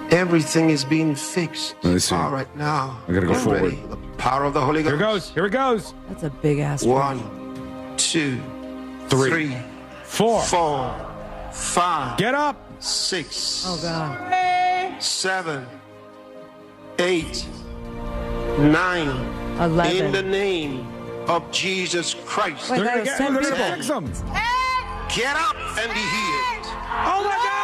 S17: Everything is being fixed.
S6: Let's see.
S17: All right now.
S6: I gotta go forward.
S17: Ready? The power of the Holy Ghost.
S6: Here it goes. Here it goes.
S12: That's a big ass.
S17: 1, 2,
S6: Three, 4,
S17: 5.
S6: Get up.
S17: 6.
S12: Oh God.
S17: 7, 8, 9.
S12: 11.
S17: In the name of Jesus Christ.
S12: Wait, that was 10
S6: They're gonna
S12: people.
S6: fix them.
S17: Get up and be healed.
S6: Oh my God!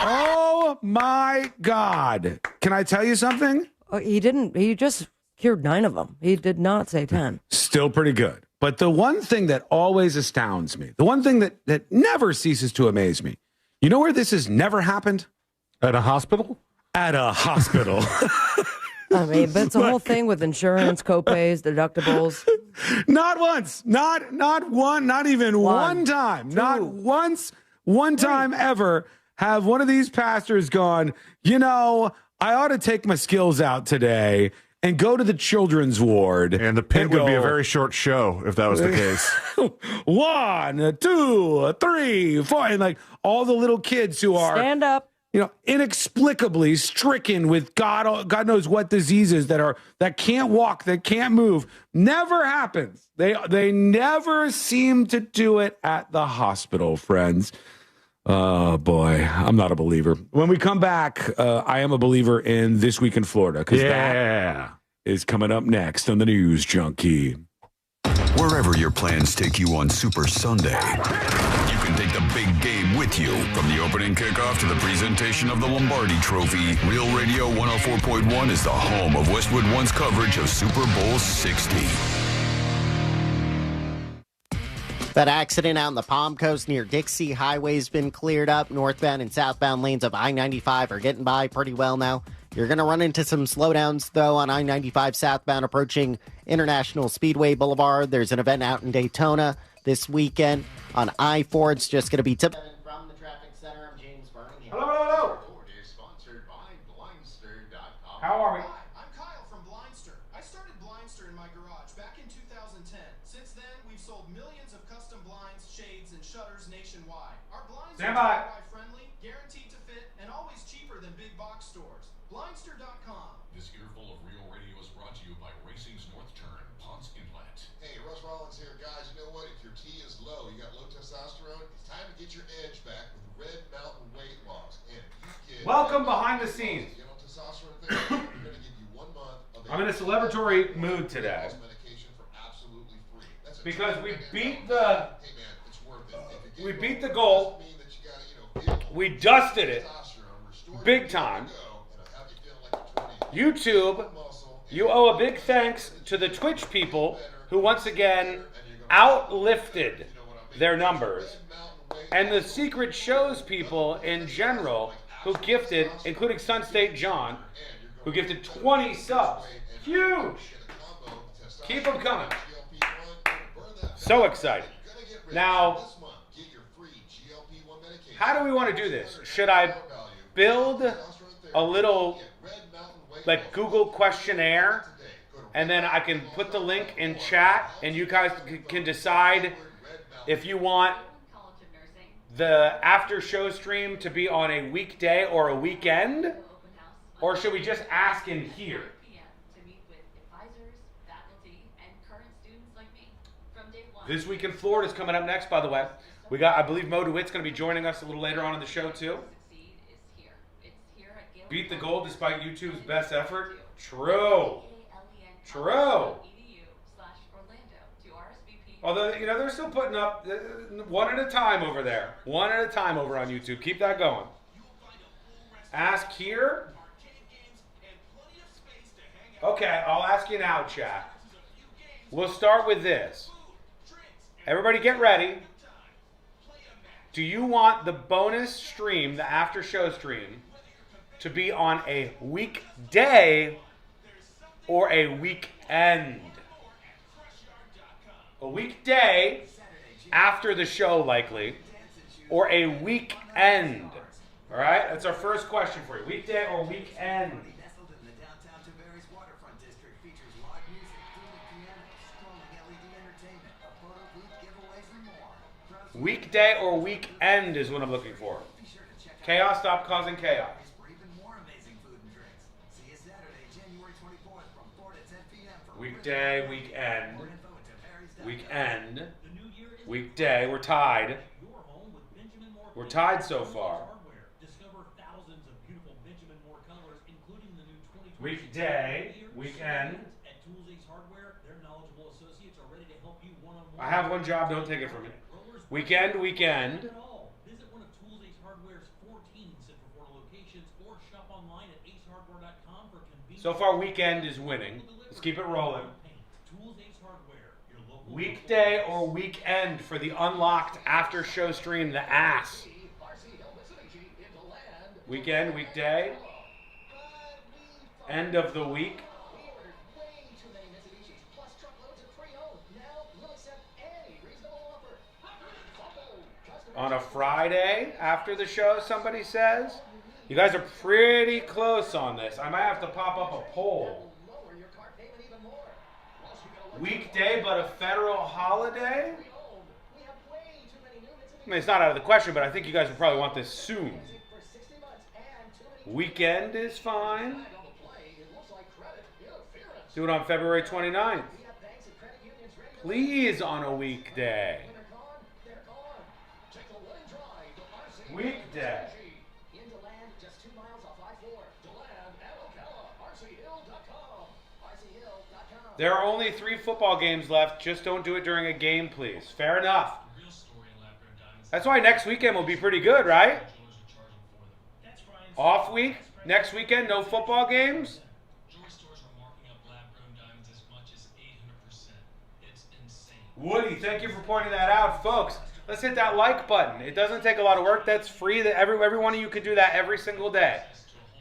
S6: Oh my God! Can I tell you something?
S12: Oh, he didn't. He just cured 9 of them. He did not say 10.
S6: Still pretty good. But the one thing that always astounds me, the one thing that never ceases to amaze me, you know where this has never happened?
S7: At a hospital?
S6: At a hospital.
S12: I mean, but it's a whole thing with insurance, copays, deductibles.
S6: Not once. Not one. Not even one time. Not once. One time ever have one of these pastors gone, you know, I ought to take my skills out today and go to the children's ward.
S7: And the pit would be a very short show if that was the case.
S6: 1, 2, 3, 4. And like all the little kids who are
S12: stand up,
S6: you know, inexplicably stricken with God knows what diseases that can't walk, that can't move. Never happens. They never seem to do it at the hospital, friends. Oh, boy, I'm not a believer. When we come back, I am a believer in This Week in Florida. Because that is coming up next on the News Junkie.
S2: Wherever your plans take you on Super Sunday, you can take the big game with you. From the opening kickoff to the presentation of the Lombardi Trophy, Real Radio 104.1 is the home of Westwood One's coverage of Super Bowl 60.
S19: That accident out in the Palm Coast near Dixie Highway's been cleared up. Northbound and southbound lanes of I-95 are getting by pretty well now. You're going to run into some slowdowns, though, on I-95 southbound approaching International Speedway Boulevard. There's an event out in Daytona this weekend. On I-4, it's just going to be from the traffic center. I'm James Birmingham.
S6: Hello.
S16: Sponsored by Blindster.com.
S6: How are we?
S21: Hi, I'm Kyle from Blindster. I started Blindster in my garage back in 2010. Since then, we've sold millions of custom blinds, shades, and shutters nationwide. Our blinds
S6: Stand
S21: are
S6: by.
S21: DIY-friendly, guaranteed to fit, and always cheaper than big box stores. Blindster.com.
S16: This earful of Real Radio is brought to you by Racing's North Turn, Ponce Inlet.
S20: Hey, Russ Rollins here. Guys, you know what? If your T is low, you got low testosterone, it's time to get your edge back with Red Mountain Weight Loss. And if you get
S6: Welcome behind the scenes.
S20: get on testosterone therapy, we're going to give you 1 month of
S6: I'm in a celebratory mood today.
S20: medication for absolutely free. That's a
S6: Because we beat the
S20: hey man, it's worth it. If you
S6: we
S20: get
S6: beat the
S20: it
S6: goal.
S20: doesn't mean that you gotta,
S6: We dusted it big time. YouTube, you owe a big thanks to the Twitch people who once again outlifted their numbers, and the Secret Shows people in general who gifted, including Sun State John, who gifted 20 subs. Huge! Keep them coming. So excited. Now, how do we want to do this? Should I build a little like Google questionnaire and then I can put the link in chat and you guys can decide if you want the after show stream to be on a weekday or a weekend, or should we just ask in here? This Week in Florida is coming up next, by the way. I believe Mo DeWitt's going to be joining us a little later on in the show, too. Beat the goal despite YouTube's best effort? True.
S24: Although, they're still putting up one at a time over there. One at a time over on YouTube. Keep that going. Ask here. Okay, I'll ask you now, chat. We'll start with this. Everybody get ready. Do you want the bonus stream, the after show stream, to be on a weekday or a weekend? A weekday after the show, likely, or a weekend. All right? That's our first question for you. Weekday or weekend? Weekday or weekend is what I'm looking for. Chaos, stop causing chaos. Weekday, weekend. Weekend. Weekday. We're tied. We're tied so far. Weekday, weekend. I have one job, don't take it from me. Weekend, weekend.
S1: Visit one of Tools Ace Hardware's 14 Central Florida locations or shop online at acehardware.com for convenience.
S24: So far, weekend is winning. Let's keep it rolling. Weekday or weekend for the unlocked after show stream, the ass. Weekend, weekday. End of the week. On a Friday after the show, somebody says. You guys are pretty close on this. I might have to pop up a poll. Weekday, but a federal holiday? I mean, it's not out of the question, but I think you guys would probably want this soon. Weekend is fine. Do it on February 29th. Please on a weekday. Weekday. There are only 3 football games left. Just don't do it during a game, please. Fair enough. That's why next weekend will be pretty good, right? Off week? Next weekend, no football games? Woody, thank you for pointing that out. Folks, let's hit that like button. It doesn't take a lot of work. That's free. Every one of you can do that every single day.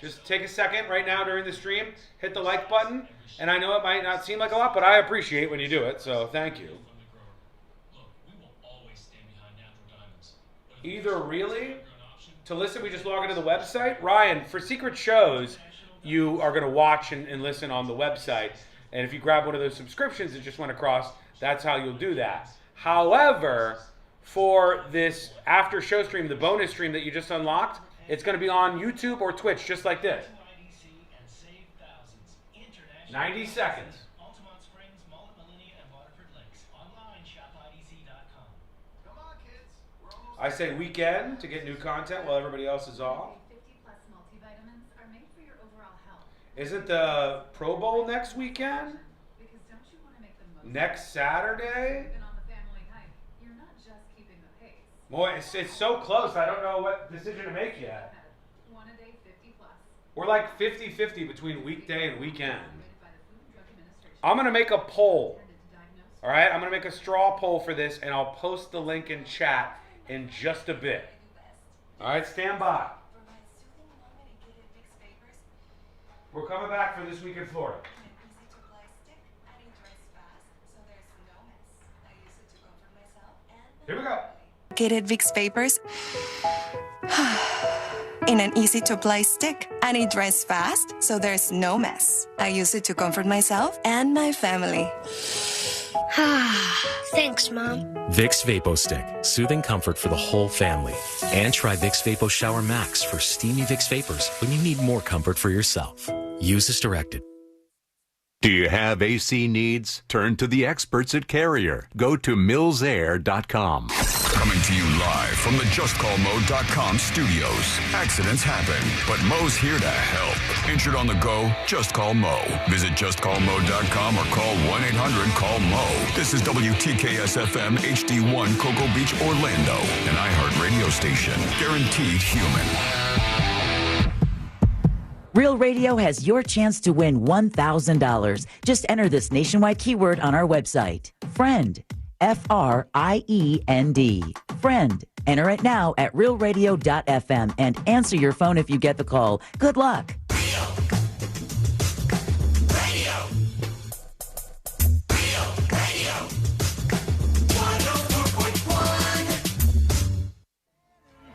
S24: Just take a second right now during the stream, hit the like button. And I know it might not seem like a lot, but I appreciate when you do it, so thank you. Either really, to listen, we just log into the website. Ryan, for secret shows, you are going to watch and listen on the website. And if you grab one of those subscriptions that just went across, that's how you'll do that. However, for this after show stream, the bonus stream that you just unlocked, it's going to be on YouTube or Twitch, just like this. 90 seconds. I say weekend to get new content while everybody else is off. Isn't the Pro Bowl next weekend? Next Saturday? Boy, it's so close. I don't know what decision to make yet. We're like 50-50 between weekday and weekend. I'm going to make a poll. All right? I'm going to make a straw poll for this, and I'll post the link in chat in just a bit. All right? Stand by. We're coming back for This Week in Florida. Here we go.
S8: Located Vicks Vapors in an easy-to-apply stick, and it dries fast, so there's no mess. I use it to comfort myself and my family.
S9: Thanks, Mom.
S22: Vicks VapoStick, soothing comfort for the whole family. And try Vicks Vapo Shower Max for steamy Vicks Vapors when you need more comfort for yourself. Use as directed.
S23: Do you have AC needs? Turn to the experts at Carrier. Go to millsair.com.
S2: Coming to you live from the JustCallMo.com studios. Accidents happen, but Mo's here to help. Injured on the go? Just call Mo. Visit JustCallMo.com or call 1-800-CALL-MO. This is WTKS-FM HD1 Cocoa Beach, Orlando, an iHeart radio station. Guaranteed human.
S5: Real Radio has your chance to win $1,000. Just enter this nationwide keyword on our website. Friend. F-R-I-E-N-D. Friend. Enter it now at realradio.fm and answer your phone if you get the call. Good luck.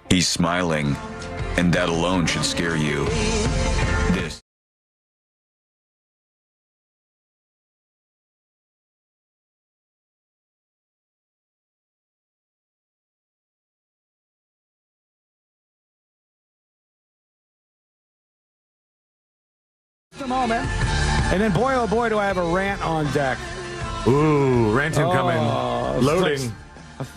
S2: He's smiling, and that alone should scare you. This.
S11: Just a moment. And then, boy, oh boy, do I have a rant on deck.
S7: Ooh, ranting coming. Loading.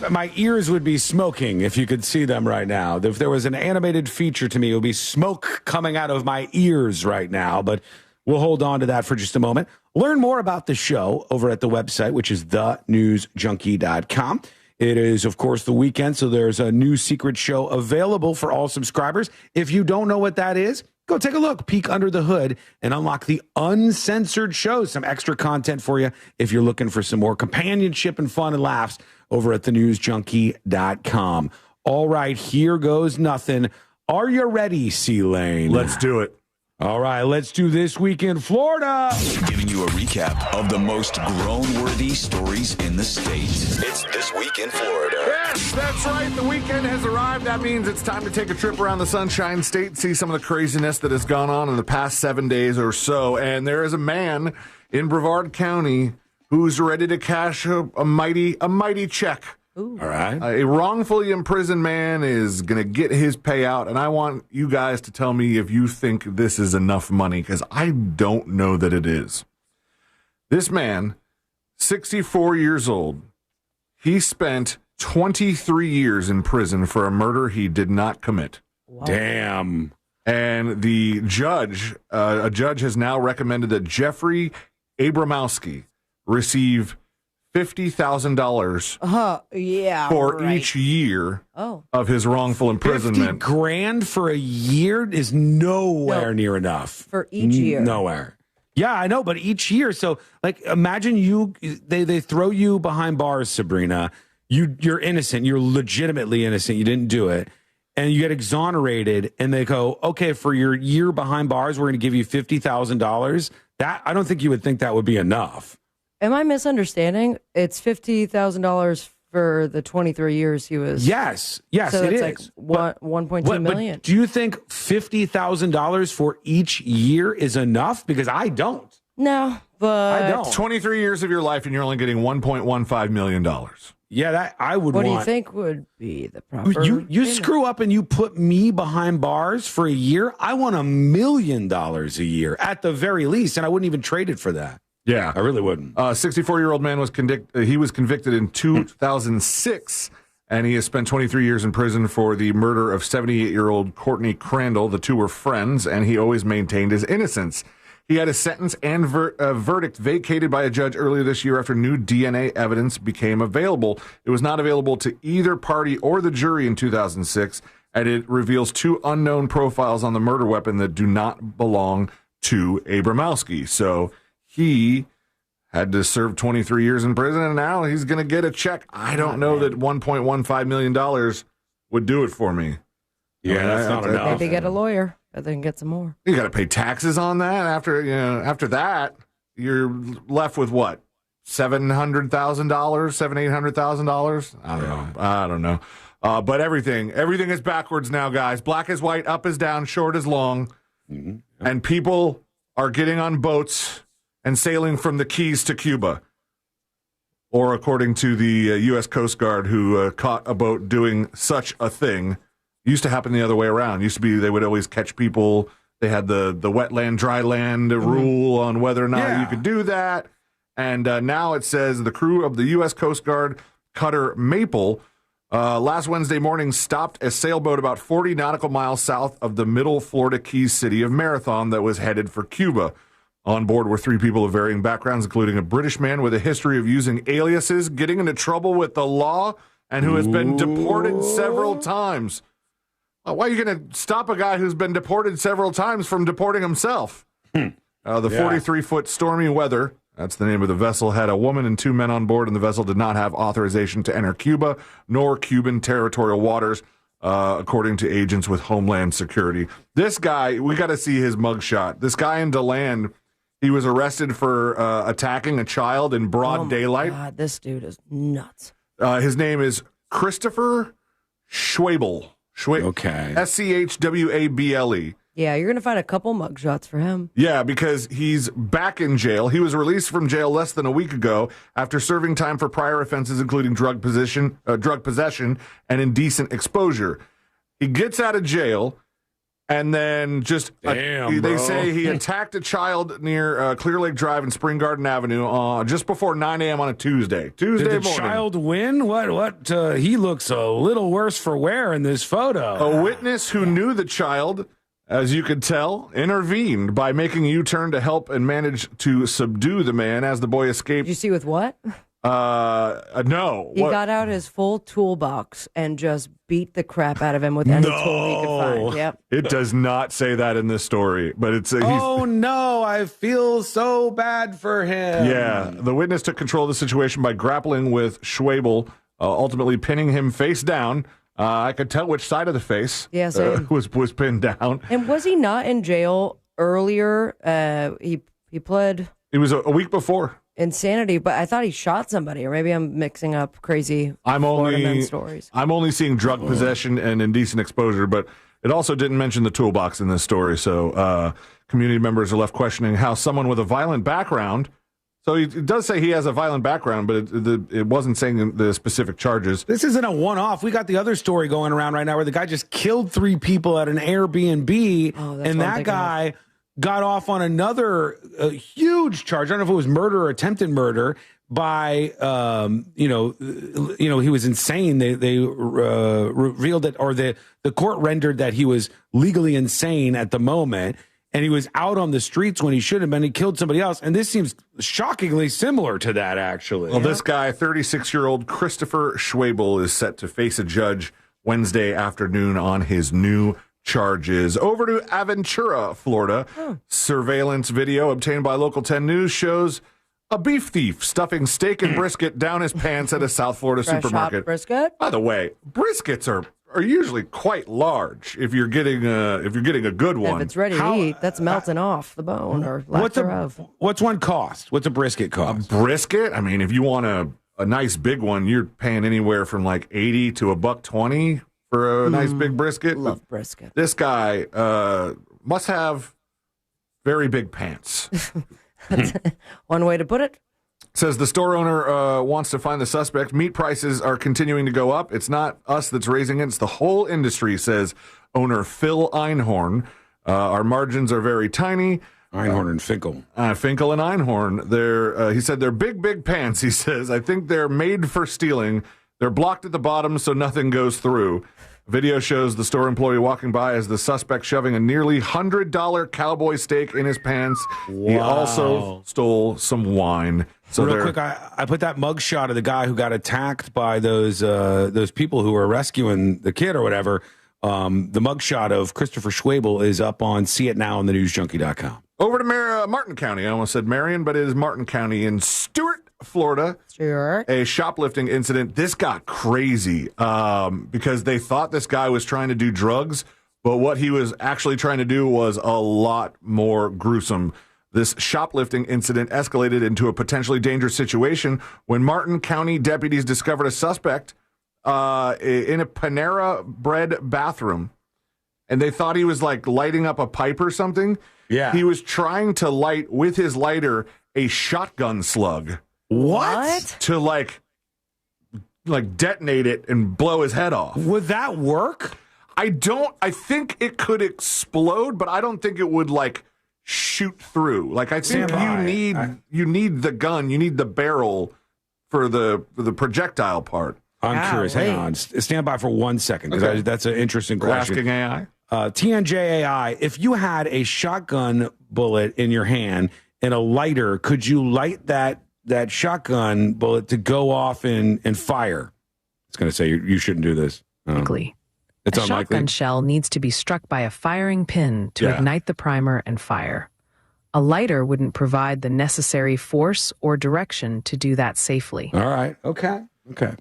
S11: My ears would be smoking if you could see them right now. If there was an animated feature to me, it would be smoke coming out of my ears right now. But we'll hold on to that for just a moment. Learn more about the show over at the website, which is thenewsjunkie.com. It is, of course, the weekend, so there's a new secret show available for all subscribers. If you don't know what that is, go take a look, peek under the hood, and unlock the uncensored shows. Some extra content for you if you're looking for some more companionship and fun and laughs over at thenewsjunkie.com. All right, here goes nothing. Are you ready, C-Lane?
S7: Let's do it.
S11: All right, let's do This Week in Florida.
S2: Giving you a recap of the most groan-worthy stories in the state. It's This Week in Florida.
S7: Yes, that's right. The weekend has arrived. That means it's time to take a trip around the Sunshine State and see some of the craziness that has gone on in the past 7 days or so. And there is a man in Brevard County who's ready to cash a mighty check.
S11: Ooh. All right.
S7: A wrongfully imprisoned man is going to get his payout, and I want you guys to tell me if you think this is enough money, because I don't know that it is. This man, 64 years old, he spent 23 years in prison for a murder he did not commit.
S11: Wow. Damn.
S7: And the judge, a judge has now recommended that Jeffrey Abramowski receive $50,000 for each year of his wrongful imprisonment.
S11: $50,000 for a year is nowhere near enough.
S12: For each year.
S11: Nowhere. Yeah, I know, but each year. So, like, imagine they throw you behind bars, Sabrina. You're innocent. You're legitimately innocent. You didn't do it. And you get exonerated, and they go, okay, for your year behind bars, we're going to give you $50,000. That I don't think you would think that would be enough.
S12: Am I misunderstanding? It's $50,000 for the 23 years he was.
S11: Yes,
S12: so
S11: it
S12: it's
S11: is.
S12: like $1.2 million.
S11: But do you think $50,000 for each year is enough? Because I don't.
S12: No, but
S11: I don't.
S7: 23 years of your life, and you're only getting $1.15 million.
S11: Yeah, that I would.
S12: What do you think would be the proper?
S11: You screw up and you put me behind bars for a year. I want $1 million a year at the very least, and I wouldn't even trade it for that.
S7: Yeah,
S11: I really wouldn't.
S7: 64-year-old man was convicted in 2006, and he has spent 23 years in prison for the murder of 78-year-old Courtney Crandall. The two were friends, and he always maintained his innocence. He had a sentence and verdict vacated by a judge earlier this year after new DNA evidence became available. It was not available to either party or the jury in 2006, and it reveals two unknown profiles on the murder weapon that do not belong to Abramowski. So he had to serve 23 years in prison, and now he's going to get a check. I don't know that $1.15 million would do it for me.
S11: Yeah, that's not enough.
S12: Maybe get a lawyer, but then get some more.
S7: You got to pay taxes on that. After that, you're left with what? $700,000, $800,000. I don't know. But everything is backwards now, guys. Black is white, up is down, short is long, and people are getting on boats and sailing from the Keys to Cuba. Or according to the U.S. Coast Guard, who caught a boat doing such a thing. Used to happen the other way around. Used to be they would always catch people. They had the wetland, dry land rule on whether or not you could do that. And now it says the crew of the U.S. Coast Guard cutter Maple last Wednesday morning stopped a sailboat about 40 nautical miles south of the middle Florida Keys city of Marathon that was headed for Cuba. On board were 3 people of varying backgrounds, including a British man with a history of using aliases, getting into trouble with the law, and who has been deported several times. Why are you going to stop a guy who's been deported several times from deporting himself? The 43-foot stormy weather, that's the name of the vessel, had a woman and 2 men on board, and the vessel did not have authorization to enter Cuba nor Cuban territorial waters, according to agents with Homeland Security. This guy, we got to see his mugshot. This guy in DeLand, he was arrested for attacking a child in broad daylight.
S12: God, this dude is nuts.
S7: His name is Christopher Schwable.
S6: Okay.
S7: Schwable.
S12: Yeah, you're going to find a couple mugshots for him.
S7: Yeah, because he's back in jail. He was released from jail less than a week ago after serving time for prior offenses, including drug possession, and indecent exposure. He gets out of jail, and then they say he attacked a child near Clear Lake Drive and Spring Garden Avenue just before 9 a.m. on a Tuesday.
S6: Did the
S7: morning.
S6: child win? What? He looks a little worse for wear in this photo.
S7: A witness who knew the child, as you could tell, intervened by making a U-turn to help and managed to subdue the man as the boy escaped.
S12: Did you see with what?
S7: No.
S12: He got out his full toolbox and just beat the crap out of him with any tool he could find. Yep.
S7: It does not say that in this story, but it's...
S6: oh, no, I feel so bad for him.
S7: Yeah, the witness took control of the situation by grappling with Schwable, ultimately pinning him face down. I could tell which side of the face was pinned down.
S12: And was he not in jail earlier? He pled...
S7: It was a week before.
S12: Insanity, but I thought he shot somebody, or maybe I'm mixing up crazy Florida men stories.
S7: I'm only seeing drug possession and indecent exposure, but it also didn't mention the toolbox in this story. So community members are left questioning how someone with a violent background. So it does say he has a violent background, but it wasn't saying the specific charges.
S6: This isn't a one-off. We got the other story going around right now where the guy just killed 3 people at an Airbnb, and that guy got off on another huge charge. I don't know if it was murder or attempted murder by, he was insane. They revealed it, or the court rendered that he was legally insane at the moment, and he was out on the streets when he should have been. He killed somebody else, and this seems shockingly similar to that, actually.
S7: Well, this guy, 36-year-old Christopher Schwable, is set to face a judge Wednesday afternoon on his new charges. Over to Aventura, Florida. Surveillance video obtained by Local 10 News shows a beef thief stuffing steak and brisket down his pants at a South Florida supermarket.
S12: Brisket?
S7: By the way, briskets are usually quite large if you're getting a good one.
S12: If it's ready to eat, that's melting off the bone or lack thereof.
S6: What's one cost? What's a brisket cost?
S7: A brisket? I mean, if you want a nice big one, you're paying anywhere from like $80 to $120 for a nice big brisket.
S12: Love brisket.
S7: This guy must have very big pants.
S12: That's one way to put it.
S7: Says the store owner wants to find the suspect. Meat prices are continuing to go up. It's not us that's raising it. It's the whole industry, says owner Phil Einhorn. Our margins are very tiny.
S6: Einhorn and Finkel.
S7: Finkel and Einhorn. He said they're big pants. He says, I think they're made for stealing. They're blocked at the bottom so nothing goes through. Video shows the store employee walking by as the suspect shoving a nearly $100 cowboy steak in his pants. Wow. He also stole some wine. So
S6: real quick, I put that mug shot of the guy who got attacked by those people who were rescuing the kid or whatever. The mug shot of Christopher Schwable is up on See It Now on thenewsjunkie.com.
S7: Over to Martin County. I almost said Marion, but it is Martin County in Stuart, Florida.
S12: Sure.
S7: A shoplifting incident. This got crazy because they thought this guy was trying to do drugs, but what he was actually trying to do was a lot more gruesome. This shoplifting incident escalated into a potentially dangerous situation when Martin County deputies discovered a suspect in a Panera Bread bathroom, and they thought he was like lighting up a pipe or something.
S6: Yeah.
S7: He was trying to light with his lighter a shotgun slug.
S6: What?
S7: To like detonate it and blow his head off.
S6: Would that work?
S7: I think it could explode, but I don't think it would like shoot through. Like I think you need the gun, you need the barrel for the projectile part.
S6: I'm curious. Hang on. Stand by for 1 second because
S7: Okay.
S6: that's an interesting
S7: We're
S6: question.
S7: asking AI.
S6: TNJAI, if you had a shotgun bullet in your hand and a lighter, could you light that shotgun bullet to go off and fire? It's going to say you shouldn't do this.
S4: Unlikely.
S6: It's
S4: a
S6: unlikely.
S4: shotgun shell needs to be struck by a firing pin to ignite the primer and fire. A lighter wouldn't provide the necessary force or direction to do that safely.
S6: All right. Okay.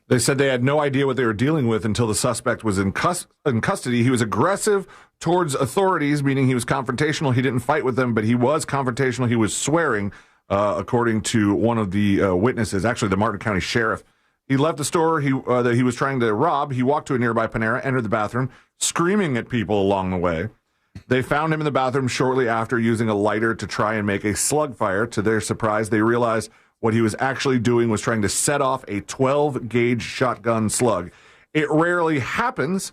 S7: They said they had no idea what they were dealing with until the suspect was in custody. He was aggressive towards authorities, meaning he was confrontational. He didn't fight with them, but he was confrontational. He was swearing, according to one of the witnesses, actually the Martin County Sheriff. He left the store that he was trying to rob. He walked to a nearby Panera, entered the bathroom, screaming at people along the way. They found him in the bathroom shortly after using a lighter to try and make a slug fire. To their surprise, they realized what he was actually doing was trying to set off a 12-gauge shotgun slug. It rarely happens,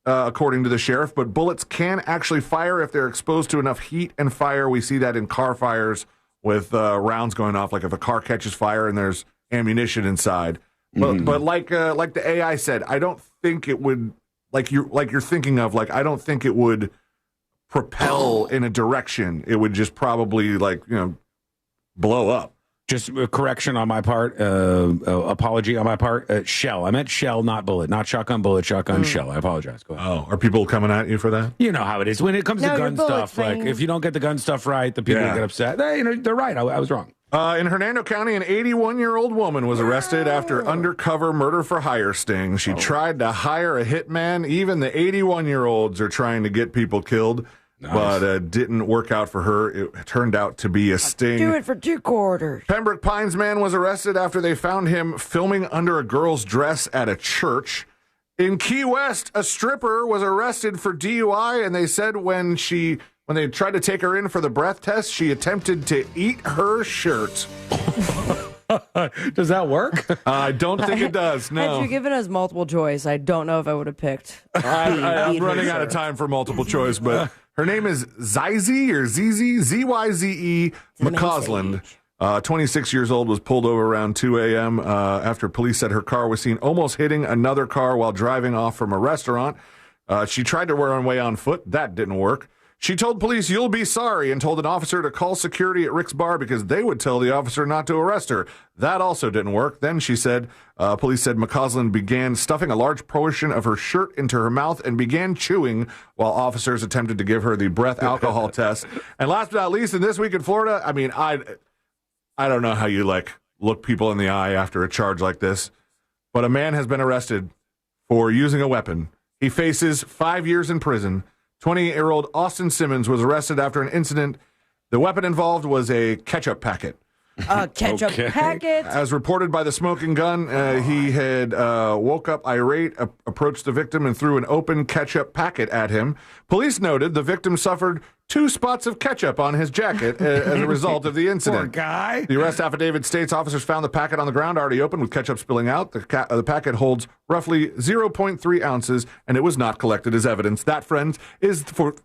S7: according to the sheriff, but bullets can actually fire if they're exposed to enough heat and fire. We see that in car fires with rounds going off, like if a car catches fire and there's ammunition inside. But like the AI said, I don't think it would, like you're thinking of, like I don't think it would propel in a direction. It would just probably blow up.
S6: Just a correction on my part, apology on my part. Shell. I meant shell, not bullet, not shotgun bullet, shotgun shell. I apologize. Go ahead.
S7: Oh, are people coming at you for that?
S6: You know how it is when it comes to gun stuff. Like if you don't get the gun stuff right, the people get upset. They're right. I was wrong.
S7: In Hernando County, an 81-year-old woman was arrested after undercover murder for hire sting. She tried to hire a hitman. Even the 81-year-olds are trying to get people killed, but didn't work out for her. It turned out to be a sting.
S12: Do it for 2 quarters.
S7: Pembroke Pines man was arrested after they found him filming under a girl's dress at a church. In Key West, a stripper was arrested for DUI, and they said when they tried to take her in for the breath test, she attempted to eat her shirt.
S6: Does that work?
S7: I don't think it does, no.
S12: Had you given us multiple choice, I don't know if I would have picked.
S7: I'm running out of time for multiple choice, but her name is Zyze or ZZ, Z-Y-Z-E McCausland. 26 years old, was pulled over around 2 a.m. After police said her car was seen almost hitting another car while driving off from a restaurant. She tried to run away on foot. That didn't work. She told police, "You'll be sorry," and told an officer to call security at Rick's Bar because they would tell the officer not to arrest her. That also didn't work. Then she said, police said McCausland began stuffing a large portion of her shirt into her mouth and began chewing while officers attempted to give her the breath alcohol test. And last but not least, in This Week in Florida, I mean, I don't know how you look people in the eye after a charge like this, but a man has been arrested for using a weapon. He faces 5 years in prison. 28-year-old Austin Simmons was arrested after an incident. The weapon involved was a ketchup packet.
S12: Ketchup packet.
S7: As reported by the Smoking Gun, he had woke up irate, approached the victim, and threw an open ketchup packet at him. Police noted the victim suffered 2 spots of ketchup on his jacket as a result of the incident.
S6: Poor guy.
S7: The arrest affidavit states officers found the packet on the ground already open with ketchup spilling out. The packet holds roughly 0.3 ounces, and it was not collected as evidence. That, friends, is for...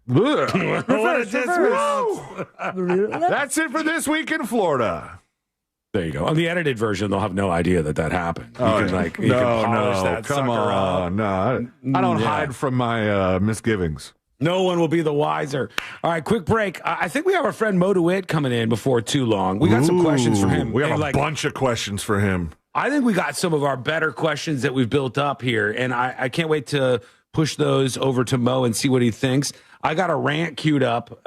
S6: What is this?
S7: That's it for This Week in Florida.
S6: There you go. On the edited version, they'll have no idea that happened. You can polish that
S7: come
S6: sucker
S7: on.
S6: up.
S7: No, I don't hide from my misgivings.
S6: No one will be the wiser. All right, quick break. I think we have our friend Mo DeWitt coming in before too long. We got some questions for him.
S7: We have a bunch of questions for him.
S6: I think we got some of our better questions that we've built up here, and I can't wait to push those over to Mo and see what he thinks. I got a rant queued up.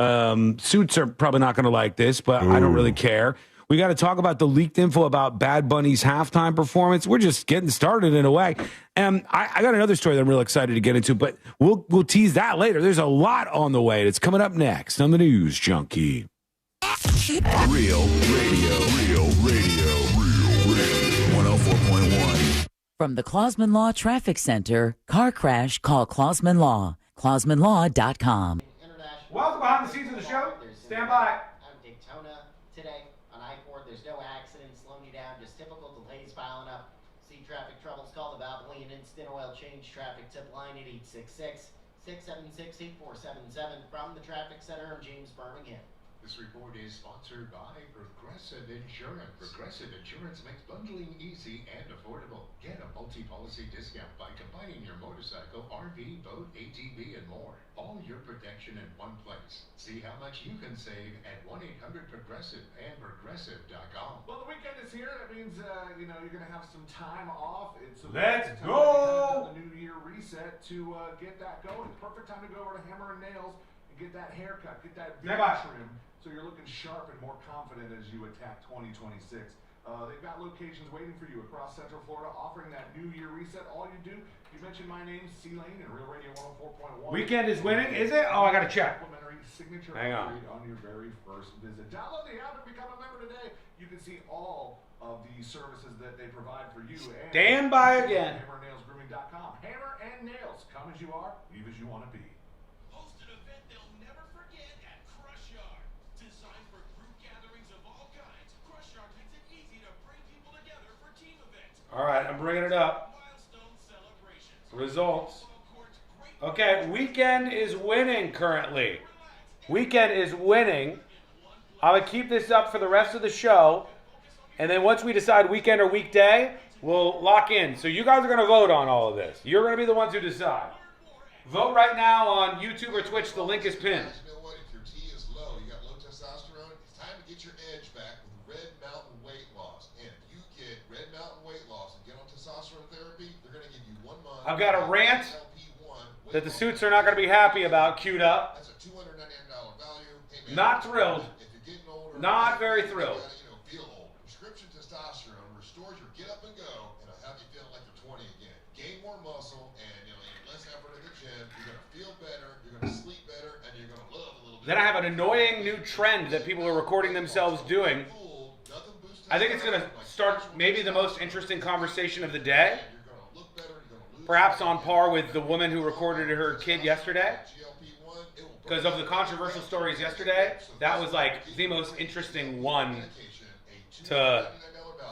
S6: Suits are probably not going to like this, but I don't really care. We got to talk about the leaked info about Bad Bunny's halftime performance. We're just getting started in a way. And I got another story that I'm real excited to get into, but we'll tease that later. There's a lot on the way. It's coming up next on the News Junkie.
S2: Real radio, 104.1.
S5: From the Clausman Law Traffic Center, car crash, call Clausman Law. ClausmanLaw.com.
S6: Welcome behind the scenes of the show. Stand by.
S19: Out of Daytona today on I-4, there's no accidents slowing you down, just typical delays piling up. See traffic troubles, call the Valvoline Instant Oil Change Traffic Tip Line at 866-676-8477 from the Traffic Center of James Birmingham.
S9: This report is sponsored by Progressive Insurance. Progressive Insurance makes bundling easy and affordable. Get a multi-policy discount by combining your motorcycle, RV, boat, ATV, and more. All your protection in one place. See how much you can save at 1-800-PROGRESSIVE and Progressive.com.
S7: Well, the weekend is here. That means, you're going to have some time off. It's a
S24: Let's
S7: time
S24: go!
S7: to the New Year reset to get that going. Perfect time to go over to Hammer and Nails and get that haircut, get that beard trim, so you're looking sharp and more confident as you attack 2026. They've got locations waiting for you across Central Florida, offering that New Year reset. All you do, you mention my name, C-Lane, and Real Radio 104.1.
S24: Weekend is winning, is it? Oh, I got to check.
S7: Complimentary signature
S24: Hang on.
S7: upgrade on your very first visit. Download the app and become a member today. You can see all of the services that they provide for you. And
S24: Stand by again.
S7: HammerNailsGrooming.com. Hammer and Nails. Come as you are, leave as you want to be.
S1: Host an event they'll never forget at Crush Yard. Designed for group gatherings of all kinds, Crush Yard makes it easy to bring people together for team events.
S24: All right, I'm bringing it up. Results. Okay, Weekend is winning currently. Weekend is winning. I would keep this up for the rest of the show. And then once we decide weekend or weekday, we'll lock in. So you guys are going to vote on all of this. You're going to be the ones who decide. Vote right now on YouTube or Twitch. The link is pinned.
S20: You know what? If your T is low, you got low testosterone, it's time to get your edge back with Red Mountain Weight Loss. And if you get Red Mountain Weight Loss and get on testosterone therapy, they're going to give you 1 month.
S24: I've got a rant that the suits are not going to be happy about queued up.
S20: That's a $299 value. Hey, man,
S24: Not thrilled.
S20: If you're getting older,
S24: Not very thrilled.
S20: You gotta, feel old. Prescription testosterone restores your get up and go, and it'll have you feeling like you're 20 again. Gain more muscle, and less effort in the gym. You're gonna feel better. You're gonna sleep better, and you're gonna love a little bit.
S24: Then I have an annoying new trend that people are recording themselves doing. I think it's going to start maybe the most interesting conversation of the day. Perhaps on par with the woman who recorded her kid yesterday. Because of the controversial stories yesterday, that was like the most interesting one to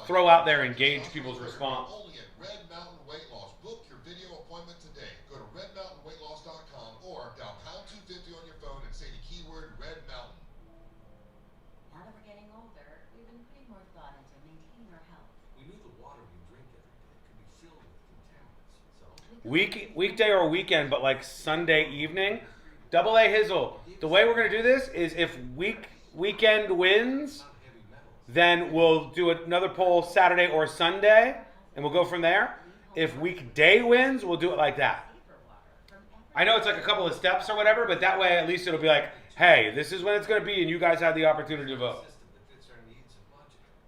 S24: throw out there and gauge people's response.
S20: Only at Red Mountain Weight Loss. Book your video appointment today. Go to redmountainweightloss.com or dial #250 on your phone and say the keyword Red Mountain.
S13: Now that we're getting older, we've been putting more thought into maintaining our health.
S15: We knew the water we drink every day could be filled with contaminants. So
S24: Weekday or weekend, but like Sunday evening. Double A Hizzle. The way we're going to do this is if weekend wins, then we'll do another poll Saturday or Sunday, and we'll go from there. If weekday wins, we'll do it like that. I know it's like a couple of steps or whatever, but that way at least it'll be like, hey, this is when it's going to be, and you guys have the opportunity to vote.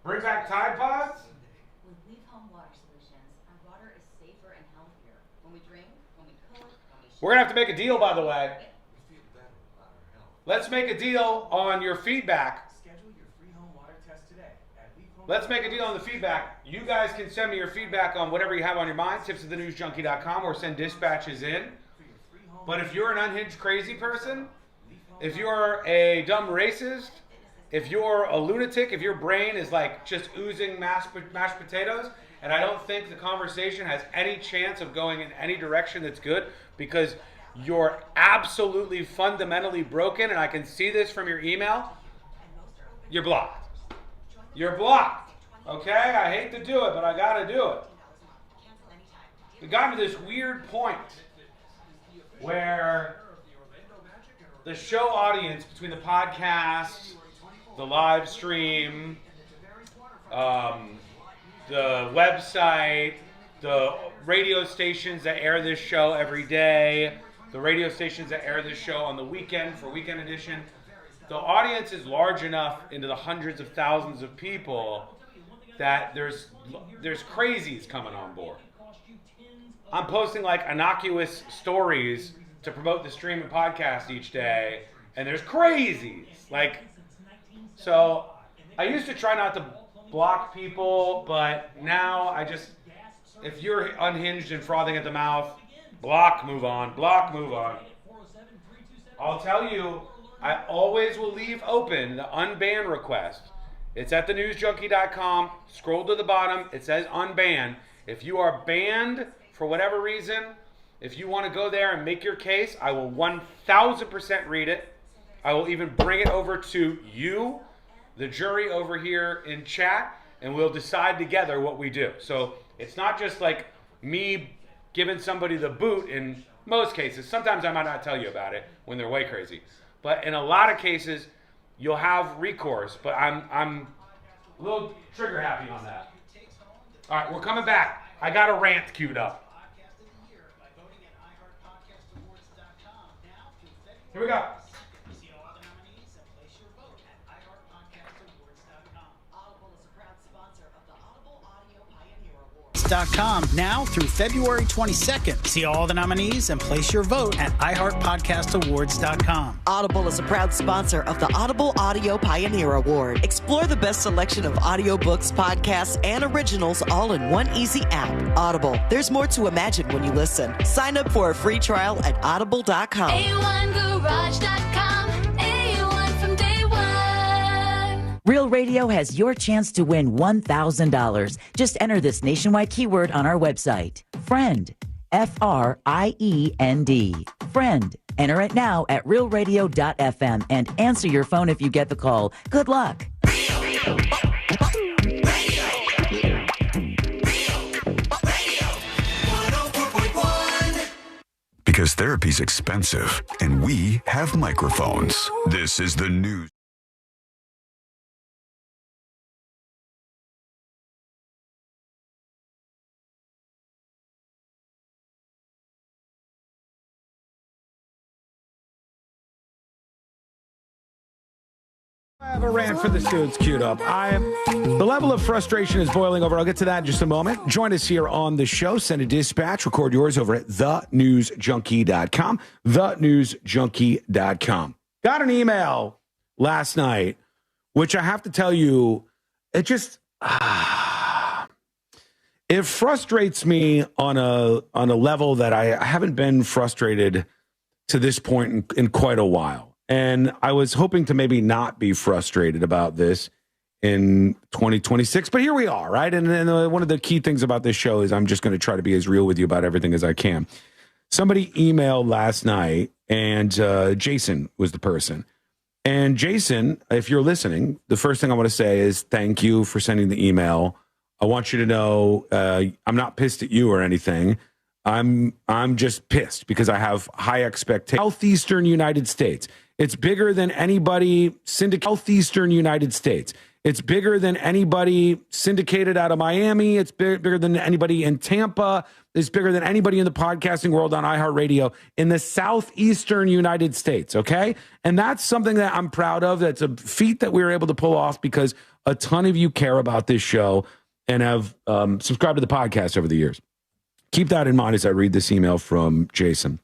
S24: Bring back Tide Pods?
S13: With Leaf Home Water Solutions, our water is safer and healthier. When we drink, when we cook, when we
S24: We're going to have to make a deal, by the way. Let's make a deal on your feedback.
S18: Schedule your free home water test today at
S24: Let's make a deal on the feedback. You guys can send me your feedback on whatever you have on your mind, tips@thenewsjunkie.com, or send dispatches in. But if you're an unhinged crazy person, if you're a dumb racist, if you're a lunatic, if your brain is like just oozing mashed potatoes, and I don't think the conversation has any chance of going in any direction that's good because you're absolutely fundamentally broken, and I can see this from your email, you're blocked. You're blocked. Okay? I hate to do it, but I got to do it. We got to this weird point where the show audience between the podcast, the live stream, the website, the radio stations that air this show every day, the radio stations that air this show on the weekend for Weekend Edition, the audience is large enough into the hundreds of thousands of people that there's crazies coming on board. I'm posting like innocuous stories to promote the stream and podcast each day, and there's crazies. Like, so I used to try not to block people, but now I just, if you're unhinged and frothing at the mouth, block, move on, block, move on. I'll tell you, I always will leave open the unban request. It's at thenewsjunkie.com. Scroll to the bottom. It says unban. If you are banned for whatever reason, if you want to go there and make your case, I will 1000% read it. I will even bring it over to you, the jury over here in chat, and we'll decide together what we do. So it's not just like me giving somebody the boot in most cases. Sometimes I might not tell you about it when they're way crazy. But in a lot of cases, you'll have recourse. But I'm a little trigger happy on that. All right, we're coming back. I got a rant queued up. Here we go.
S3: .com now through February 22nd. See all the nominees and place your vote at iHeartPodcastAwards.com.
S10: Audible is a proud sponsor of the Audible Audio Pioneer Award. Explore the best selection of audiobooks, podcasts, and originals all in one easy app. Audible. There's more to imagine when you listen. Sign up for a free trial at audible.com.
S14: A1Garage.com. A1 from day one.
S5: Real Radio has your chance to win $1,000. Just enter this nationwide keyword on our website. Friend. Friend. Friend. Enter it now at realradio.fm and answer your phone if you get the call. Good luck.
S2: Because therapy's expensive and we have microphones. This is the news.
S11: I have a rant for the students queued up. The level of frustration is boiling over. I'll get to that in just a moment. Join us here on the show. Send a dispatch. Record yours over at thenewsjunkie.com. Thenewsjunkie.com. Got an email last night, which I have to tell you, it just it frustrates me on a level that I haven't been frustrated to this point in quite a while. And I was hoping to maybe not be frustrated about this in 2026, but here we are, right? And one of the key things about this show is I'm just going to try to be as real with you about everything as I can. Somebody emailed last night, and Jason was the person. And Jason, if you're listening, the first thing I want to say is thank you for sending the email. I want you to know I'm not pissed at you or anything. I'm just pissed because I have high expectations. Southeastern United States. It's bigger than anybody Southeastern United States. It's bigger than anybody syndicated out of Miami. It's bigger than anybody in Tampa. It's bigger than anybody in the podcasting world on iHeartRadio in the Southeastern United States, okay? And that's something that I'm proud of. That's a feat that we were able to pull off because a ton of you care about this show and have subscribed to the podcast over the years. Keep that in mind as I read this email from Jason.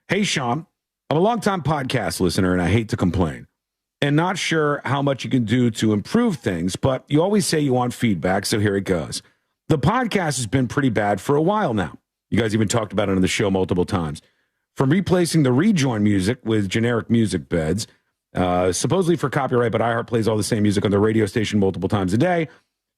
S11: Hey, Sean. I'm a longtime podcast listener, and I hate to complain. And not sure how much you can do to improve things, but you always say you want feedback, so here it goes. The podcast has been pretty bad for a while now. You guys even talked about it on the show multiple times. From replacing the rejoin music with generic music beds, supposedly for copyright, but iHeart plays all the same music on the radio station multiple times a day,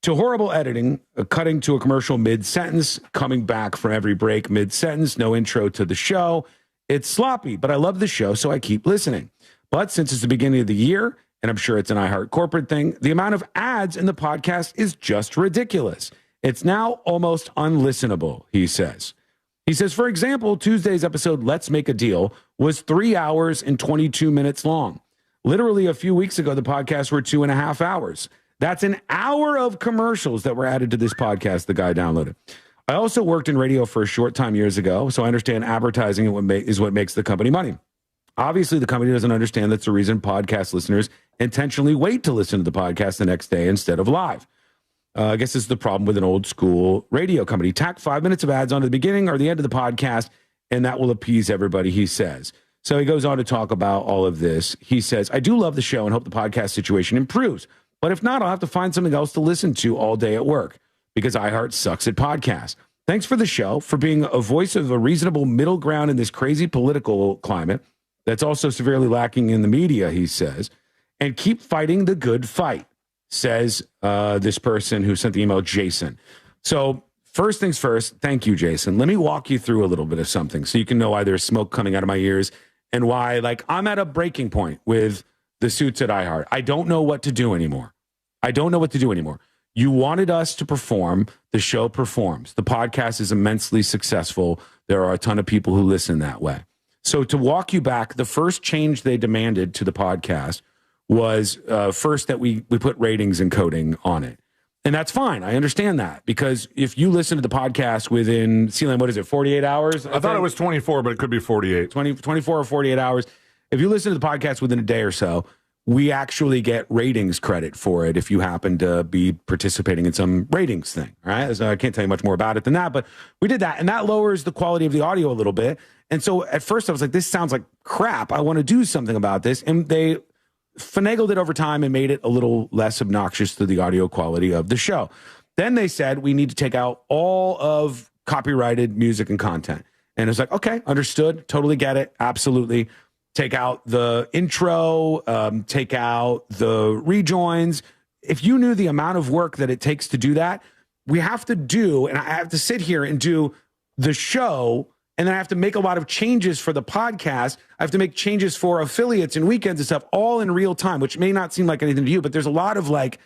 S11: to horrible editing, cutting to a commercial mid-sentence, coming back from every break mid-sentence, no intro to the show. It's sloppy, but I love the show, so I keep listening. But since it's the beginning of the year, and I'm sure it's an iHeart corporate thing, the amount of ads in the podcast is just ridiculous. It's now almost unlistenable, he says. He says, for example, Tuesday's episode, Let's Make a Deal, was 3 hours and 22 minutes long. Literally a few weeks ago, the podcasts were 2.5 hours. That's an hour of commercials that were added to this podcast the guy downloaded. I also worked in radio for a short time years ago, so I understand advertising is what makes the company money. Obviously, the company doesn't understand that's the reason podcast listeners intentionally wait to listen to the podcast the next day instead of live. I guess this is the problem with an old school radio company. Tack 5 minutes of ads onto the beginning or the end of the podcast, and that will appease everybody, he says. So he goes on to talk about all of this. He says, I do love the show and hope the podcast situation improves. But if not, I'll have to find something else to listen to all day at work because iHeart sucks at podcasts. Thanks for the show, for being a voice of a reasonable middle ground in this crazy political climate that's also severely lacking in the media, he says. And keep fighting the good fight, says this person who sent the email, Jason. So first things first, thank you, Jason. Let me walk you through a little bit of something so you can know why there's smoke coming out of my ears
S6: and why, like, I'm at a breaking point with the suits at iHeart. I don't know what to do anymore. You wanted us to perform. The show performs. The podcast is immensely successful. There are a ton of people who listen that way. So to walk you back, the first change they demanded to the podcast was first that we put ratings and coding on it. And that's fine. I understand that, because if you listen to the podcast within, Sealand, what is it, 48 hours?
S7: I thought it was 24, but it could be 48.
S6: 24 or 48 hours. If you listen to the podcast within a day or so, we actually get ratings credit for it if you happen to be participating in some ratings thing, all right? So I can't tell you much more about it than that, but we did that, and that lowers the quality of the audio a little bit. And so at first I was like, this sounds like crap. I want to do something about this. And they finagled it over time and made it a little less obnoxious to the audio quality of the show. Then they said we need to take out all of copyrighted music and content. And it's like, okay, understood, totally get it, absolutely. Take out the intro, take out the rejoins. If you knew the amount of work that it takes to do that, we have to do, and I have to sit here and do the show, and then I have to make a lot of changes for the podcast. I have to make changes for affiliates and weekends and stuff, all in real time, which may not seem like anything to you, but there's a lot of like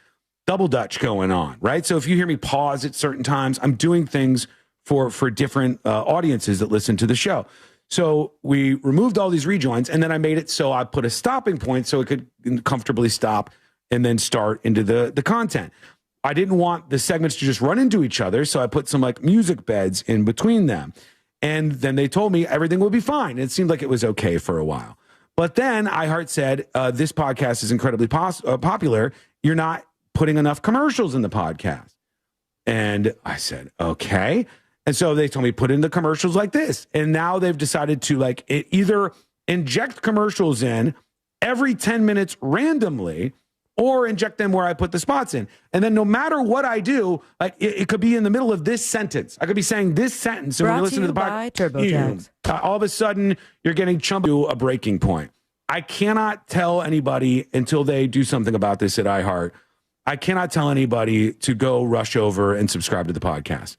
S6: double dutch going on, right? So if you hear me pause at certain times, I'm doing things for different audiences that listen to the show. So we removed all these rejoins, and then I made it so I put a stopping point so it could comfortably stop and then start into the content. I didn't want the segments to just run into each other, so I put some like music beds in between them. And then they told me everything would be fine. It seemed like it was okay for a while. But then iHeart said, this podcast is incredibly popular. You're not putting enough commercials in the podcast. And I said, okay. And so they told me, put in the commercials like this. And now they've decided to like either inject commercials in every 10 minutes randomly, or inject them where I put the spots in. And then no matter what I do, like it could be in the middle of this sentence. I could be saying this sentence. And when you listen to the podcast, all of a sudden you're getting chumped to a breaking point. I cannot tell anybody until they do something about this at iHeart. I cannot tell anybody to go rush over and subscribe to the podcast.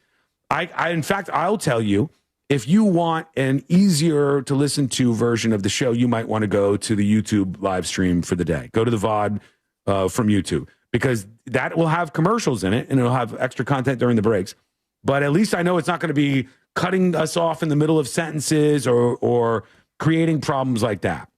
S6: In fact, I'll tell you, if you want an easier to listen to version of the show, you might want to go to the YouTube live stream for the day. Go to the VOD from YouTube, because that will have commercials in it and it'll have extra content during the breaks. But at least I know it's not going to be cutting us off in the middle of sentences or creating problems like that.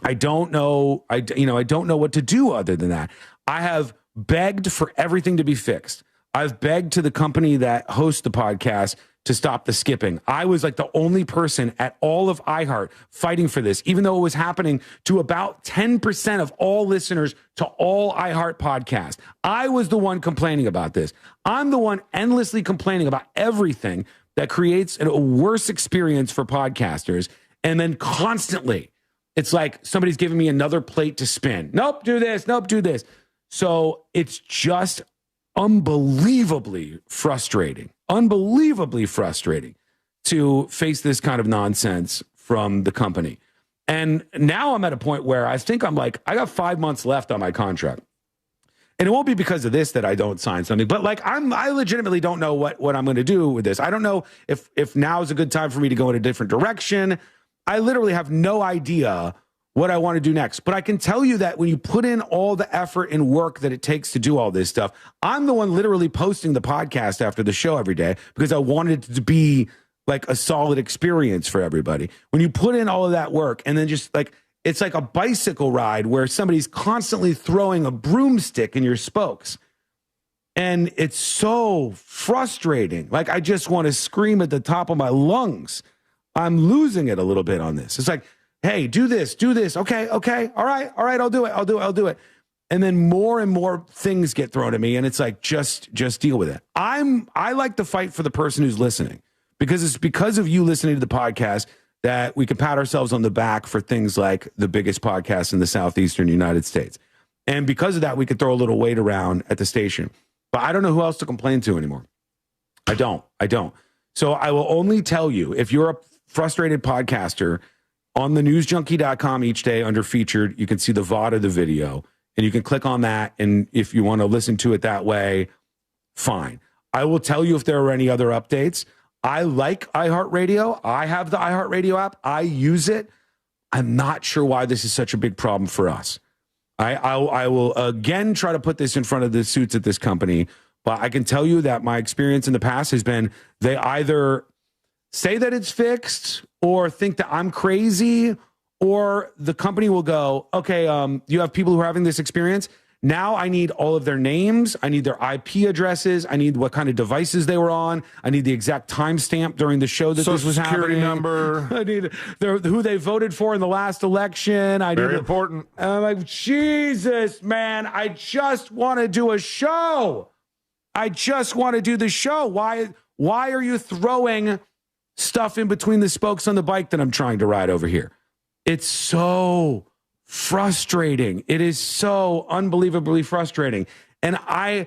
S6: I don't know. I don't know what to do other than that. I have begged for everything to be fixed. I've begged to the company that hosts the podcast to stop the skipping. I was like the only person at all of iHeart fighting for this, even though it was happening to about 10% of all listeners to all iHeart podcasts. I was the one complaining about this. I'm the one endlessly complaining about everything that creates a worse experience for podcasters. And then constantly, it's like somebody's giving me another plate to spin. Nope, do this. Nope, do this. So it's just unbelievably frustrating to face this kind of nonsense from the company. And now I'm at a point where I think I got 5 months left on my contract. And it won't be because of this that I don't sign something, but like I legitimately don't know what I'm going to do with this. I don't know if now is a good time for me to go in a different direction. I literally have no idea what I want to do next. But I can tell you that when you put in all the effort and work that it takes to do all this stuff, I'm the one literally posting the podcast after the show every day because I wanted it to be like a solid experience for everybody. When you put in all of that work and then just like, it's like a bicycle ride where somebody's constantly throwing a broomstick in your spokes. And it's so frustrating. Like, I just want to scream at the top of my lungs. I'm losing it a little bit on this. It's like, hey, do this. Okay. All right. I'll do it. And then more and more things get thrown at me. And it's like, just deal with it. I like to fight for the person who's listening, because it's because of you listening to the podcast that we can pat ourselves on the back for things like the biggest podcast in the Southeastern United States. And because of that, we could throw a little weight around at the station. But I don't know who else to complain to anymore. I don't. So I will only tell you, if you're a frustrated podcaster, on the newsjunkie.com each day under featured, you can see the VOD of the video, and you can click on that. And if you want to listen to it that way, fine. I will tell you if there are any other updates. I like iHeartRadio. I have the iHeartRadio app. I use it. I'm not sure why this is such a big problem for us. I will again try to put this in front of the suits at this company, but I can tell you that my experience in the past has been they either say that it's fixed or think that I'm crazy, or the company will go, okay, you have people who are having this experience. Now I need all of their names. I need their IP addresses. I need what kind of devices they were on. I need the exact timestamp during the show that this was
S7: Security
S6: happening.
S7: number.
S6: I need who they voted for in the last election.
S7: Very important.
S6: I'm like, Jesus, man, I just want to do a show. I just want to do the show. Why are you throwing stuff in between the spokes on the bike that I'm trying to ride over here? It's so frustrating. It is so unbelievably frustrating. And I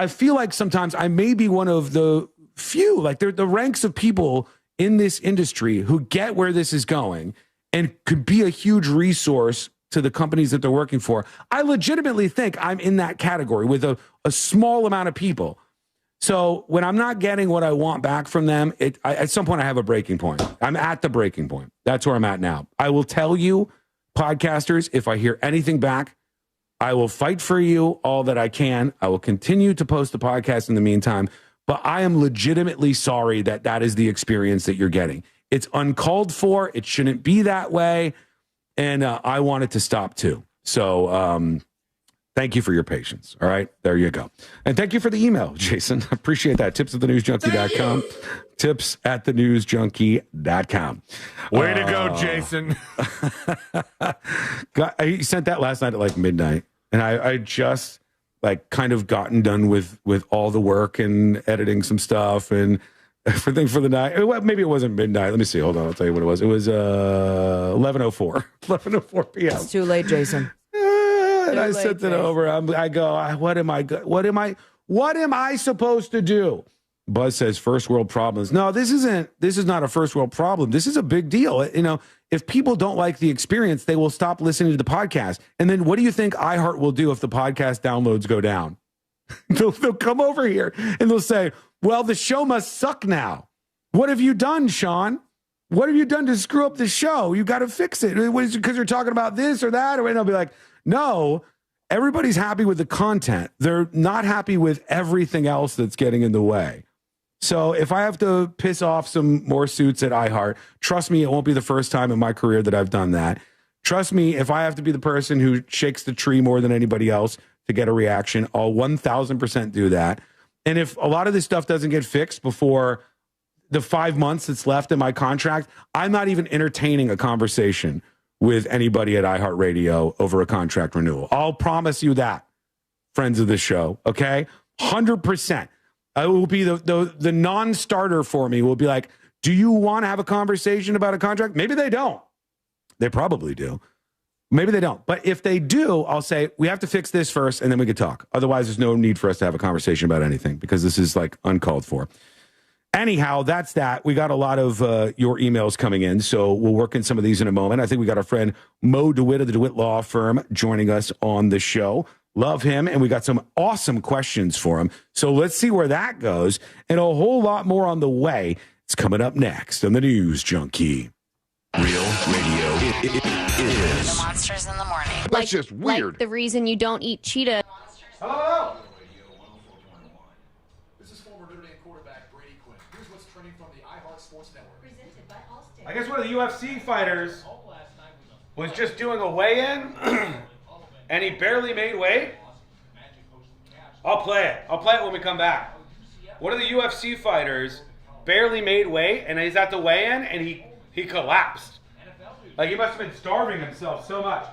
S6: feel like sometimes I may be one of the few, like the ranks of people in this industry who get where this is going and could be a huge resource to the companies that they're working for. I legitimately think I'm in that category with a small amount of people. So when I'm not getting what I want back from them, at some point I have a breaking point. I'm at the breaking point. That's where I'm at now. I will tell you, podcasters, if I hear anything back, I will fight for you all that I can. I will continue to post the podcast in the meantime, but I am legitimately sorry that that is the experience that you're getting. It's uncalled for. It shouldn't be that way. And I want it to stop too. So thank you for your patience. All right, there you go. And thank you for the email, Jason. Appreciate that. Tips@thenewsjunkie.com. Tips@thenewsjunkie.com.
S7: Way to go, Jason.
S6: He sent that last night at like midnight. And I just like kind of gotten done with all the work and editing some stuff and everything for the night. Well, maybe it wasn't midnight. Let me see. Hold on. I'll tell you what it was. It was 11:04. 11:04 p.m.
S12: It's too late, Jason.
S6: And I sent it over. I go, what am I supposed to do? Buzz says first world problems. No, this is not a first world problem. This is a big deal. You know, if people don't like the experience, they will stop listening to the podcast. And then what do you think iHeart will do if the podcast downloads go down? They'll come over here and they'll say, well, the show must suck now. What have you done, Sean? What have you done to screw up the show? You got to fix it. Because you're talking about this or that? Or, and I'll be like, no, everybody's happy with the content. They're not happy with everything else that's getting in the way. So if I have to piss off some more suits at iHeart, trust me, it won't be the first time in my career that I've done that. Trust me, if I have to be the person who shakes the tree more than anybody else to get a reaction, I'll 1,000% do that. And if a lot of this stuff doesn't get fixed before the 5 months that's left in my contract, I'm not even entertaining a conversation with anybody at iHeartRadio over a contract renewal. I'll promise you that, friends of the show, okay? 100%. It will be the non-starter for me will be like, do you want to have a conversation about a contract? Maybe they don't. They probably do. Maybe they don't. But if they do, I'll say, we have to fix this first, and then we could talk. Otherwise, there's no need for us to have a conversation about anything because this is like uncalled for. Anyhow, that's that. We got a lot of your emails coming in, so we'll work in some of these in a moment. I think we got our friend Mo DeWitt of the DeWitt Law Firm joining us on the show. Love him, and we got some awesome questions for him. So let's see where that goes, and a whole lot more on the way. It's coming up next on the News Junkie.
S2: Real radio is.
S8: The Monsters in the Morning.
S7: That's just weird.
S8: Like the reason you don't eat cheetah.
S24: Hello.
S18: This is former Notre Dame quarterback Brady Quinn. Here's what's trending from the iHeart Sports Network. Presented by Allstate.
S24: I guess one of the UFC fighters was just doing a weigh-in, and he barely made weight. I'll play it. I'll play it when we come back. One of the UFC fighters barely made weight, and he's at the weigh-in, and he collapsed. Like, he must have been starving himself so much.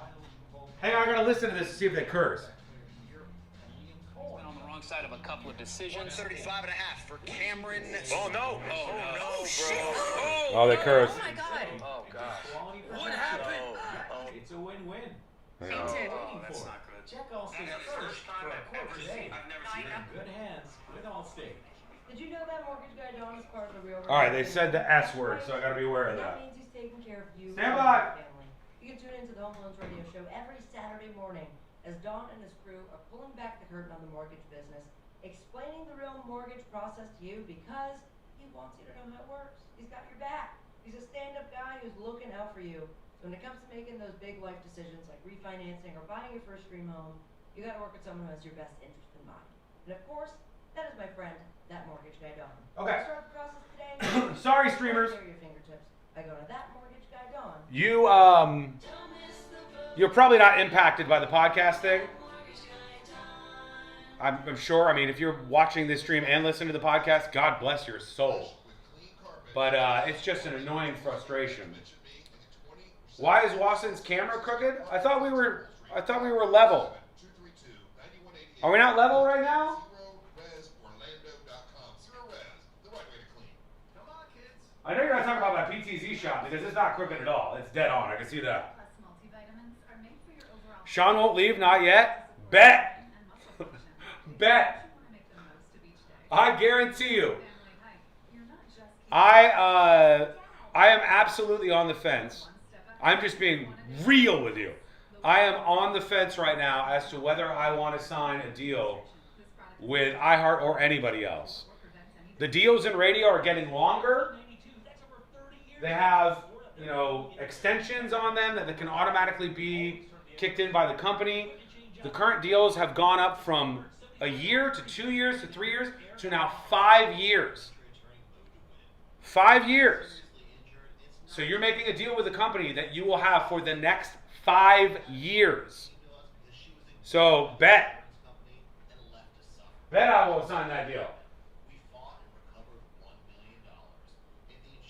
S24: Hang on, I'm going to listen to this to see if they curse.
S16: On the wrong side of a couple of decisions. 135 and a half for Cameron.
S23: Oh, no. Oh, no, bro.
S24: Oh, they curse.
S16: Oh, my God. Oh, gosh.
S18: What happened? It's a win-win.
S16: Oh, that's not good.
S18: Check Allstate first for a quote today. I've never seen that. Good hands with Allstate.
S12: Did you know that mortgage guy John is part of the real?
S24: All right, they said the S word, so I got to be aware of
S12: That
S24: that.
S12: means he's taking care of you
S24: Stand
S12: and
S24: by.
S12: your family. You can tune into the Home Loans Radio Show every Saturday morning as Don and his crew are pulling back the curtain on the mortgage business, explaining the real mortgage process to you because he wants you to know how it works. He's got your back. He's a stand-up guy who's looking out for you. So when it comes to making those big life decisions like refinancing or buying your first dream home, you got to work with someone who has your best interest in mind. And of course, that is my friend, that mortgage guy Don.
S24: Okay.
S12: Start the process today.
S24: Sorry, streamers.
S12: Right there at your fingertips. I go to that mortgage guy Don.
S24: You're probably not impacted by the podcast thing. I'm sure. I mean, if you're watching this stream and listening to the podcast, God bless your soul. But it's just an annoying frustration. Why is Watson's camera crooked? I thought we were level. Are we not level right now? I know you're not talking about my PTZ shot because it's not crooked at all. It's dead on. I can see that. Sean won't leave, not yet. Bet. Bet. I guarantee you. I am absolutely on the fence. I'm just being real with you. I am on the fence right now as to whether I want to sign a deal with iHeart or anybody else. The deals in radio are getting longer. They have, extensions on them that can automatically be kicked in by the company. The current deals have gone up from a year to 2 years to 3 years to now 5 years. 5 years. So you're making a deal with a company that you will have for the next 5 years. So bet I will sign that deal.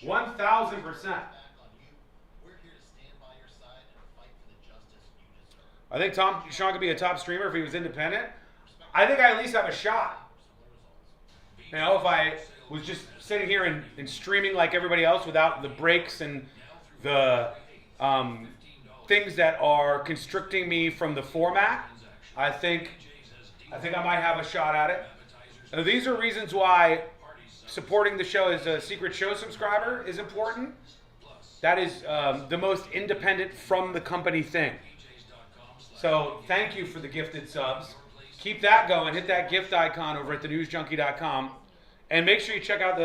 S24: 1,000%. I think Sean could be a top streamer if he was independent. I think I at least have a shot. If I was just sitting here and streaming like everybody else without the breaks and the things that are constricting me from the format, I think I might have a shot at it. Now, these are reasons why supporting the show as a secret show subscriber is important. That is the most independent from the company thing. So thank you for the gifted subs. Keep that going. Hit that gift icon over at thenewsjunkie.com. And make sure you check out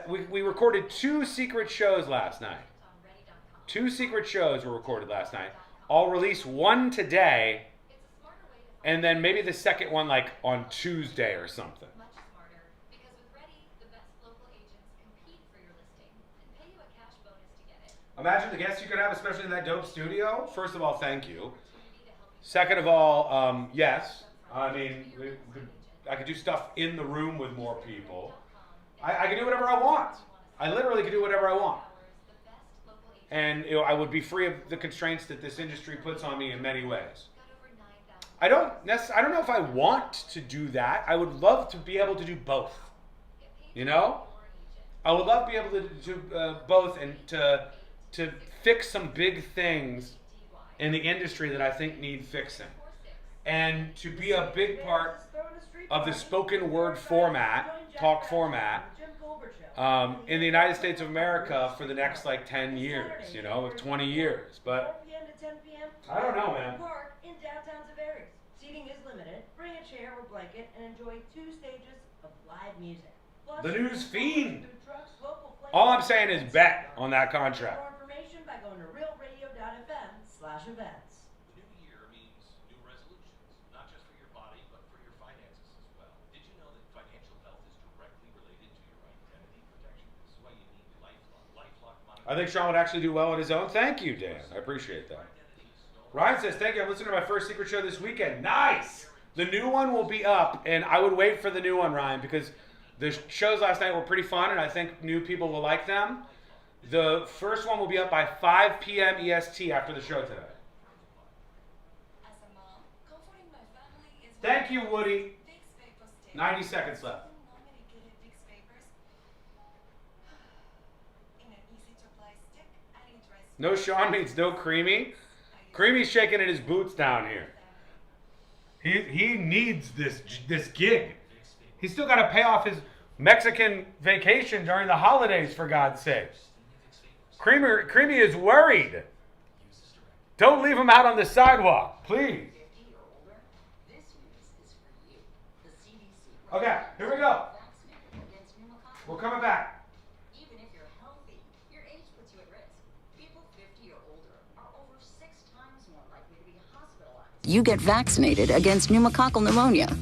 S24: we recorded 2 secret shows last night. 2 secret shows were recorded last night. I'll release one today, and then maybe the second one like on Tuesday or something. Imagine the guests you could have, especially in that dope studio. First of all, thank you. Second of all, yes. I mean, I could do stuff in the room with more people. I can do whatever I want. I literally can do whatever I want. And I would be free of the constraints that this industry puts on me in many ways. I don't know if I want to do that. I would love to be able to do both. I would love to be able to do both and to fix some big things in the industry that I think need fixing. And to be a big part of the spoken word format, talk format, in the United States of America for the next 10 years, 20 years. But I don't know, man.
S12: In downtown Tavares. Seating is limited. Bring a chair or blanket and enjoy 2 stages of live music. Plus,
S24: the news fiend. All I'm saying is bet on that contract.
S12: More information by going to realradio.fm/events.
S1: The new year means new resolutions, not just for your body, but for your finances as well. Did you know that financial health is directly related to your identity protection? This is why you need LifeLock money.
S24: I think Sean would actually do well on his own. Thank you, Dan. I appreciate that. Ryan says, thank you. I'm listening to my first secret show this weekend. Nice! The new one will be up, and I would wait for the new one, Ryan, because the shows last night were pretty fun, and I think new people will like them. The first one will be up by 5 p.m. EST after the show today. Thank you, Woody. 90 seconds left. No Sean means no Creamy. Creamy's shaking in his boots down here. He needs this gig. He's still got to pay off his Mexican vacation during the holidays, for God's sakes. Creamy is worried. Don't leave him out on the sidewalk, please. Okay, here we go. We're coming back.
S13: Even if you're healthy, your age puts you at risk. People 50 or older
S4: you get vaccinated against pneumococcal pneumonia.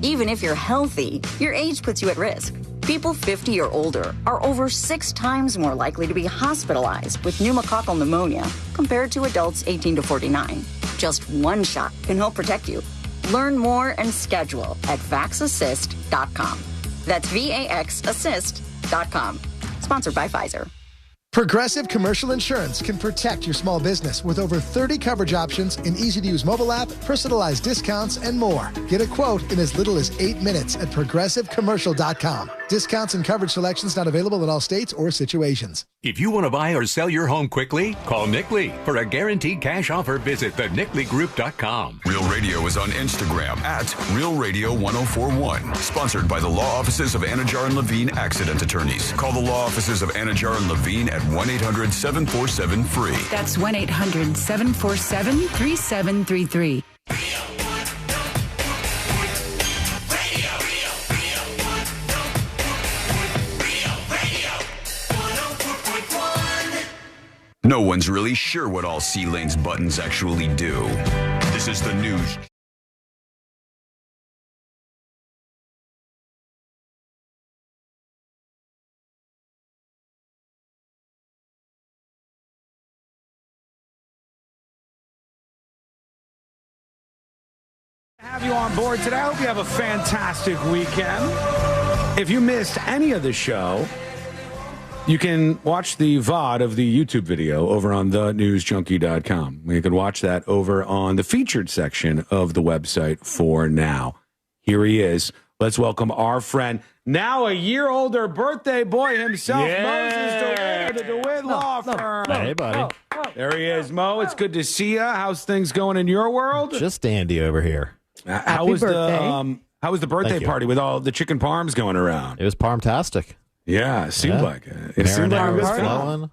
S4: Even if you're healthy, your age puts you at risk. People 50 or older are over 6 times more likely to be hospitalized with pneumococcal pneumonia compared to adults 18 to 49. Just one shot can help protect you. Learn more and schedule at vaxassist.com. That's VAXassist.com. Sponsored by Pfizer.
S17: Progressive Commercial Insurance can protect your small business with over 30 coverage options, an easy-to-use mobile app, personalized discounts, and more. Get a quote in as little as 8 minutes at progressivecommercial.com. Discounts and coverage selections not available in all states or situations.
S21: If you want to buy or sell your home quickly, call Nick Lee. For a guaranteed cash offer, visit thenickleegroup.com.
S2: Real Radio is on Instagram at Real Radio 1041. Sponsored by the law offices of Anajar and Levine Accident Attorneys. Call the law offices of Anajar and Levine at 1-800-747-FREE.
S22: That's 1-800-747-3733.
S2: No one's really sure what all C-Lane's buttons actually do. This is the news.
S11: Have you on board today. I hope you have a fantastic weekend. If you missed any of the show, you can watch the VOD of the YouTube video over on thenewsjunkie.com. You can watch that over on the featured section of the website for now. Here he is. Let's welcome our friend, now a year older birthday boy himself, Moses DeWitt of the DeWitt Law Firm.
S25: Hey, buddy.
S11: There he is, Mo. It's good to see you. How's things going in your world?
S25: Just dandy over here.
S11: How was the birthday party with all the chicken parms going around?
S25: It was parmtastic.
S11: Yeah, it seemed like it. It seemed like it was fun.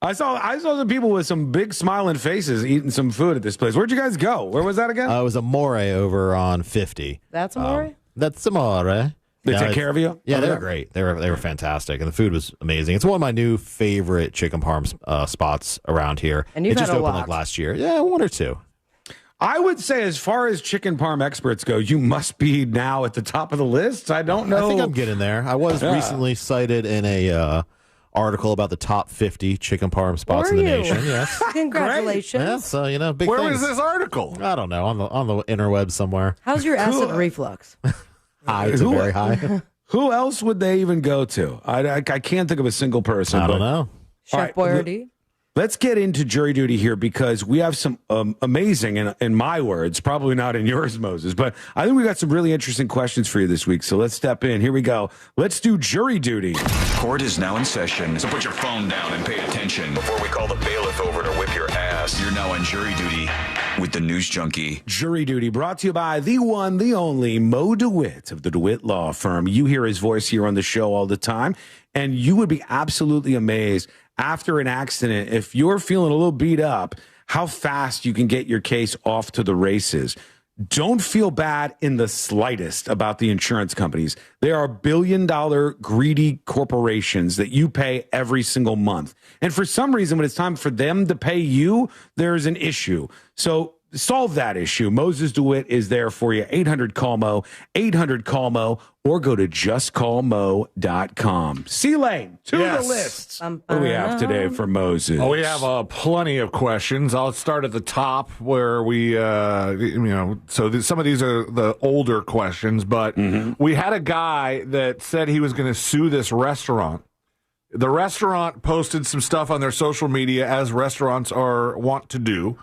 S11: I saw some people with some big smiling faces eating some food at this place. Where'd you guys go? Where was that again?
S25: It was Amore over on 50.
S12: That's Amore?
S25: That's Amore.
S11: They take care of you?
S25: Yeah, they were great. They were fantastic, and the food was amazing. It's one of my new favorite chicken parm spots around here.
S12: And you've
S25: it just
S12: had a
S25: opened
S12: lot.
S25: like last year. Yeah, 1 or 2.
S11: I would say, as far as chicken parm experts go, you must be now at the top of the list. I don't know.
S25: I think I'm getting there. I was recently cited in a article about the top 50 chicken parm spots in the nation. Yes,
S12: congratulations.
S25: Yeah, so big.
S7: Where
S25: things.
S7: was this article?
S25: I don't know, on the interweb somewhere.
S12: How's your acid reflux?
S25: High, it's very high.
S11: Who else would they even go to? I can't think of a single person.
S25: I don't know.
S12: Chef Boyardee.
S11: Let's get into jury duty here, because we have some amazing, in my words, probably not in yours, Moses, but I think we got some really interesting questions for you this week. So let's step in. Here we go. Let's do jury duty.
S2: Court is now in session, so put your phone down and pay attention before we call the bailiff over to whip your ass. You're now on jury duty with the News Junkie.
S11: Jury duty brought to you by the one, the only Mo DeWitt of the DeWitt Law Firm. You hear his voice here on the show all the time, and you would be absolutely amazed after an accident, if you're feeling a little beat up, how fast you can get your case off to the races. Don't feel bad in the slightest about the insurance companies. They are billion-dollar greedy corporations that you pay every single month. And for some reason, when it's time for them to pay you, there's an issue. So solve that issue. Moses DeWitt is there for you. 800-CALL-MO, 800-CALL-MO, or go to justcallmo.com. C-Lane, to the lists. What do we have today for Moses?
S7: Oh, we have plenty of questions. I'll start at the top where we, some of these are the older questions, but we had a guy that said he was going to sue this restaurant. The restaurant posted some stuff on their social media, as restaurants want to do.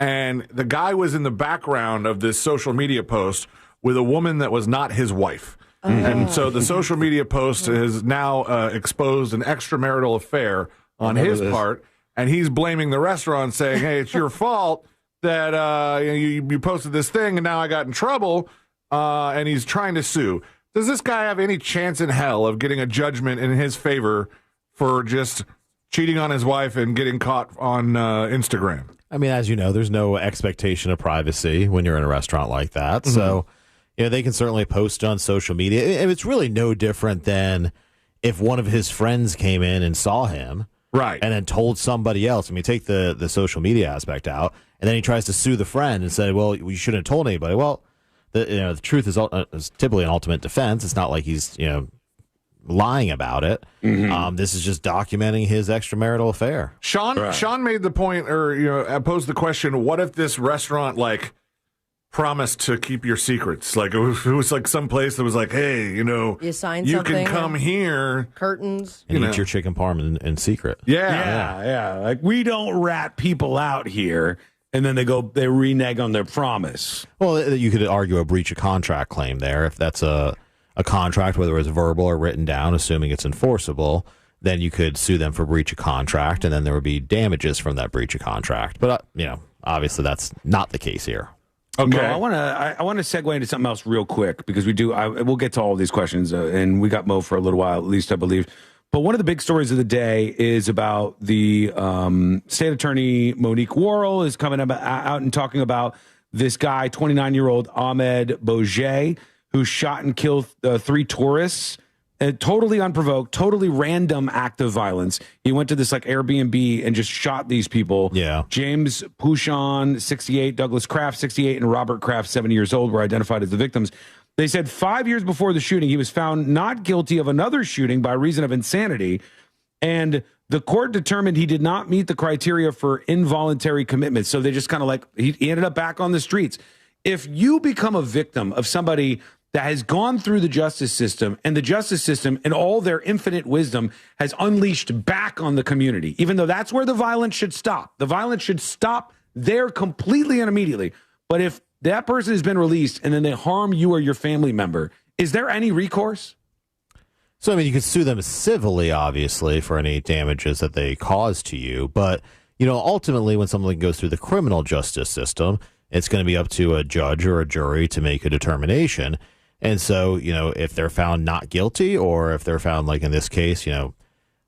S7: And the guy was in the background of this social media post with a woman that was not his wife. Oh. And so the social media post has now exposed an extramarital affair on his part. And he's blaming the restaurant, saying, hey, it's your fault that you posted this thing and now I got in trouble. And he's trying to sue. Does this guy have any chance in hell of getting a judgment in his favor for just cheating on his wife and getting caught on Instagram?
S25: I mean, as you know, there's no expectation of privacy when you're in a restaurant like that. Mm-hmm. So, they can certainly post on social media. It's really no different than if one of his friends came in and saw him
S6: Right.
S25: And then told somebody else. I mean, take the social media aspect out, and then he tries to sue the friend and say, well, you shouldn't have told anybody. Well, the truth is typically an ultimate defense. It's not like he's, lying about it. This is just documenting his extramarital affair.
S7: Sean made the point, or posed the question: what if this restaurant promised to keep your secrets? Like it was like some place that was like, hey,
S12: you sign
S7: you
S12: something,
S7: can come here,
S12: curtains,
S25: and eat your chicken parm in secret.
S6: Yeah. Like we don't rat people out here. And then they renege on their promise.
S25: Well, you could argue a breach of contract claim there if that's a contract, whether it's verbal or written down, assuming it's enforceable. Then you could sue them for breach of contract, and then there would be damages from that breach of contract. But obviously that's not the case here.
S6: Okay, Mo, I want to segue into something else real quick because we'll get to all of these questions, and we got Mo for a little while, at least I believe. But one of the big stories of the day is about the state attorney Monique Worrell is coming out and talking about this guy, 29-year-old Ahmed Bouget, who shot and killed 3 tourists. Totally unprovoked, totally random act of violence. He went to this Airbnb and just shot these people.
S25: Yeah.
S6: James Pouchon, 68, Douglas Kraft, 68, and Robert Kraft, 70 years old, were identified as the victims. They said 5 years before the shooting, he was found not guilty of another shooting by reason of insanity. And the court determined he did not meet the criteria for involuntary commitment. So they just kind of he ended up back on the streets. If you become a victim of somebody that has gone through the justice system, and the justice system in all their infinite wisdom has unleashed back on the community, even though that's where the violence should stop. The violence should stop there completely and immediately. But if that person has been released and then they harm you or your family member, is there any recourse?
S25: So, I mean, you could sue them civilly, obviously, for any damages that they cause to you. But, ultimately, when something goes through the criminal justice system, it's going to be up to a judge or a jury to make a determination. And so, if they're found not guilty, or if they're found, like in this case,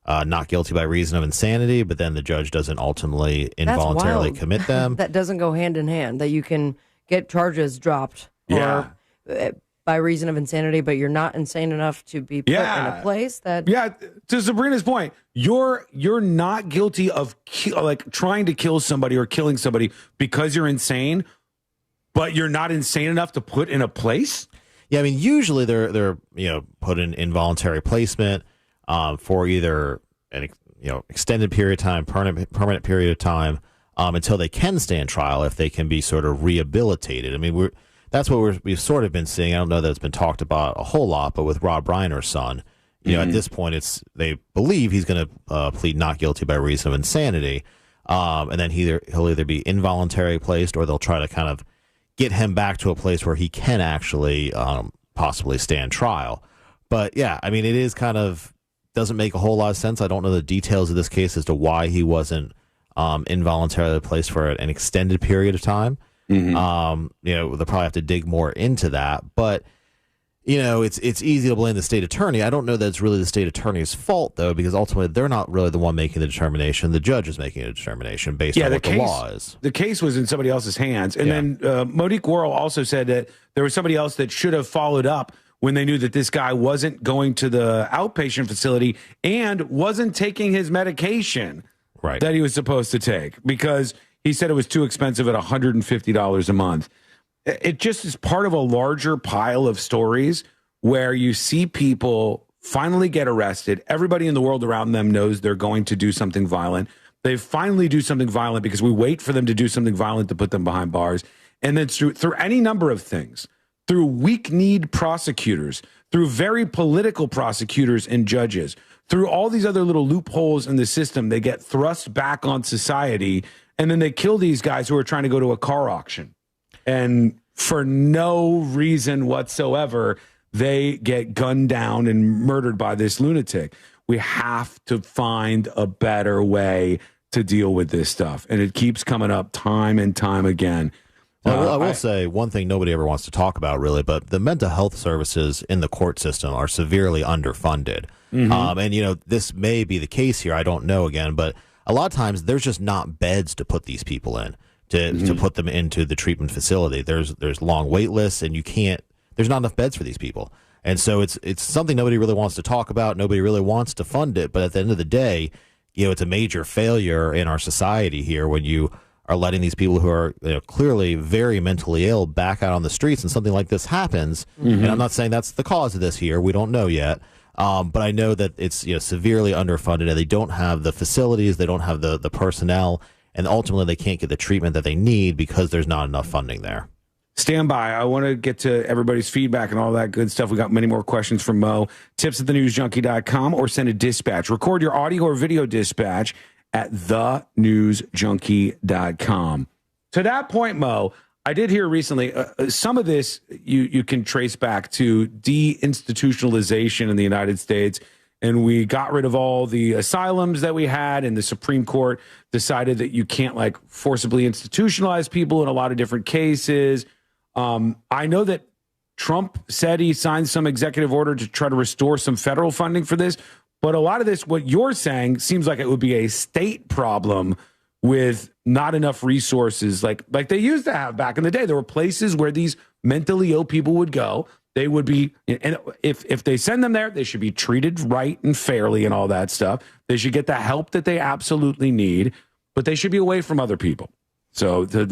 S25: not guilty by reason of insanity, but then the judge doesn't ultimately involuntarily commit them.
S12: That doesn't go hand in hand, that you can get charges dropped by reason of insanity, but you're not insane enough to be put in a place that...
S6: Yeah, to Sabrina's point, you're not guilty of trying to kill somebody or killing somebody because you're insane, but you're not insane enough to put in a place?
S25: Yeah, I mean, usually they're put in involuntary placement for either an extended period of time, permanent period of time, until they can stand trial if they can be sort of rehabilitated. I mean, that's what we've sort of been seeing. I don't know that it's been talked about a whole lot, but with Rob Reiner's son, at this point, they believe he's going to plead not guilty by reason of insanity, and then he'll either be involuntary placed, or they'll try to kind of get him back to a place where he can actually possibly stand trial. But yeah, I mean, it is doesn't make a whole lot of sense. I don't know the details of this case as to why he wasn't involuntarily placed for an extended period of time. They'll probably have to dig more into that. But it's easy to blame the state attorney. I don't know that it's really the state attorney's fault, though, because ultimately they're not really the one making the determination. The judge is making a determination based on what the law is.
S6: The case was in somebody else's hands. And then Monique Worrell also said that there was somebody else that should have followed up when they knew that this guy wasn't going to the outpatient facility and wasn't taking his medication that he was supposed to take, because he said it was too expensive at $150 a month. It just is part of a larger pile of stories where you see people finally get arrested. Everybody in the world around them knows they're going to do something violent. They finally do something violent because we wait for them to do something violent to put them behind bars. And then through any number of things, through weak-kneed prosecutors, through very political prosecutors and judges, through all these other little loopholes in the system, they get thrust back on society, and then they kill these guys who are trying to go to a car auction. And for no reason whatsoever, they get gunned down and murdered by this lunatic. We have to find a better way to deal with this stuff. And it keeps coming up time and time again.
S25: I will say one thing nobody ever wants to talk about, really, but the mental health services in the court system are severely underfunded. And, this may be the case here. I don't know again, but a lot of times there's just not beds to put these people in. To put them into the treatment facility. There's long wait lists, and there's not enough beds for these people. And so it's something nobody really wants to talk about. Nobody really wants to fund it. But at the end of the day, it's a major failure in our society here when you are letting these people who are clearly very mentally ill back out on the streets and something like this happens.
S6: Mm-hmm.
S25: And I'm not saying that's the cause of this here. We don't know yet. But I know that it's severely underfunded and they don't have the facilities, they don't have the personnel, and ultimately they can't get the treatment that they need because there's not enough funding there.
S6: Stand by. I want to get to everybody's feedback and all that good stuff. We got many more questions from Mo. Tips at thenewsjunkie.com or send a dispatch. Record your audio or video dispatch at thenewsjunkie.com. To that point, Mo, I did hear recently some of this you can trace back to deinstitutionalization in the United States. And we got rid of all the asylums that we had, and the Supreme Court decided that you can't like forcibly institutionalize people in a lot of different cases. I know that Trump said he signed some executive order to try to restore some federal funding for this. But a lot of this, what you're saying, seems like it would be a state problem with not enough resources like they used to have back in the day. There were places where these mentally ill people would go. They would be, and if they send them there, they should be treated right and fairly and all that stuff. They should get the help that they absolutely need, but they should be away from other people so that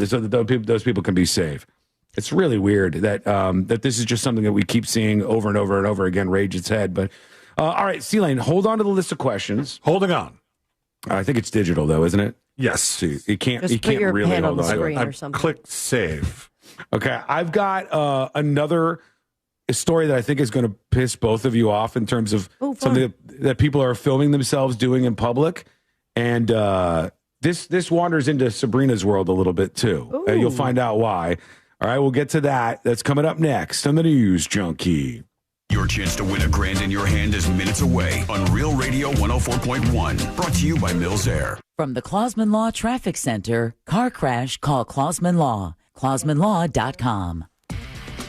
S6: those people can be safe. It's really weird that that this is just something that we keep seeing over and over and over again rage its head. But all right, C-Lane, hold on to the list of questions.
S7: Holding on.
S6: I think it's digital though, isn't it?
S7: Yes.
S6: See, you can't.
S12: Just
S6: you
S12: put
S6: can't
S12: your
S6: really
S12: pen on
S6: hold
S12: the
S6: on.
S12: screen
S7: I
S12: or something.
S7: clicked save.
S6: Okay, I've got another story that I think is going to piss both of you off in terms of something that people are filming themselves doing in public, and this wanders into Sabrina's world a little bit too. You'll find out why. All right, we'll get to that. That's coming up next on the News Junkie.
S2: Your chance to win $1,000 in your hand is minutes away on Real Radio 104.1. Brought to you by Mills Air.
S5: From the Clausman Law Traffic Center, car crash, call Clausman Law. ClausmanLaw.com.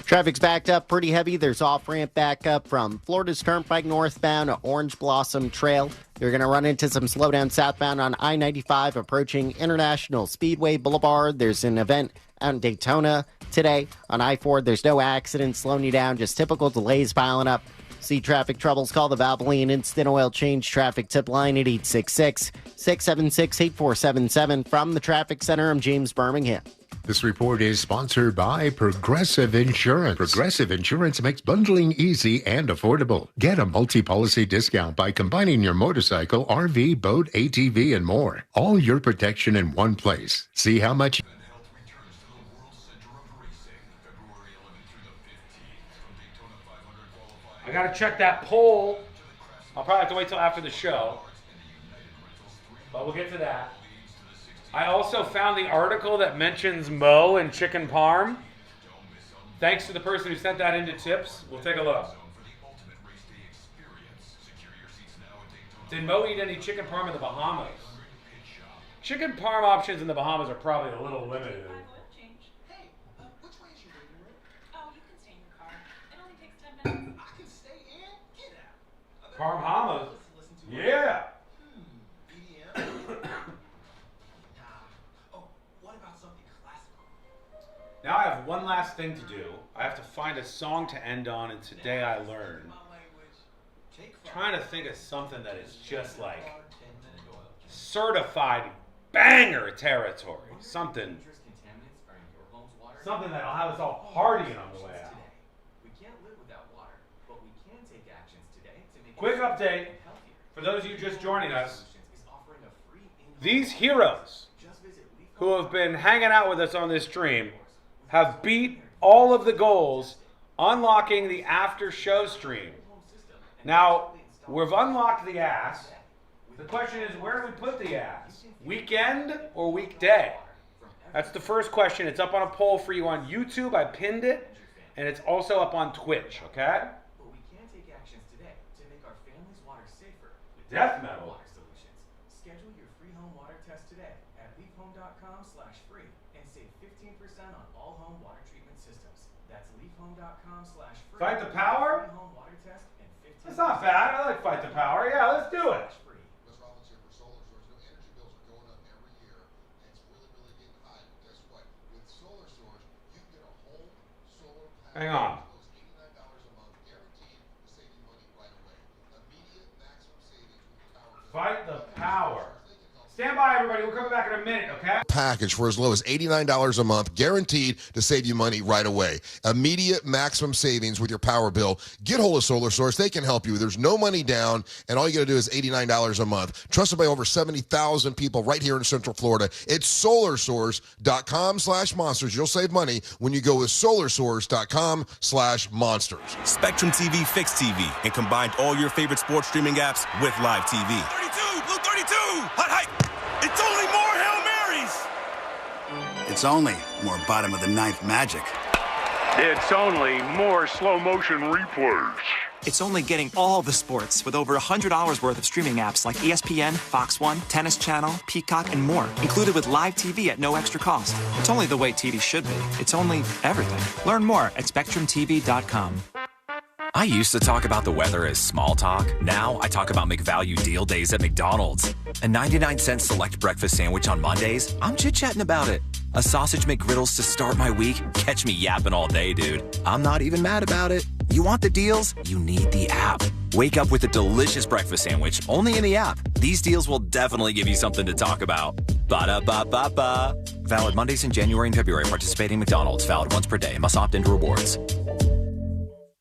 S9: Traffic's backed up pretty heavy. There's off-ramp backup from Florida's Turnpike northbound to Orange Blossom Trail. You're going to run into some slowdown southbound on I-95 approaching International Speedway Boulevard. There's an event out in Daytona today. On I-4, there's no accidents slowing you down, just typical delays piling up. See traffic troubles, call the Valvoline Instant Oil Change Traffic Tip Line at 866-676-8477. From the Traffic Center, I'm James Birmingham.
S15: This report is sponsored by Progressive Insurance. Progressive Insurance makes bundling easy and affordable. Get a multi-policy discount by combining your motorcycle, RV, boat, ATV, and more. All your protection in one place. See how much...
S24: I got to check that poll. I'll probably have to wait till after the show. But we'll get to that. I also found the article that mentions Mo and chicken parm. Thanks to the person who sent that into tips. We'll take a look. Did Mo eat any chicken parm in the Bahamas? Chicken parm options in the Bahamas are probably a little limited. Bahamas? Yeah. Now I have one last thing to do. I have to find a song to end on, and today I learned. Trying to think of something that is just like certified banger territory. Something that'll have us all partying on the way out. Quick update for those of you just joining us. These heroes who have been hanging out with us on this stream have beat all of the goals unlocking the after show stream. Now, we've unlocked the ass. The question is, where do we put the ass? Weekend or weekday? That's the first question. It's up on a poll for you on YouTube. I pinned it, and it's also up on Twitch, okay? Death metal.
S18: Schedule your free home water test today at leafhome.com/free and save 15% on all home water treatment systems. That's leafhome.com/free.
S24: Fight the power?
S18: Free home water test and 15%.
S24: That's not bad. I like Fight the Power. Yeah, let's do it. Hang on. Fight the power. Stand by, everybody. We'll come back in a minute, okay?
S3: Package for as low as $89 a month, guaranteed to save you money right away. Immediate maximum savings with your power bill. Get hold of Solar Source. They can help you. There's no money down, and all you got to do is $89 a month. Trusted by over 70,000 people right here in Central Florida. It's solarsource.com/monsters. You'll save money when you go with solarsource.com/monsters.
S10: Spectrum TV fixed TV and combined all your favorite sports streaming apps with live TV.
S23: 32, blue 32, hot hype. It's only more Hail Marys.
S19: It's only more bottom of the ninth magic.
S20: It's only more slow motion replays.
S22: It's only getting all the sports with over 100 hours worth of streaming apps like ESPN, Fox One, Tennis Channel, Peacock, and more, included with live TV at no extra cost. It's only the way TV should be. It's only everything. Learn more at SpectrumTV.com.
S26: I used to talk about the weather as small talk. Now I talk about McValue deal days at McDonald's. A 99-cent select breakfast sandwich on Mondays? I'm chit-chatting about it. A sausage McGriddles to start my week? Catch me yapping all day, dude. I'm not even mad about it. You want the deals? You need the app. Wake up with a delicious breakfast sandwich only in the app. These deals will definitely give you something to talk about. Ba-da-ba-ba-ba. Valid Mondays in January and February. Participating McDonald's. Valid once per day. Must opt into rewards.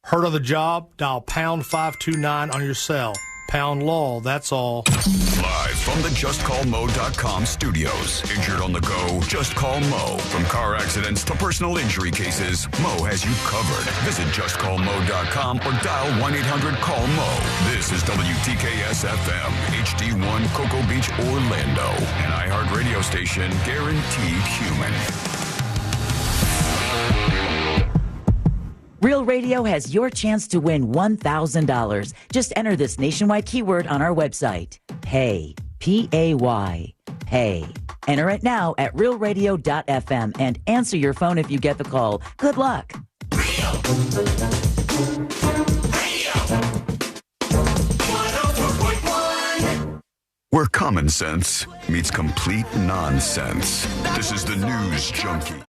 S27: Heard of the job? Dial pound 529 on your cell. Pound law, that's all.
S2: Live from the JustCallMo.com studios. Injured on the go? Just call Mo. From car accidents to personal injury cases, Mo has you covered. Visit JustCallMo.com or dial 1-800-CALL-MO. This is WTKS-FM, HD1, Cocoa Beach, Orlando. An iHeart radio station guaranteed human.
S5: Real Radio has your chance to win $1,000. Just enter this nationwide keyword on our website. Pay. P-A-Y. Pay. Enter it now at realradio.fm and answer your phone if you get the call. Good luck.
S2: Where common sense meets complete nonsense. This is the News Junkie.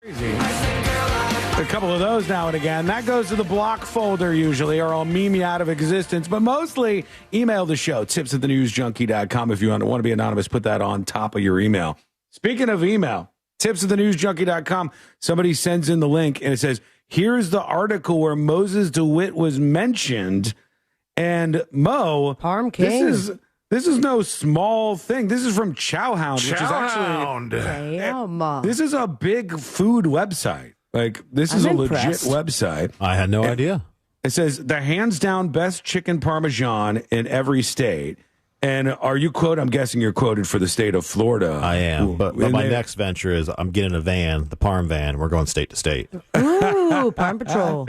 S6: A couple of those now and again. That goes to the block folder usually, or I'll meme you out of existence. But mostly, email the show, tips@thenewsjunkie.com. If you want to be anonymous, put that on top of your email. Speaking of email, tips@thenewsjunkie.com. Somebody sends in the link, and it says, here's the article where Moses DeWitt was mentioned. And Mo,
S12: Parm King.
S6: This is no small thing. This is from Chowhound, which is actually this is a big food website. Like this is a legit website.
S25: I had no idea.
S6: It says the hands down best chicken parmesan in every state. And are you quote? I'm guessing you're quoted for the state of Florida.
S25: I am, but my next venture is I'm getting a van, the Parm van. We're going state to state.
S12: Ooh, Parm Patrol.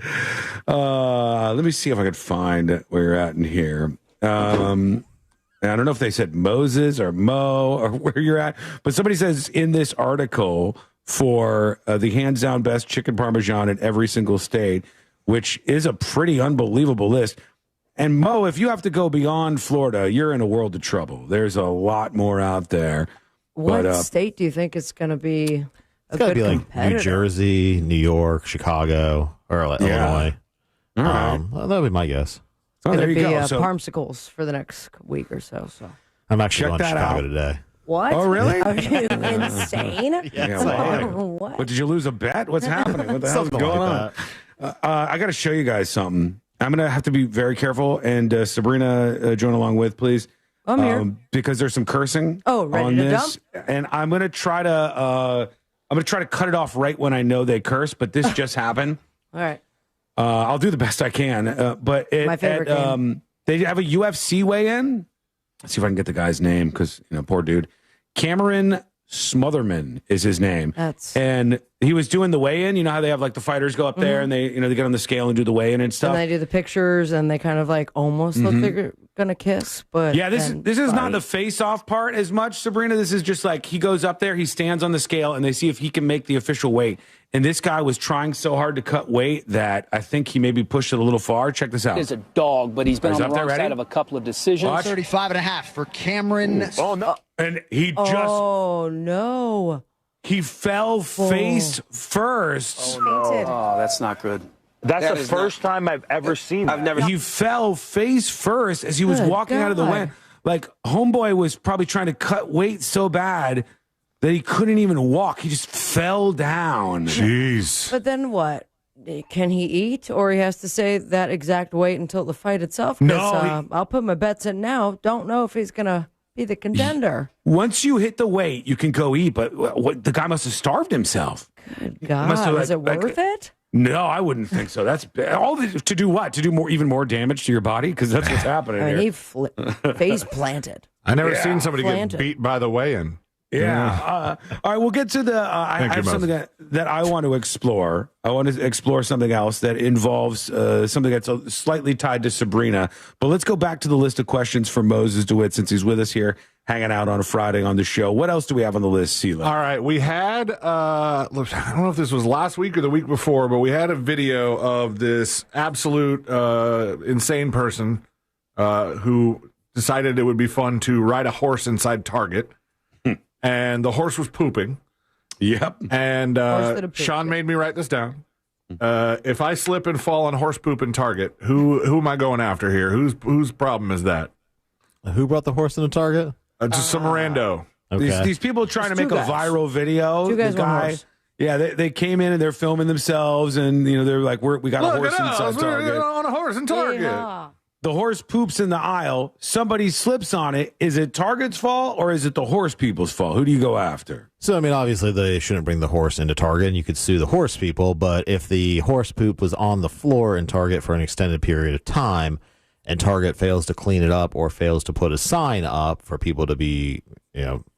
S6: Let me see if I could find where you're at in here. I don't know if they said Moses or Mo or where you're at, but somebody says in this article for the hands down best chicken parmesan in every single state, which is a pretty unbelievable list. And Mo, if you have to go beyond Florida, you're in a world of trouble. There's a lot more out there.
S12: What state do you think is going to be
S25: It's got to be like New Jersey, New York, Chicago, or like Illinois.
S6: All right.
S25: Well, that would be my guess.
S12: It's going to be Parmsicles for the next week or so.
S25: I'm actually going to Chicago today.
S12: What?
S6: Oh, really?
S12: Are you insane?
S6: Yeah,
S12: What?
S6: But did you lose a bet? What's happening? What the hell's going on? I got to show you guys something. I'm going to have to be very careful, and Sabrina, join along with, please.
S12: I'm here.
S6: Because there's some cursing
S12: ready
S6: on
S12: to
S6: this,
S12: dump?
S6: and I'm going to try to cut it off right when I know they curse, but this just happened.
S12: All right.
S6: I'll do the best I can, but
S12: My favorite game.
S6: They have a UFC weigh-in. Let's see if I can get the guy's name because poor dude. Cameron Smotherman is his name, and he was doing the weigh-in. You know how they have like the fighters go up there and they get on the scale and do the weigh-in and stuff.
S12: And they do the pictures and they kind of like almost look like they're gonna kiss. But
S6: yeah, this is not the face-off part as much, Sabrina. This is just like he goes up there, he stands on the scale, and they see if he can make the official weight. And this guy was trying so hard to cut weight that I think he maybe pushed it a little far. Check this out.
S1: He's a dog, but he's been on the wrong
S6: ready?
S1: side of a couple of decisions.
S6: Watch.
S4: 35.5 for Cameron.
S6: Oh, no. And he just...
S12: Oh, no.
S6: He fell face first.
S1: Oh, no. Oh, that's not good.
S8: That's the first time I've ever seen that.
S6: He fell face first as he was walking out of the way. Like, homeboy was probably trying to cut weight so bad that he couldn't even walk. He just fell down.
S7: Jeez.
S12: But then what? Can he eat, or he has to say that exact weight until the fight itself? 'Cause,
S6: No,
S12: I'll put my bets in now. Don't know if he's going to be the contender.
S6: Once you hit the weight, you can go eat, but the guy must have starved himself.
S12: Good God, is it worth it?
S6: No, I wouldn't think so. That's to do what? To do even more damage to your body? Because that's what's happening
S12: I mean,
S6: here.
S12: he face planted.
S7: I never seen somebody
S12: Planted.
S7: get beat by the weigh-in.
S6: Yeah. All right, we'll get to the... I have something that I want to explore. I want to explore something else that involves something that's slightly tied to Sabrina. But let's go back to the list of questions for Moses DeWitt since he's with us here, hanging out on a Friday on the show. What else do we have on the list, Sela?
S7: All right, we had, I don't know if this was last week or the week before, but we had a video of this absolute insane person who decided it would be fun to ride a horse inside Target. And the horse was pooping.
S6: Yep.
S7: And Sean made me write this down. If I slip and fall on horse poop in Target, who am I going after here? Whose problem is that?
S25: Who brought the horse into Target?
S7: Just some rando.
S25: Okay.
S6: These people trying to make a viral video.
S12: Two guys
S6: the
S12: on
S6: guy,
S12: horse.
S6: yeah, they came in and they're filming themselves, and they're like, we got a horse inside Target.
S7: We're on a horse in Target.
S12: Yeah.
S6: The horse poops in the aisle. Somebody slips on it. Is it Target's fault or is it the horse people's fault? Who do you go after?
S25: So, I mean, obviously they shouldn't bring the horse into Target, and you could sue the horse people. But if the horse poop was on the floor in Target for an extended period of time, and Target fails to clean it up or fails to put a sign up for people to be,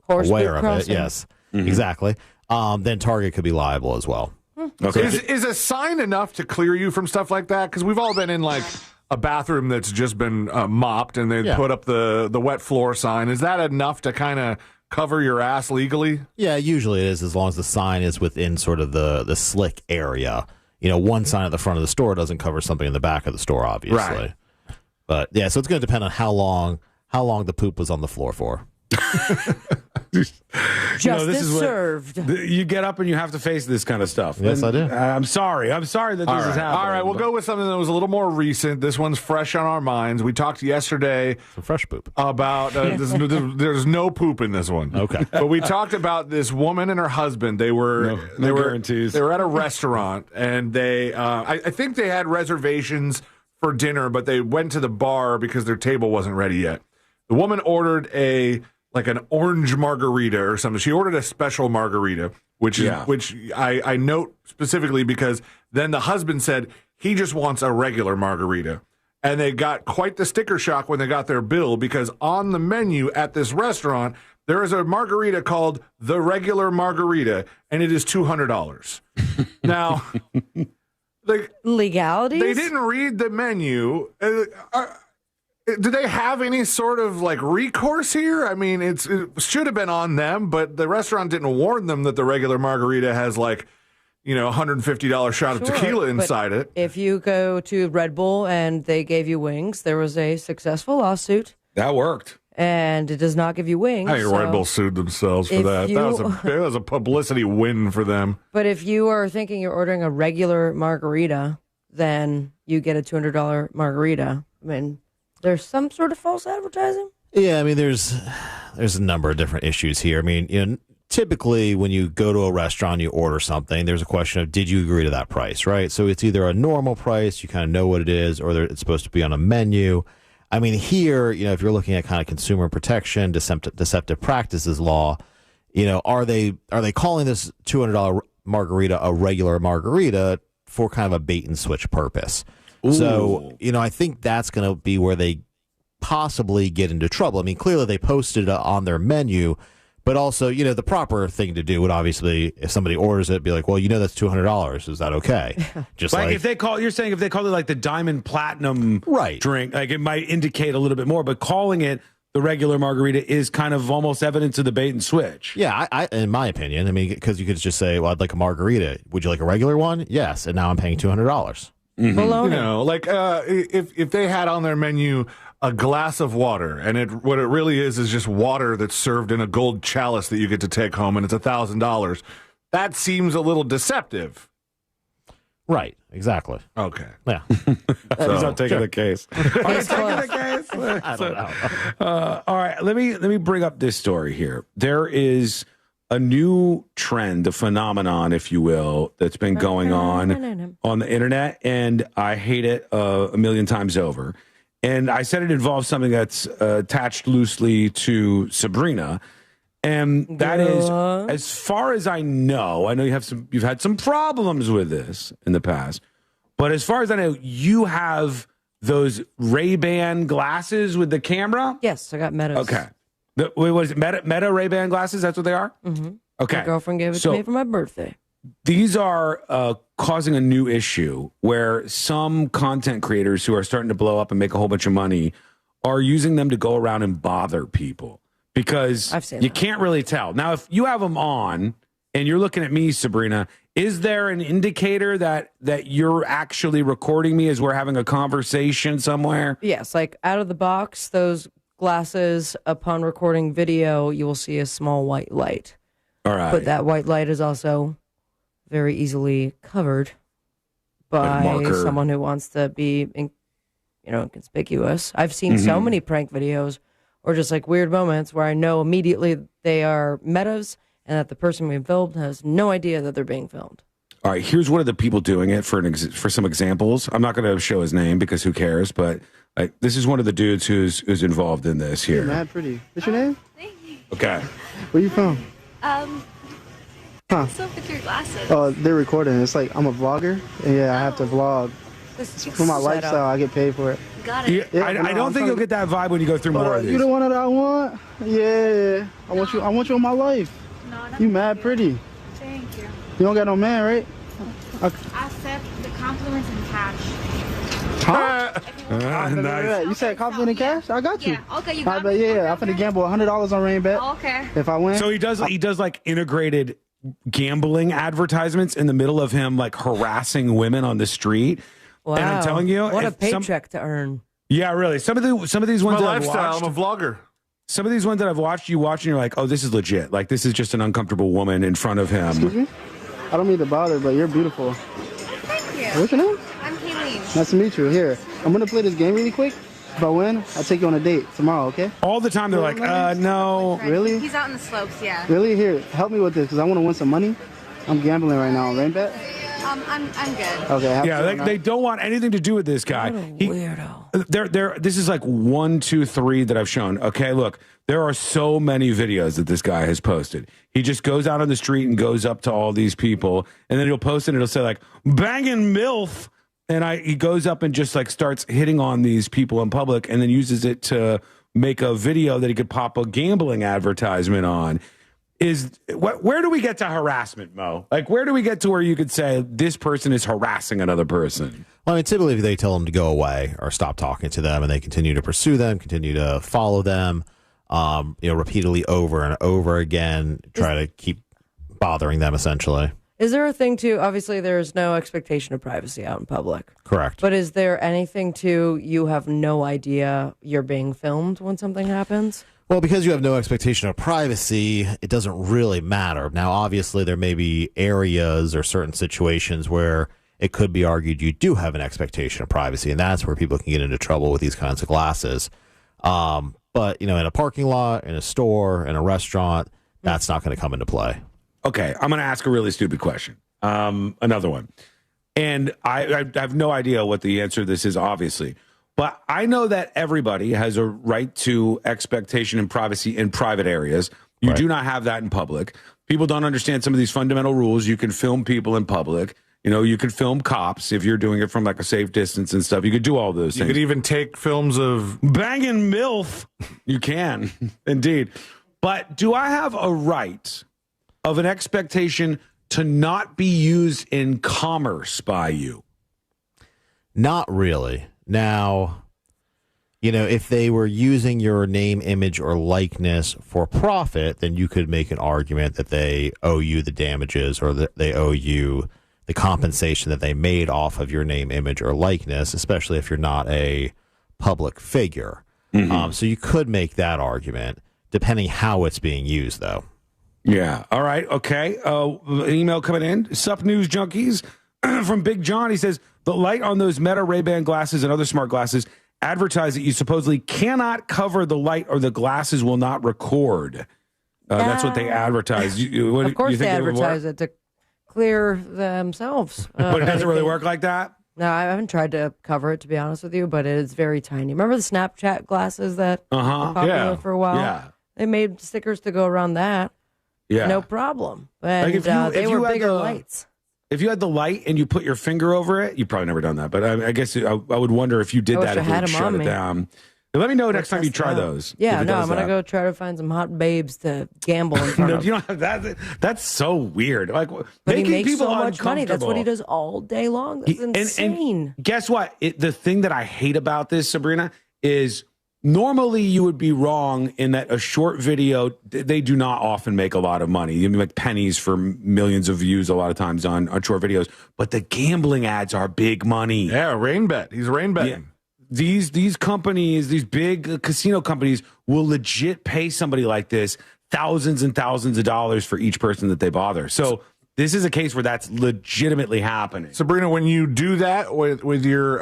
S12: Horse
S25: aware
S12: poop
S25: of
S12: crossing.
S25: it, yes, exactly, then Target could be liable as well.
S6: Okay.
S7: Is a sign enough to clear you from stuff like that? Because we've all been in like a bathroom that's just been mopped and they put up the wet floor sign. Is that enough to kind of cover your ass legally?
S25: Yeah, usually it is, as long as the sign is within sort of the slick area. One sign at the front of the store doesn't cover something in the back of the store, obviously.
S7: Right.
S25: But yeah, so it's going to depend on how long the poop was on the floor for.
S12: Justice served.
S6: You get up and you have to face this kind of stuff.
S25: Yes, I do.
S6: I'm sorry that this is happening.
S7: All right, we'll go with something that was a little more recent. This one's fresh on our minds. We talked yesterday
S25: Some fresh poop
S7: about there's no poop in this one.
S25: Okay.
S7: But we talked about this woman and her husband. They were
S6: guarantees.
S7: They were at a restaurant and they I think they had reservations for dinner, but they went to the bar because their table wasn't ready yet. The woman ordered an orange margarita or something. She ordered a special margarita, which I note specifically because then the husband said he just wants a regular margarita. And they got quite the sticker shock when they got their bill because on the menu at this restaurant, there is a margarita called the regular margarita, and it is $200. Now,
S12: legalities?
S7: They didn't read the menu. Do they have any sort of recourse here? I mean, it should have been on them, but the restaurant didn't warn them that the regular margarita has $150 shot of tequila inside it.
S12: If you go to Red Bull and they gave you wings, there was a successful lawsuit.
S6: That worked.
S12: And it does not give you wings.
S7: I think Red Bull sued themselves for that. That was a publicity win for them.
S12: But if you are thinking you're ordering a regular margarita, then you get a $200 margarita. I mean, there's some sort of false advertising?
S25: Yeah, I mean, there's a number of different issues here. I mean, typically when you go to a restaurant, you order something, there's a question of, did you agree to that price, right? So it's either a normal price, you kind of know what it is, or it's supposed to be on a menu. I mean, here, if you're looking at kind of consumer protection, deceptive practices law, are they calling this $200 margarita a regular margarita for kind of a bait and switch purpose? Ooh. So, I think that's going to be where they possibly get into trouble. I mean, clearly they posted on their menu But also, the proper thing to do would obviously, if somebody orders it, be like, well, that's $200. Is that okay? Just
S6: like if they call, you're saying if they call it like the Diamond Platinum drink, like it might indicate a little bit more, but calling it the regular margarita is kind of almost evidence of the bait and switch.
S25: Yeah, I in my opinion, because you could just say, well, I'd like a margarita. Would you like a regular one? Yes. And now I'm paying $200.
S12: Baloney.
S7: If they had on their menu a glass of water, and what it really is just water that's served in a gold chalice that you get to take home, and it's $1,000, that seems a little deceptive.
S25: Right, exactly.
S7: Okay.
S25: Yeah.
S6: He's not taking the case. Are you taking the case?
S25: I don't know.
S6: All right, let me bring up this story here. There is a new trend, a phenomenon, if you will, that's been going on the internet, and I hate it a million times over. And I said it involves something that's attached loosely to Sabrina. And that is, as far as I know you've had some problems with this in the past, but as far as I know, you have those Ray-Ban glasses with the camera?
S12: Yes, I got Metas.
S6: Okay. Wait, what is it? Meta Ray-Ban glasses? That's what they are?
S12: Mm-hmm.
S6: Okay.
S12: My girlfriend gave it to me for my birthday.
S6: These are causing a new issue where some content creators who are starting to blow up and make a whole bunch of money are using them to go around and bother people. Because you can't really tell. Now, if you have them on and you're looking at me, Sabrina, is there an indicator that you're actually recording me as we're having a conversation somewhere?
S12: Yes, like out of the box, those glasses, upon recording video, you will see a small white light.
S6: All right.
S12: But that white light is also very easily covered by someone who wants to be, inconspicuous. I've seen so many prank videos or just like weird moments where I know immediately they are metas and that the person being filmed has no idea that they're being filmed.
S6: All right, here's one of the people doing it for some examples. I'm not going to show his name because who cares, but this is one of the dudes who's involved in this here.
S9: You're mad pretty. What's your name?
S11: Thank you.
S6: Okay.
S9: Where you from?
S11: What's up with your glasses?
S9: Oh, they're recording. It's like I'm a vlogger, and I have to vlog. For my lifestyle, I get paid for it.
S11: Got it.
S6: Yeah, I don't think you'll get that vibe when you go through more of these.
S9: You the one that I want? Yeah. I want you in my life.
S11: No,
S9: you mad pretty.
S11: Thank you.
S9: You don't got no man, right?
S11: I accept the compliments in cash.
S9: Huh?
S6: Nice.
S9: You said compliment in cash? I got you.
S11: Yeah, okay, you got
S9: me.
S11: Okay,
S9: I'm finna gamble $100 on Rain Bet.
S11: Okay.
S9: If I win.
S6: So he does like integrated gambling advertisements in the middle of him like harassing women on the street.
S12: Wow.
S6: And I'm telling you,
S12: what a paycheck to earn.
S6: Yeah, really. Some of these ones that I've watched,
S7: I'm a vlogger.
S6: Some of these ones that I've watched, you watch and you're like, oh, this is legit. Like this is just an uncomfortable woman in front of him.
S9: Excuse me? I don't mean to bother, but you're beautiful.
S11: Thank you.
S9: What's your name?
S11: I'm Kayleen.
S9: Nice to meet you. Here, I'm gonna play this game really quick. If I win, I'll take you on a date tomorrow, okay?
S6: All the time they're like, no.
S9: Really?
S11: He's out in the slopes, yeah.
S9: Really? Here, help me with this because I want to win some money. I'm gambling right now on Rain Bet.
S11: I'm good.
S9: Okay.
S6: Yeah, they don't want anything to do with this guy.
S12: Weirdo.
S6: This is like 1, 2, 3 that I've shown. Okay, look, there are so many videos that this guy has posted. He just goes out on the street and goes up to all these people, and then he'll post it and it'll say like banging MILF, and he goes up and just like starts hitting on these people in public, and then uses it to make a video that he could pop a gambling advertisement on. Where do we get to harassment, Mo? Like, where do we get to where you could say this person is harassing another person?
S25: Well, I mean, typically they tell them to go away or stop talking to them, and they continue to pursue them, continue to follow them, repeatedly over and over again, try to keep bothering them, essentially.
S12: Is there a thing to, obviously there's no expectation of privacy out in public.
S25: Correct.
S12: But is there anything to, you have no idea you're being filmed when something happens?
S25: Well, because you have no expectation of privacy, it doesn't really matter. Now, obviously, there may be areas or certain situations where it could be argued you do have an expectation of privacy, and that's where people can get into trouble with these kinds of glasses. But, in a parking lot, in a store, in a restaurant, that's not going to come into play.
S6: Okay, I'm going to ask a really stupid question. Another one. And I have no idea what the answer to this is, obviously. But I know that everybody has a right to expectation and privacy in private areas. You do not have that in public. People don't understand some of these fundamental rules. You can film people in public. You can film cops if you're doing it from like a safe distance and stuff. You could do all those things.
S7: You could even take films of
S6: banging MILF. You can, indeed. But do I have a right of an expectation to not be used in commerce by you?
S25: Not really. Now, if they were using your name, image, or likeness for profit, then you could make an argument that they owe you the damages or that they owe you the compensation that they made off of your name, image, or likeness, especially if you're not a public figure. So you could make that argument, depending how it's being used, though.
S6: Yeah. All right. Okay. Email coming in. Sup, news junkies? From Big John. He says, the light on those Meta Ray-Ban glasses and other smart glasses advertise that you supposedly cannot cover the light or the glasses will not record. That's what they advertise.
S12: Of course they advertise it to clear themselves.
S6: But it doesn't really work like that?
S12: No, I haven't tried to cover it, to be honest with you, but it is very tiny. Remember the Snapchat glasses that were popular for a while?
S6: Yeah.
S12: They made stickers to go around that.
S6: Yeah.
S12: No problem. And they were bigger lights.
S6: If you had the light and you put your finger over it, you've probably never done that. But I guess I would wonder if you did that, if it would shut it down. But let me know next time you try those.
S12: Yeah, no, I'm going to go try to find some hot babes to gamble in front of.
S6: You know, that's so weird. Like,
S12: but
S6: making
S12: he makes
S6: people
S12: so much money. That's what he does all day long. That's insane.
S6: And guess what? The thing that I hate about this, Sabrina, is normally you would be wrong in that a short video, they do not often make a lot of money. You make pennies for millions of views a lot of times on short videos. But the gambling ads are big money.
S7: Yeah, rain bet. He's rain betting.
S6: Yeah. These companies, these big casino companies will legit pay somebody like this thousands and thousands of dollars for each person that they bother. So this is a case where that's legitimately happening.
S7: Sabrina, when you do that with your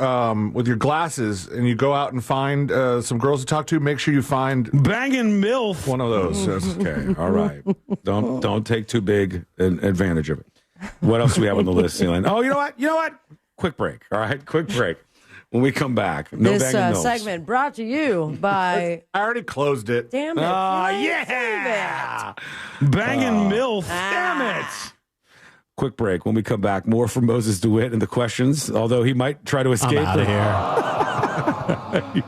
S7: glasses and you go out and find some girls to talk to, make sure you find
S6: banging MILF.
S7: One of those.
S6: Okay, all right. Don't take too big an advantage of it. What else do we have on the list, Celine? Oh, you know what? Quick break. All right, quick break. When we come back,
S12: this segment brought to you by.
S7: I already closed it.
S12: Damn it!
S6: Yeah, banging MILF. Damn it! Quick break. When we come back, more from Moses DeWitt and the questions. Although he might try to escape.
S25: I'm out of
S6: here.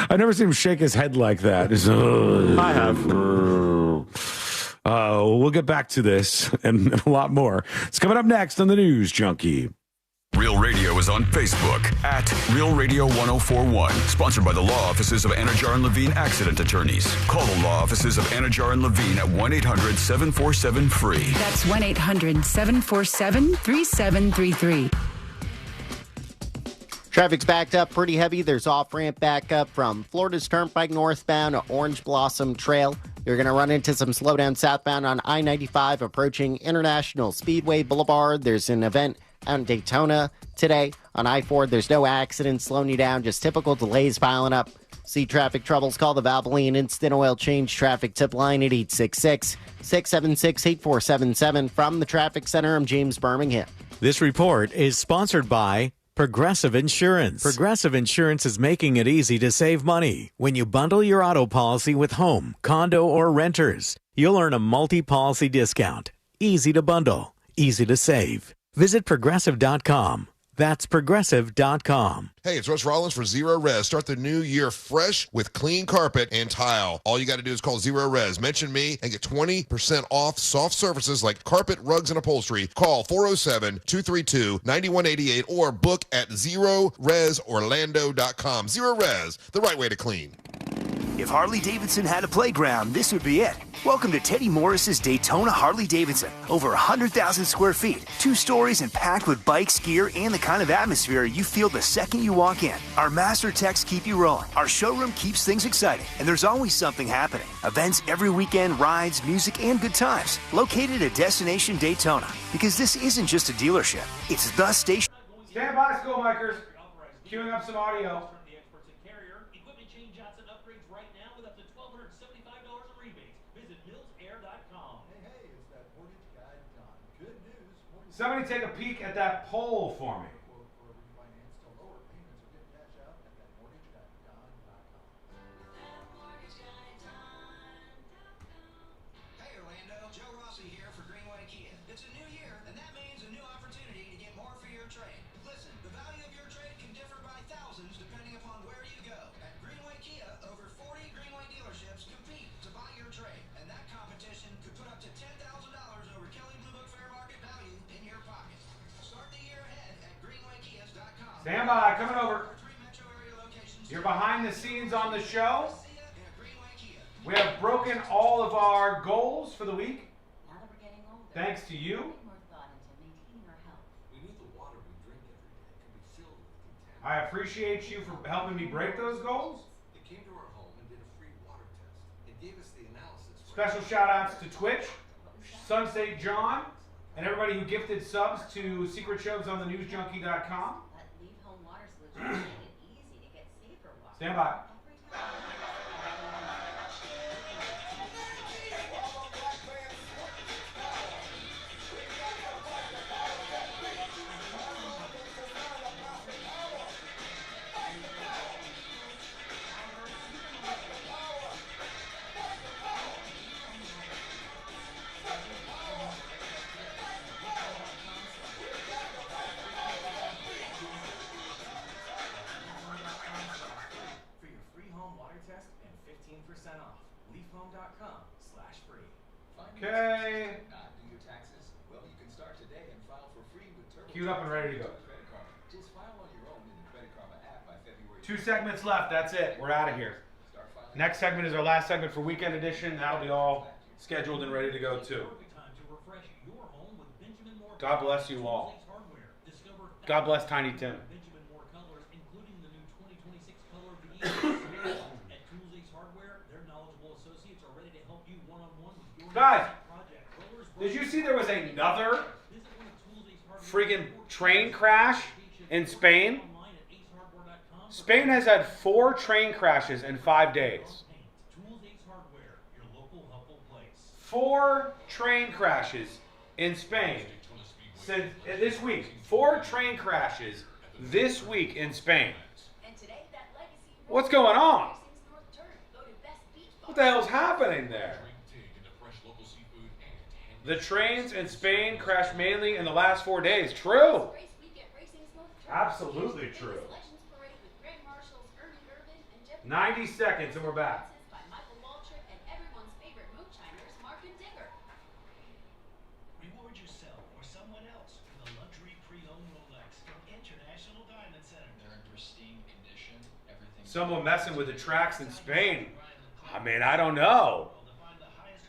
S6: I've never seen him shake his head like that.
S7: I have.
S6: We'll get back to this and a lot more. It's coming up next on the News Junkie.
S2: Real Radio is on Facebook at Real Radio 1041. Sponsored by the law offices of Anajar and Levine Accident Attorneys. Call the law offices of Anajar and Levine at 1-800-747-FREE.
S13: That's 1-800-747-3733.
S14: Traffic's backed up pretty heavy. There's off-ramp backup from Florida's Turnpike northbound to Orange Blossom Trail. You're going to run into some slowdown southbound on I-95 approaching International Speedway Boulevard. There's an event out in Daytona today. On I-4, there's no accidents slowing you down, just typical delays piling up. See traffic troubles, call the Valvoline Instant Oil Change Traffic Tip Line at 866-676-8477. From the Traffic Center, I'm James Birmingham.
S15: This report is sponsored by Progressive Insurance. Progressive Insurance is making it easy to save money. When you bundle your auto policy with home, condo, or renters, you'll earn a multi-policy discount. Easy to bundle, easy to save. Visit Progressive.com. That's Progressive.com.
S3: Hey, it's Russ Rollins for Zero Res. Start the new year fresh with clean carpet and tile. All you got to do is call Zero Res. Mention me and get 20% off soft surfaces like carpet, rugs, and upholstery. Call 407-232-9188 or book at ZeroResOrlando.com. Zero Res, the right way to clean.
S16: If Harley-Davidson had a playground, this would be it. Welcome to Teddy Morris's Daytona Harley-Davidson. Over 100,000 square feet, 2 stories and packed with bikes, gear, and the kind of atmosphere you feel the second you walk in. Our master techs keep you rolling. Our showroom keeps things exciting, and there's always something happening. Events every weekend, rides, music, and good times. Located at Destination Daytona. Because this isn't just a dealership, it's the station.
S24: Stand by, schoolmakers. Queuing up some audio. Somebody take a peek at that poll for me.
S17: Hey Orlando, Joe Rossi here for Greenway Kia. It's a new year, and that means a new opportunity to get more for your trade. Listen, the value of your trade can differ by thousands depending upon where you go. At Greenway Kia, over 40 Greenway dealerships compete to buy
S24: Stand by, coming over. You're behind the scenes on the show. We have broken all of our goals for the week. Thanks to you. I appreciate you for helping me break those goals.
S17: They came to our home and did a free water test. It gave us the analysis.
S24: Special shout outs to Twitch, Sunstate John, and everybody who gifted subs to Secret Shows on the newsjunkie.com. Stand by. Okay. Queued up and ready to go. 2 segments left. That's it. We're out of here. Next segment is our last segment for Weekend Edition. That'll be all scheduled and ready to go too. God bless you all. God bless Tiny Tim. Guys, did you see there was another freaking train crash in Spain? Spain has had 4 train crashes in 5 days. 4 train crashes in Spain since this week. 4 train crashes this week in Spain. What's going on? What the hell's happening there? The trains in Spain crashed mainly in the last 4 days. True. Absolutely true. 90 seconds and we're back.
S17: Reward yourself or someone else with a luxury pre-owned Rolex from International Diamond Center. They're in pristine condition.
S24: Someone messing with the tracks in Spain. I mean, I don't know.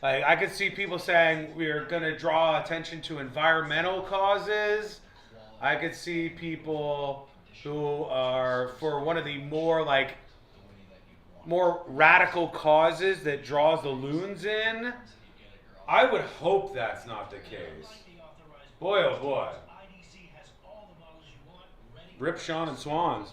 S24: Like, I could see people saying we're going to draw attention to environmental causes. I could see people who are for one of the more radical causes that draws the loons in. I would hope that's not the case. Boy, oh boy. Rip Sean and Swans.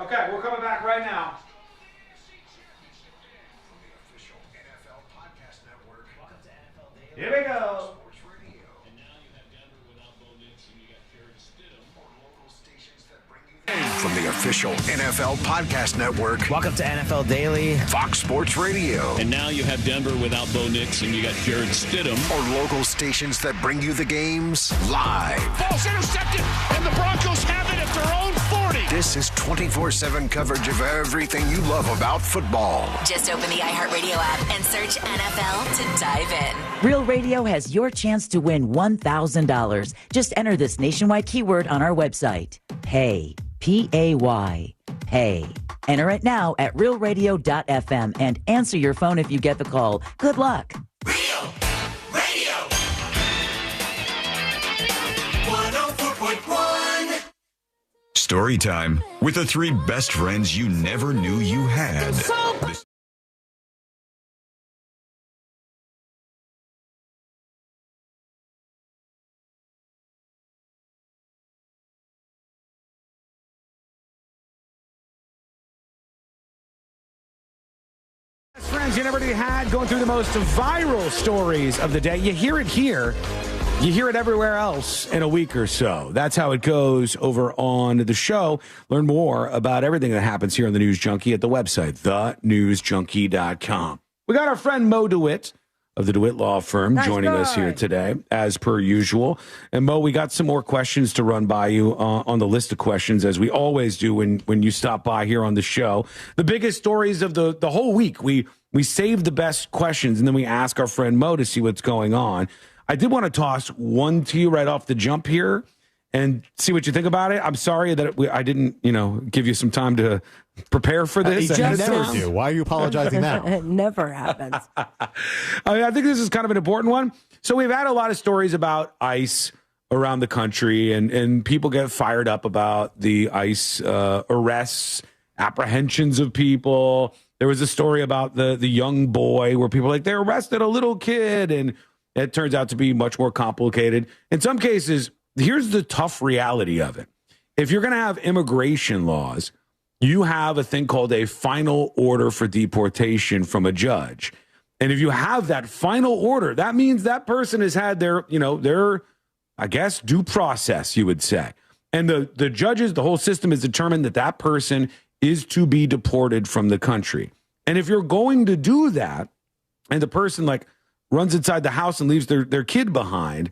S24: Okay, we're coming back right now. Here we go.
S2: From the official NFL Podcast Network.
S10: Welcome to NFL Daily.
S2: Fox Sports Radio.
S13: And now you have Denver without Bo Nix and you got Jared Stidham.
S2: Or local stations that bring you the games live.
S17: Ball's intercepted, and the Broncos have it at their own 40.
S2: This is 24/7 coverage of everything you love about football.
S18: Just open the iHeartRadio app and search NFL to dive in.
S5: Real Radio has your chance to win $1,000. Just enter this nationwide keyword on our website. Pay. Pay. Pay. Enter it now at realradio.fm and answer your phone if you get the call. Good luck.
S17: Real Radio 104.1.
S2: Story time with the 3 best friends you never knew you had.
S6: Friends you never had, going through the most viral stories of the day. You hear it here. You hear it everywhere else in a week or so. That's how it goes over on the show. Learn more about everything that happens here on the News Junkie at the website, thenewsjunkie.com. We got our friend Mo DeWitt of the DeWitt Law Firm joining us here today, as per usual. And Mo, we got some more questions to run by you on the list of questions, as we always do when you stop by here on the show. The biggest stories of the whole week, we save the best questions, and then we ask our friend Mo to see what's going on. I did want to toss one to you right off the jump here and see what you think about it. I'm sorry that I didn't, give you some time to prepare for this.
S25: You never do. Why are you apologizing now?
S12: It never happens.
S6: I think this is kind of an important one. So we've had a lot of stories about ICE around the country, and people get fired up about the ICE arrests, apprehensions of people. There was a story about the young boy where people are like, they arrested a little kid, and it turns out to be much more complicated. In some cases, here's the tough reality of it. If you're going to have immigration laws, you have a thing called a final order for deportation from a judge. And if you have that final order, that means that person has had their I guess, due process, you would say. And the judges, the whole system is determined that person is to be deported from the country. And if you're going to do that, and the person runs inside the house and leaves their kid behind,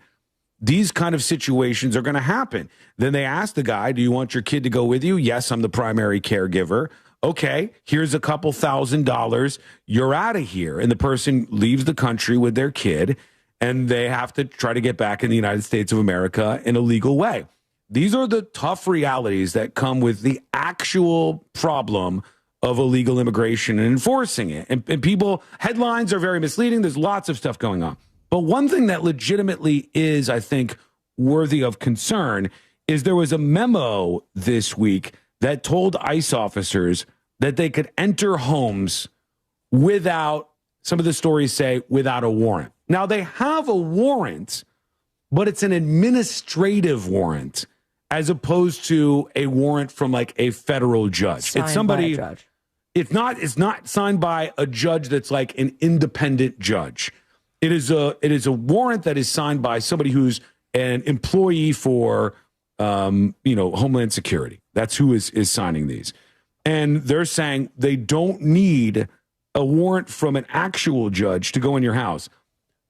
S6: these kind of situations are going to happen. Then they ask the guy, do you want your kid to go with you? Yes, I'm the primary caregiver. Okay, here's a couple $1,000. You're out of here. And the person leaves the country with their kid, and they have to try to get back in the United States of America in a legal way. These are the tough realities that come with the actual problem of illegal immigration and enforcing it. And people, headlines are very misleading. There's lots of stuff going on. But one thing that legitimately is, I think, worthy of concern is there was a memo this week that told ICE officers that they could enter homes without, some of the stories say, without a warrant. Now, they have a warrant, but it's an administrative warrant as opposed to a warrant from a federal judge.
S12: Signed
S6: it's somebody.
S12: by a judge.
S6: It's not signed by a judge that's like an independent judge. It is a warrant that is signed by somebody who's an employee for Homeland Security. That's who is signing these. And they're saying they don't need a warrant from an actual judge to go in your house.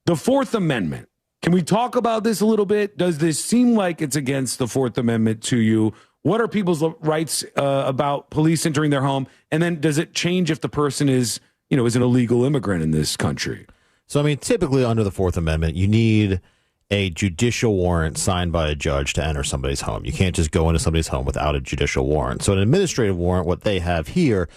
S6: The Fourth Amendment. Can we talk about this a little bit? Does this seem like it's against the Fourth Amendment to you? What are people's rights about police entering their home? And then does it change if the person is an illegal immigrant in this country?
S25: So, typically under the Fourth Amendment, you need a judicial warrant signed by a judge to enter somebody's home. You can't just go into somebody's home without a judicial warrant. So an administrative warrant, what they have here,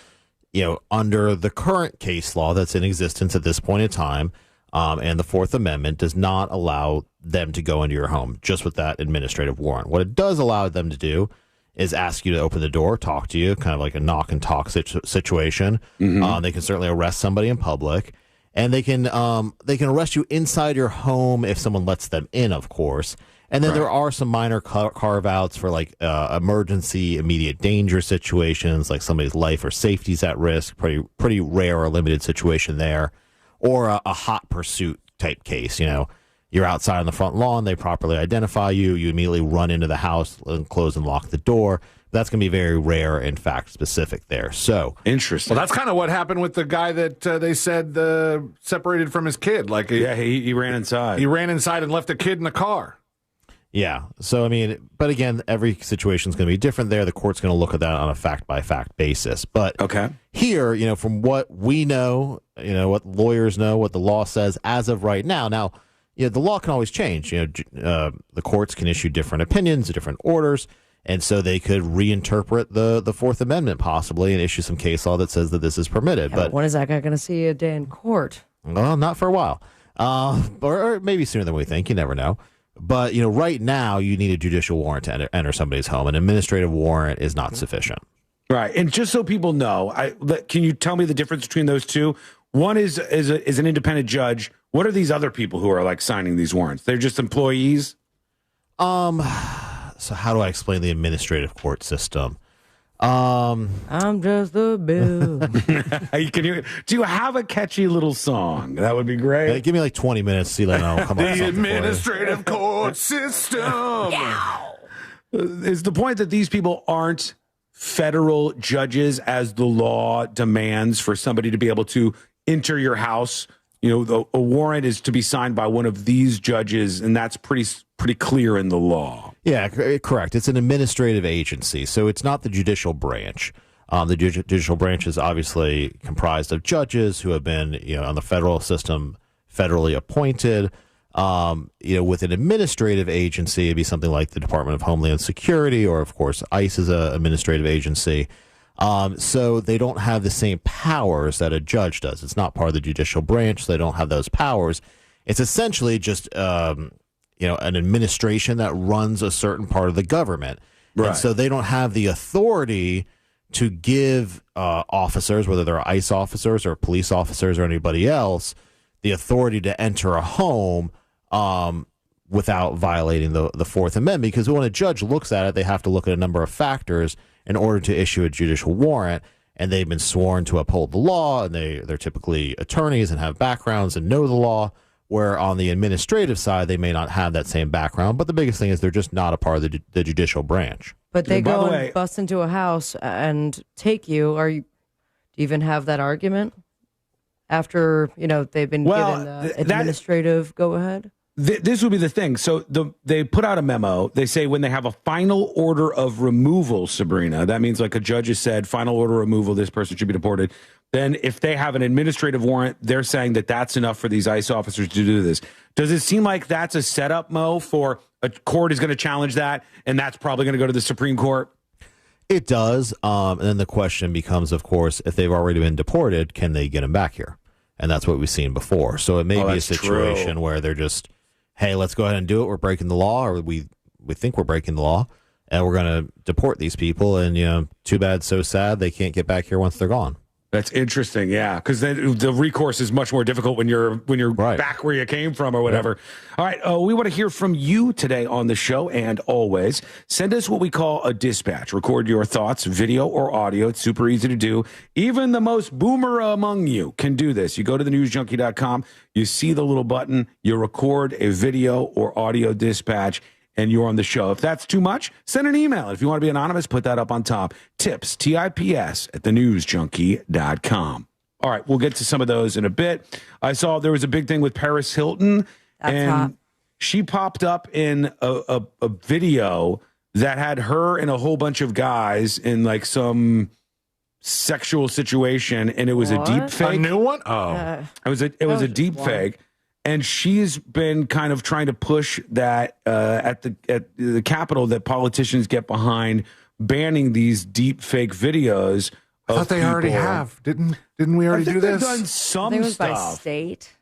S25: under the current case law that's in existence at this point in time, and the Fourth Amendment does not allow them to go into your home just with that administrative warrant. What it does allow them to do is ask you to open the door, talk to you, kind of like a knock and talk situation. Mm-hmm. They can certainly arrest somebody in public, and they can arrest you inside your home if someone lets them in, of course. And then there are some minor carve-outs for emergency, immediate danger situations, like somebody's life or safety is at risk. Pretty rare or limited situation there. Or a hot pursuit type case. You're outside on the front lawn, they properly identify you, you immediately run into the house and close and lock the door. That's going to be very rare and fact specific there. So
S6: interesting.
S7: Well, that's kind of what happened with the guy that they said separated from his kid.
S6: He ran inside.
S7: He ran inside and left a kid in the car.
S25: Yeah. So, but again, every situation is going to be different there. The court's going to look at that on a fact-by-fact basis. But here, from what we know, what lawyers know, what the law says as of right now. Now, the law can always change. The courts can issue different opinions, different orders, and so they could reinterpret the Fourth Amendment possibly and issue some case law that says that this is permitted.
S12: Yeah, but when is that guy going to see a day in court?
S25: Well, not for a while. Or maybe sooner than we think. You never know. But, right now, you need a judicial warrant to enter somebody's home. An administrative warrant is not sufficient.
S6: Right. And just so people know, can you tell me the difference between those two? One is an independent judge. What are these other people who are signing these warrants? They're just employees?
S25: So how do I explain the administrative court system?
S12: I'm just a bill.
S6: Do you have a catchy little song? That would be great.
S25: Give me like 20 minutes, see that I'll come up with
S7: The
S25: something for you.
S7: administrative court system.
S6: Is the point that these people aren't federal judges as the law demands for somebody to be able to enter your house? You know, a warrant is to be signed by one of these judges, and that's pretty clear in the law.
S25: Yeah, correct. It's an administrative agency, so it's not the judicial branch. The judicial branch is obviously comprised of judges who have been, on the federal system, federally appointed. With an administrative agency, it'd be something like the Department of Homeland Security, or of course, ICE is an administrative agency. So they don't have the same powers that a judge does. It's not part of the judicial branch. So they don't have those powers. It's essentially just, an administration that runs a certain part of the government.
S6: Right.
S25: And so they don't have the authority to give officers, whether they're ICE officers or police officers or anybody else, the authority to enter a home without violating the Fourth Amendment. Because when a judge looks at it, they have to look at a number of factors in order to issue a judicial warrant, and they've been sworn to uphold the law, and they're typically attorneys and have backgrounds and know the law, where on the administrative side, they may not have that same background. But the biggest thing is they're just not a part of the judicial branch.
S12: But they go and bust into a house and take you. Do you even have that argument after, they've been given administrative go-ahead?
S6: This would be the thing. So they put out a memo. They say when they have a final order of removal, Sabrina, that means like a judge has said, final order removal, this person should be deported. Then if they have an administrative warrant, they're saying that that's enough for these ICE officers to do this. Does it seem like that's a setup, Mo, for a court is going to challenge that, and that's probably going to go to the Supreme Court?
S25: It does. And then the question becomes, of course, if they've already been deported, can they get them back here? And that's what we've seen before. So it may be a situation where they're just, hey, let's go ahead and do it. We're breaking the law, or we think we're breaking the law, and we're going to deport these people. And, too bad, so sad, they can't get back here once they're gone.
S6: That's interesting, yeah, because then the recourse is much more difficult when you're right back where you came from or whatever. Yeah. All right, we want to hear from you today on the show, and always send us what we call a dispatch. Record your thoughts, video or audio. It's super easy to do. Even the most boomer among you can do this. You go to thenewsjunkie.com, you see the little button, you record a video or audio dispatch, and you're on the show. If that's too much, send an email. If you want to be anonymous, put that up on top. Tips, TIPS, at thenewsjunkie.com. All right, we'll get to some of those in a bit. I saw there was a big thing with Paris Hilton.
S12: That's hot.
S6: She popped up in a video that had her and a whole bunch of guys in like some sexual situation, and it was a deep fake.
S7: A new one? Oh.
S6: It was a deep fake. And she's been kind of trying to push that at the Capitol that politicians get behind banning these deep fake videos.
S7: I thought they already have. Didn't we already do this?
S6: They've done some
S12: I think it was
S6: stuff.
S12: by state.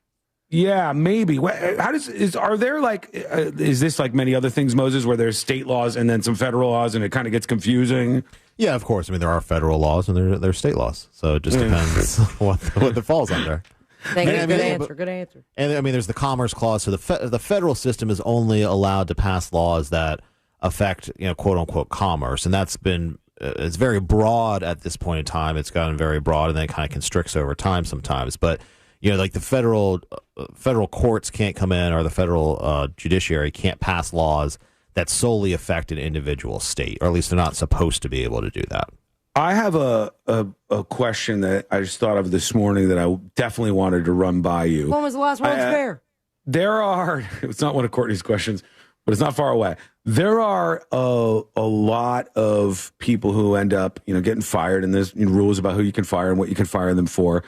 S6: Yeah, maybe. Are there is this like many other things, Moses, where there's state laws and then some federal laws and it kind of gets confusing?
S25: Yeah, of course. I mean, there are federal laws and there's state laws. So it just depends what it falls under.
S12: Thank you. Good answer.
S25: And I mean, there's the Commerce Clause. So the federal system is only allowed to pass laws that affect, quote unquote, commerce. And that's been, it's very broad at this point in time. It's gotten very broad and then it kind of constricts over time sometimes. But, like the federal courts can't come in, or the federal judiciary can't pass laws that solely affect an individual state, or at least they're not supposed to be able to do that.
S6: I have a question that I just thought of this morning that I definitely wanted to run by you.
S12: When was the last World's Fair?
S6: It's not one of Courtney's questions, but it's not far away. There are a lot of people who end up, getting fired, and there's rules about who you can fire and what you can fire them for.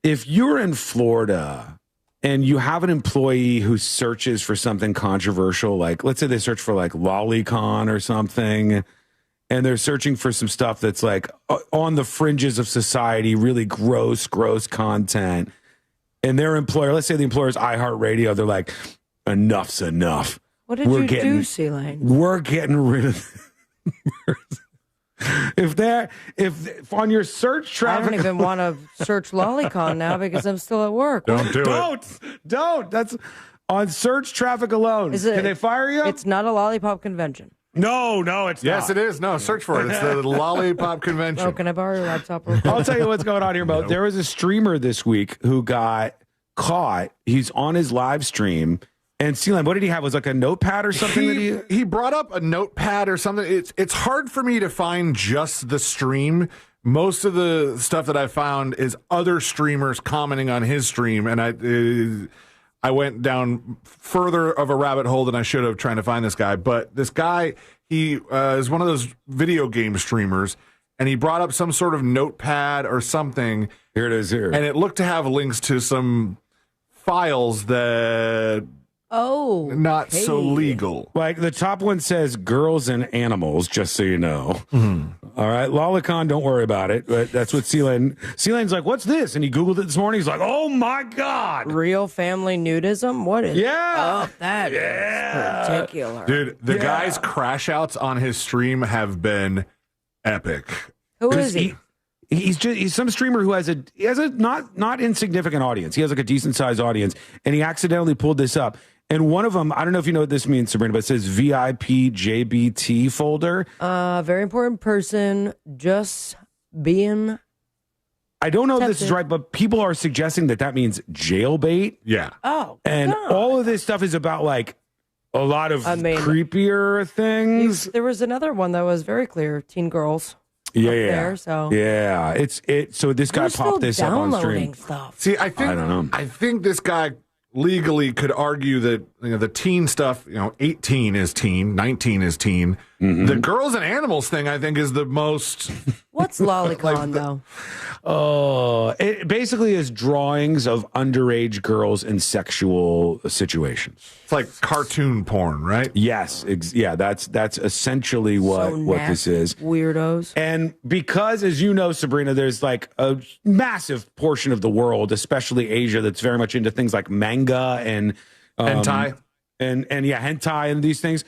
S6: If you're in Florida and you have an employee who searches for something controversial, like let's say they search for like lolicon or something, and they're searching for some stuff that's like on the fringes of society, really gross content. And their employer, let's say the employer is iHeartRadio, they're like, enough's enough.
S12: What did you do, C-Lane?
S6: We're getting rid of if on your search traffic,
S12: I don't even want to search lolicon now because I'm still at work.
S6: Don't. That's on search traffic alone. Can they fire you?
S12: It's not a lollipop convention.
S6: No, it's
S7: Yes,
S6: not.
S7: it is. No, search for it. It's the Lollipop Convention.
S12: Oh, can I borrow your laptop real quick?
S6: I'll tell you what's going on here, Mo.
S7: No.
S6: There was a streamer this week who got caught. He's on his live stream. And Sealand, what did he have? Was like a notepad or something?
S7: He brought up a notepad or something. It's hard for me to find just the stream. Most of the stuff that I found is other streamers commenting on his stream, and I went down further of a rabbit hole than I should have trying to find this guy. But this guy, he is one of those video game streamers, and he brought up some sort of notepad or something.
S6: Here it is here.
S7: And it looked to have links to some files that not so legal.
S6: Like the top one says girls and animals, just so you know. All right, Lolicon, don't worry about it. But that's what Sealand's like, what's this? And he Googled it this morning. He's like, oh my God.
S12: Real family nudism? What is
S6: Yeah.
S12: Oh, that is particular.
S7: Dude, the guy's crash outs on his stream have been epic.
S12: Who is he?
S6: He's some streamer who has a not insignificant audience. He has like a decent sized audience, and he accidentally pulled this up. And one of them, I don't know if you know what this means, Sabrina, but it says VIP JBT folder.
S12: Very important person, just being.
S6: I don't know if this is right, but people are suggesting that means jailbait.
S7: Yeah.
S12: Oh,
S6: and all of this stuff is about like a lot of creepier things.
S12: There was another one that was very clear: teen girls.
S6: Yeah,
S12: There, so
S6: yeah, so this guy popped this up on stream.
S12: Stuff.
S7: See, I don't know. I think this guy legally could argue that the teen stuff, 18 is teen, 19 is teen. The girls and animals thing, I think, is the most.
S12: What's lolicon though?
S6: Oh, it basically is drawings of underage girls in sexual situations.
S7: It's like cartoon porn, right?
S6: Yes, that's essentially what this is.
S12: Weirdos.
S6: And because, as you know, Sabrina, there's like a massive portion of the world, especially Asia, that's very much into things like manga and
S7: hentai,
S6: and hentai and these things.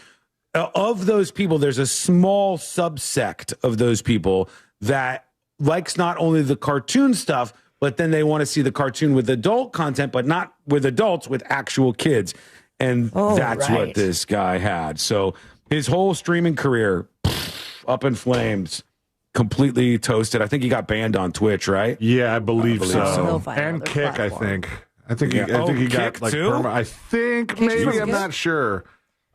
S6: Of those people, there's a small subsect of those people that likes not only the cartoon stuff, but then they want to see the cartoon with adult content, but not with adults, with actual kids. And that's what this guy had. So his whole streaming career up in flames, completely toasted. I think he got banned on Twitch, right?
S7: Yeah, I believe
S6: so.
S7: And Kick, I think. I think he got like
S6: too?
S7: I think maybe, I'm not sure.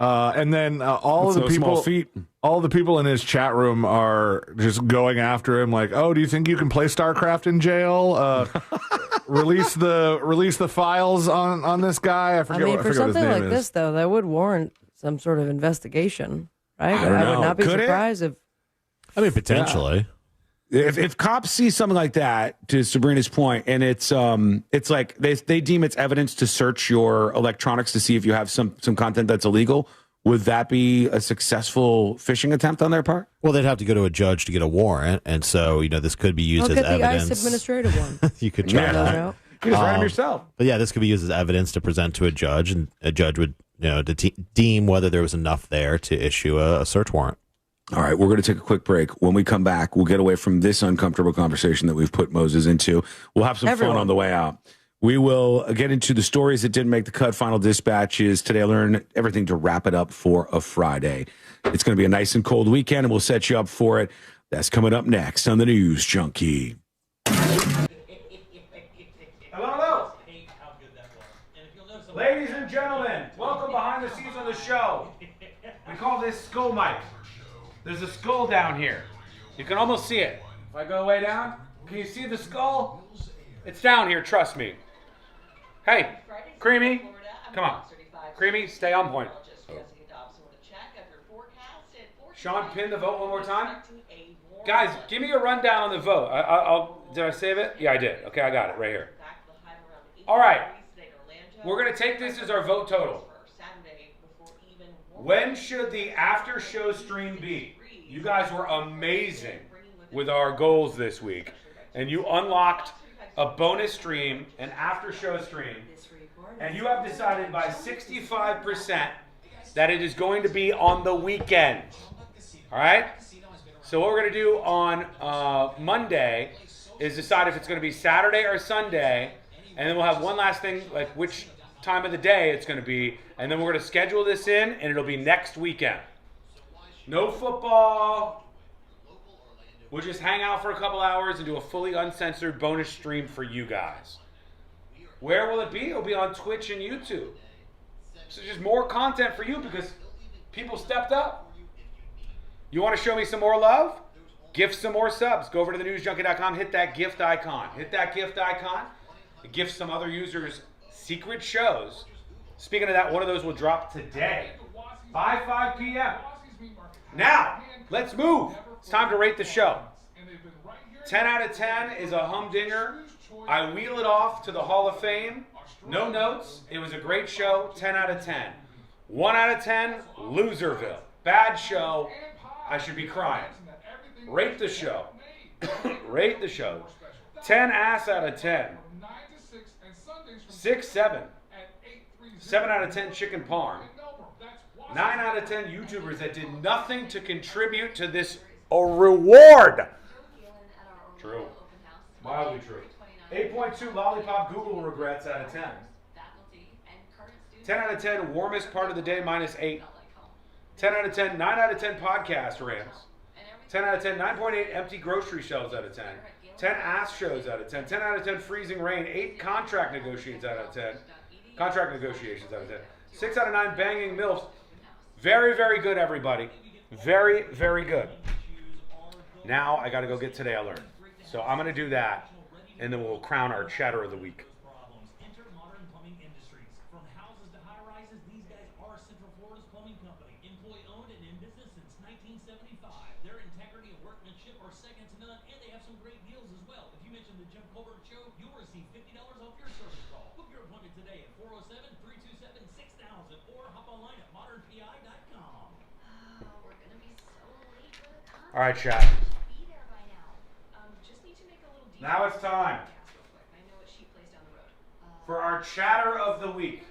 S7: And then all the people in his chat room are just going after him, like, "Oh, do you think you can play StarCraft in jail? Release the files on this guy." I forget what his name
S12: something like
S7: is.
S12: this, though, that would warrant some sort of investigation, right?
S6: I don't know.
S12: would not be
S6: Could it?
S12: surprised if.
S25: I mean, potentially.
S6: If cops see something like that, to Sabrina's point, and it's like they deem it's evidence to search your electronics to see if you have some content that's illegal, would that be a successful phishing attempt on their part?
S25: Well, they'd have to go to a judge to get a warrant, and so this could be used as evidence.
S12: The ICE administrative one.
S25: You could try that.
S6: You just write them yourself.
S25: But yeah, this could be used as evidence to present to a judge, and a judge would deem whether there was enough there to issue a search warrant.
S6: All right, we're going to take a quick break. When we come back, we'll get away from this uncomfortable conversation that we've put Moses into. We'll have some fun on the way out. We will get into the stories that didn't make the cut, final dispatches. Today I learned everything to wrap it up for a Friday. It's going to be a nice and cold weekend, and we'll set you up for it. That's coming up next on the News Junkie.
S24: Hello. Ladies and gentlemen, welcome behind the scenes on the show. We call this Skull Mike. There's a skull down here. You can almost see it. If I go way down, can you see the skull? It's down here, trust me. Hey, Creamy, come on. Creamy, stay on point. Sean, pin the vote one more time. Guys, give me a rundown on the vote. Did I save it? Yeah, I did. Okay, I got it right here. All right. We're going to take this as our vote total. When should the after show stream be? You guys were amazing with our goals this week. And you unlocked a bonus stream, an after show stream. And you have decided by 65% that it is going to be on the weekend. All right? So what we're going to do on Monday is decide if it's going to be Saturday or Sunday. And then we'll have one last thing, like which time of the day it's going to be. And then we're going to schedule this in, and it'll be next weekend. No football. We'll just hang out for a couple hours and do a fully uncensored bonus stream for you guys. Where will it be? It'll be on Twitch and YouTube. So just more content for you because people stepped up. You want to show me some more love? Gift some more subs. Go over to thenewsjunkie.com, hit that gift icon. Hit that gift icon. It gives some other users secret shows. Speaking of that, one of those will drop today by 5 p.m. Now, let's move. It's time to rate the show. 10 out of 10 is a humdinger. I wheel it off to the Hall of Fame. No notes. It was a great show. 10 out of 10. 1 out of 10, Loserville. Bad show. I should be crying. Rate the show. Rate the show. 10 ass out of 10. 6, 7. 7 out of 10 chicken parm. 9 out of 10 YouTubers that did nothing to contribute to this reward. True. Mildly true. 8.2 lollipop Google regrets out of 10. 10 out of 10 warmest part of the day -8. 10 out of 10, 9 out of 10 podcast rants. 10 out of 10, 9.8 empty grocery shelves out of 10. 10 ass shows out of 10. 10 out of 10 freezing rain. 8 contract negotiations out of 10. Contract negotiations out of 10. 6 out of 9 banging MILFs. Very, very good, everybody. Very, very good. Now I got to go get Today I Learned. So I'm going to do that, and then we'll crown our chatter of the week. All right, chat. Now it's time for our chatter of the week.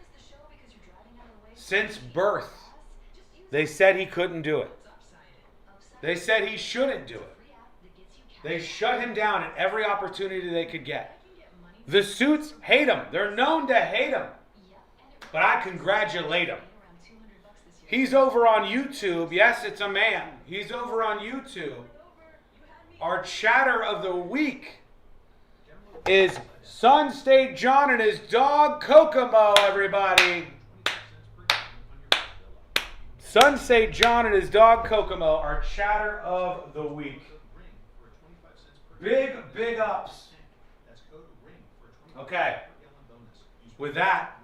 S24: Since birth, they said he couldn't do it. They said he shouldn't do it. They shut him down at every opportunity they could get. The suits hate him. They're known to hate him. But I congratulate him. He's over on YouTube. Yes, it's a man. He's over on YouTube. Our chatter of the week is Sun State John and his dog Kokomo, everybody. Sun State John and his dog Kokomo, our chatter of the week. Big, big ups. Okay. With that,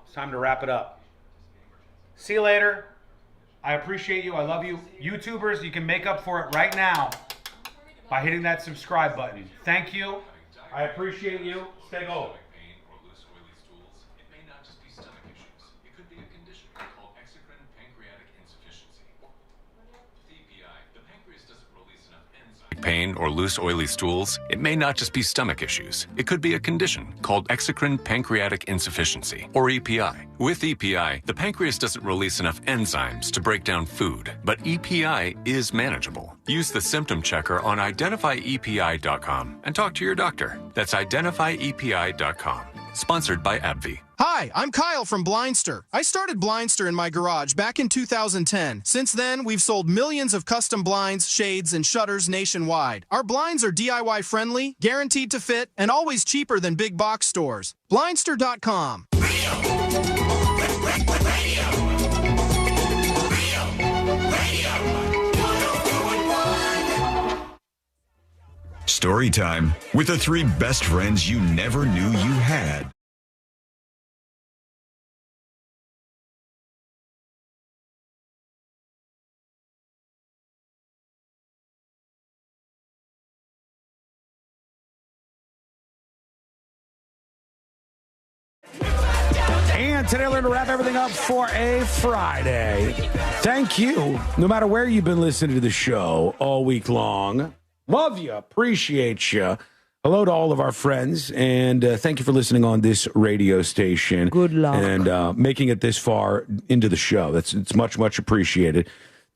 S24: it's time to wrap it up. See you later. I appreciate you. I love you. YouTubers, you can make up for it right now by hitting that subscribe button. Thank you. I appreciate you. Stay gold.
S10: Pain or loose oily stools, it may not just be stomach issues. It could be a condition called exocrine pancreatic insufficiency, or EPI. With EPI, the pancreas doesn't release enough enzymes to break down food, but EPI is manageable. Use the symptom checker on identifyepi.com and talk to your doctor. That's identifyepi.com. Sponsored by AbbVie.
S19: Hi, I'm Kyle from Blindster. I started Blindster in my garage back in 2010. Since then, we've sold millions of custom blinds, shades, and shutters nationwide. Our blinds are DIY friendly, guaranteed to fit, and always cheaper than big box stores. Blindster.com.
S2: Story time with the 3 best friends you never knew you had.
S6: And today, I learned to wrap everything up for a Friday. Thank you. No matter where you've been listening to the show all week long. Love you. Appreciate you. Hello to all of our friends. And thank you for listening on this radio station.
S12: Good luck.
S6: And making it this far into the show. It's much, much appreciated.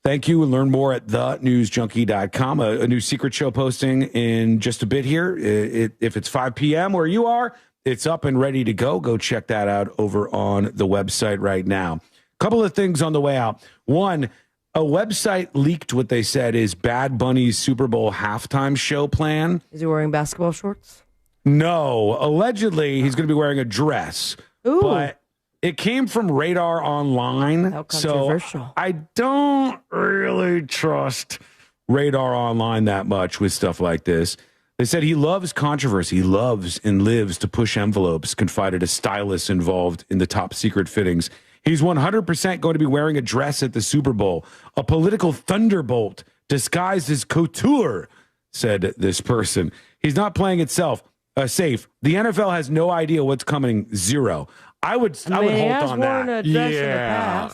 S6: Thank you. And learn more at thenewsjunkie.com. A new secret show posting in just a bit here. If it's 5 p.m. where you are, it's up and ready to go. Go check that out over on the website right now. Couple of things on the way out. One, a website leaked what they said is Bad Bunny's Super Bowl halftime show plan.
S12: Is he wearing basketball shorts?
S6: No, allegedly he's going to be wearing a dress.
S12: Ooh.
S6: But it came from Radar Online.
S12: How controversial.
S6: So I don't really trust Radar Online that much with stuff like this. They said he loves controversy. He loves and lives to push envelopes, confided a stylist involved in the top secret fittings. He's 100% going to be wearing a dress at the Super Bowl, a political thunderbolt disguised as couture, said this person. He's not playing it safe. The NFL has no idea what's coming. Zero. I would halt on that.
S12: Yeah.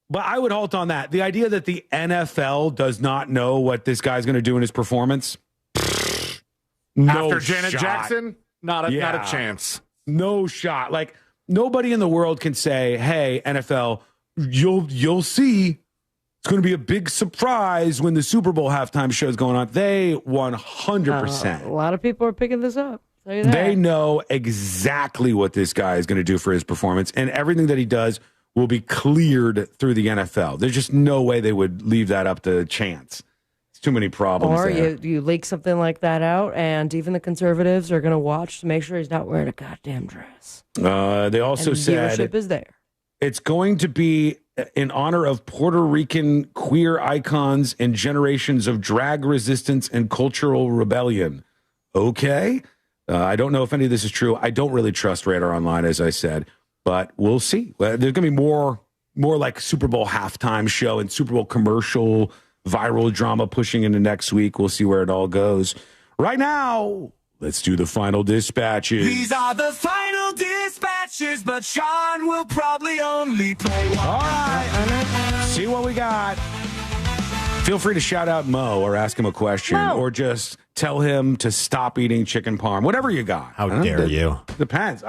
S6: But I would halt on that. The idea that the NFL does not know what this guy's going to do in his performance. No
S7: After Janet
S6: shot.
S7: Jackson, not a chance.
S6: No shot. Like, nobody in the world can say, hey, NFL, you'll see. It's going to be a big surprise when the Super Bowl halftime show is going on. They 100%.
S12: A lot of people are picking this up. Tell you that.
S6: They know exactly what this guy is going to do for his performance, and everything that he does will be cleared through the NFL. There's just no way they would leave that up to chance. It's too many problems.
S12: Or
S6: there.
S12: you leak something like that out, and even the conservatives are going to watch to make sure he's not wearing a goddamn dress.
S6: They also
S12: and
S6: said
S12: viewership is there.
S6: It's going to be in honor of Puerto Rican queer icons and generations of drag resistance and cultural rebellion. Okay. I don't know if any of this is true. I don't really trust Radar Online, as I said, but we'll see. There's going to be more like Super Bowl halftime show and Super Bowl commercial viral drama pushing into next week. We'll see where it all goes. Right now, let's do the final dispatches.
S17: These are the final dispatches, but Sean will probably only play one.
S6: All right. See what we got. Feel free to shout out Mo or ask him a question or just tell him to stop eating chicken parm. Whatever you got.
S25: How dare you?
S6: Depends.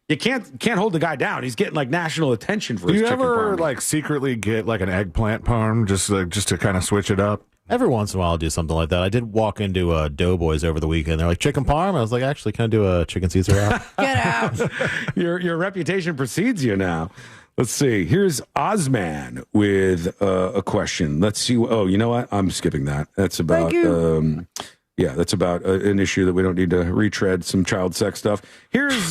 S6: You can't hold the guy down. He's getting like national attention for his chicken parm.
S7: Do you ever like secretly get like an eggplant parm just to kind of switch it up?
S25: Every once in a while, I'll do something like that. I did walk into Doughboys over the weekend. They're like, chicken parm? I was like, actually, can I do a chicken Caesar wrap?
S12: Get out.
S6: Your reputation precedes you now. Let's see. Here's Ozman with a question. Let's see. Oh, you know what? I'm skipping that. That's about, that's about an issue that we don't need to retread, some child sex stuff. Here's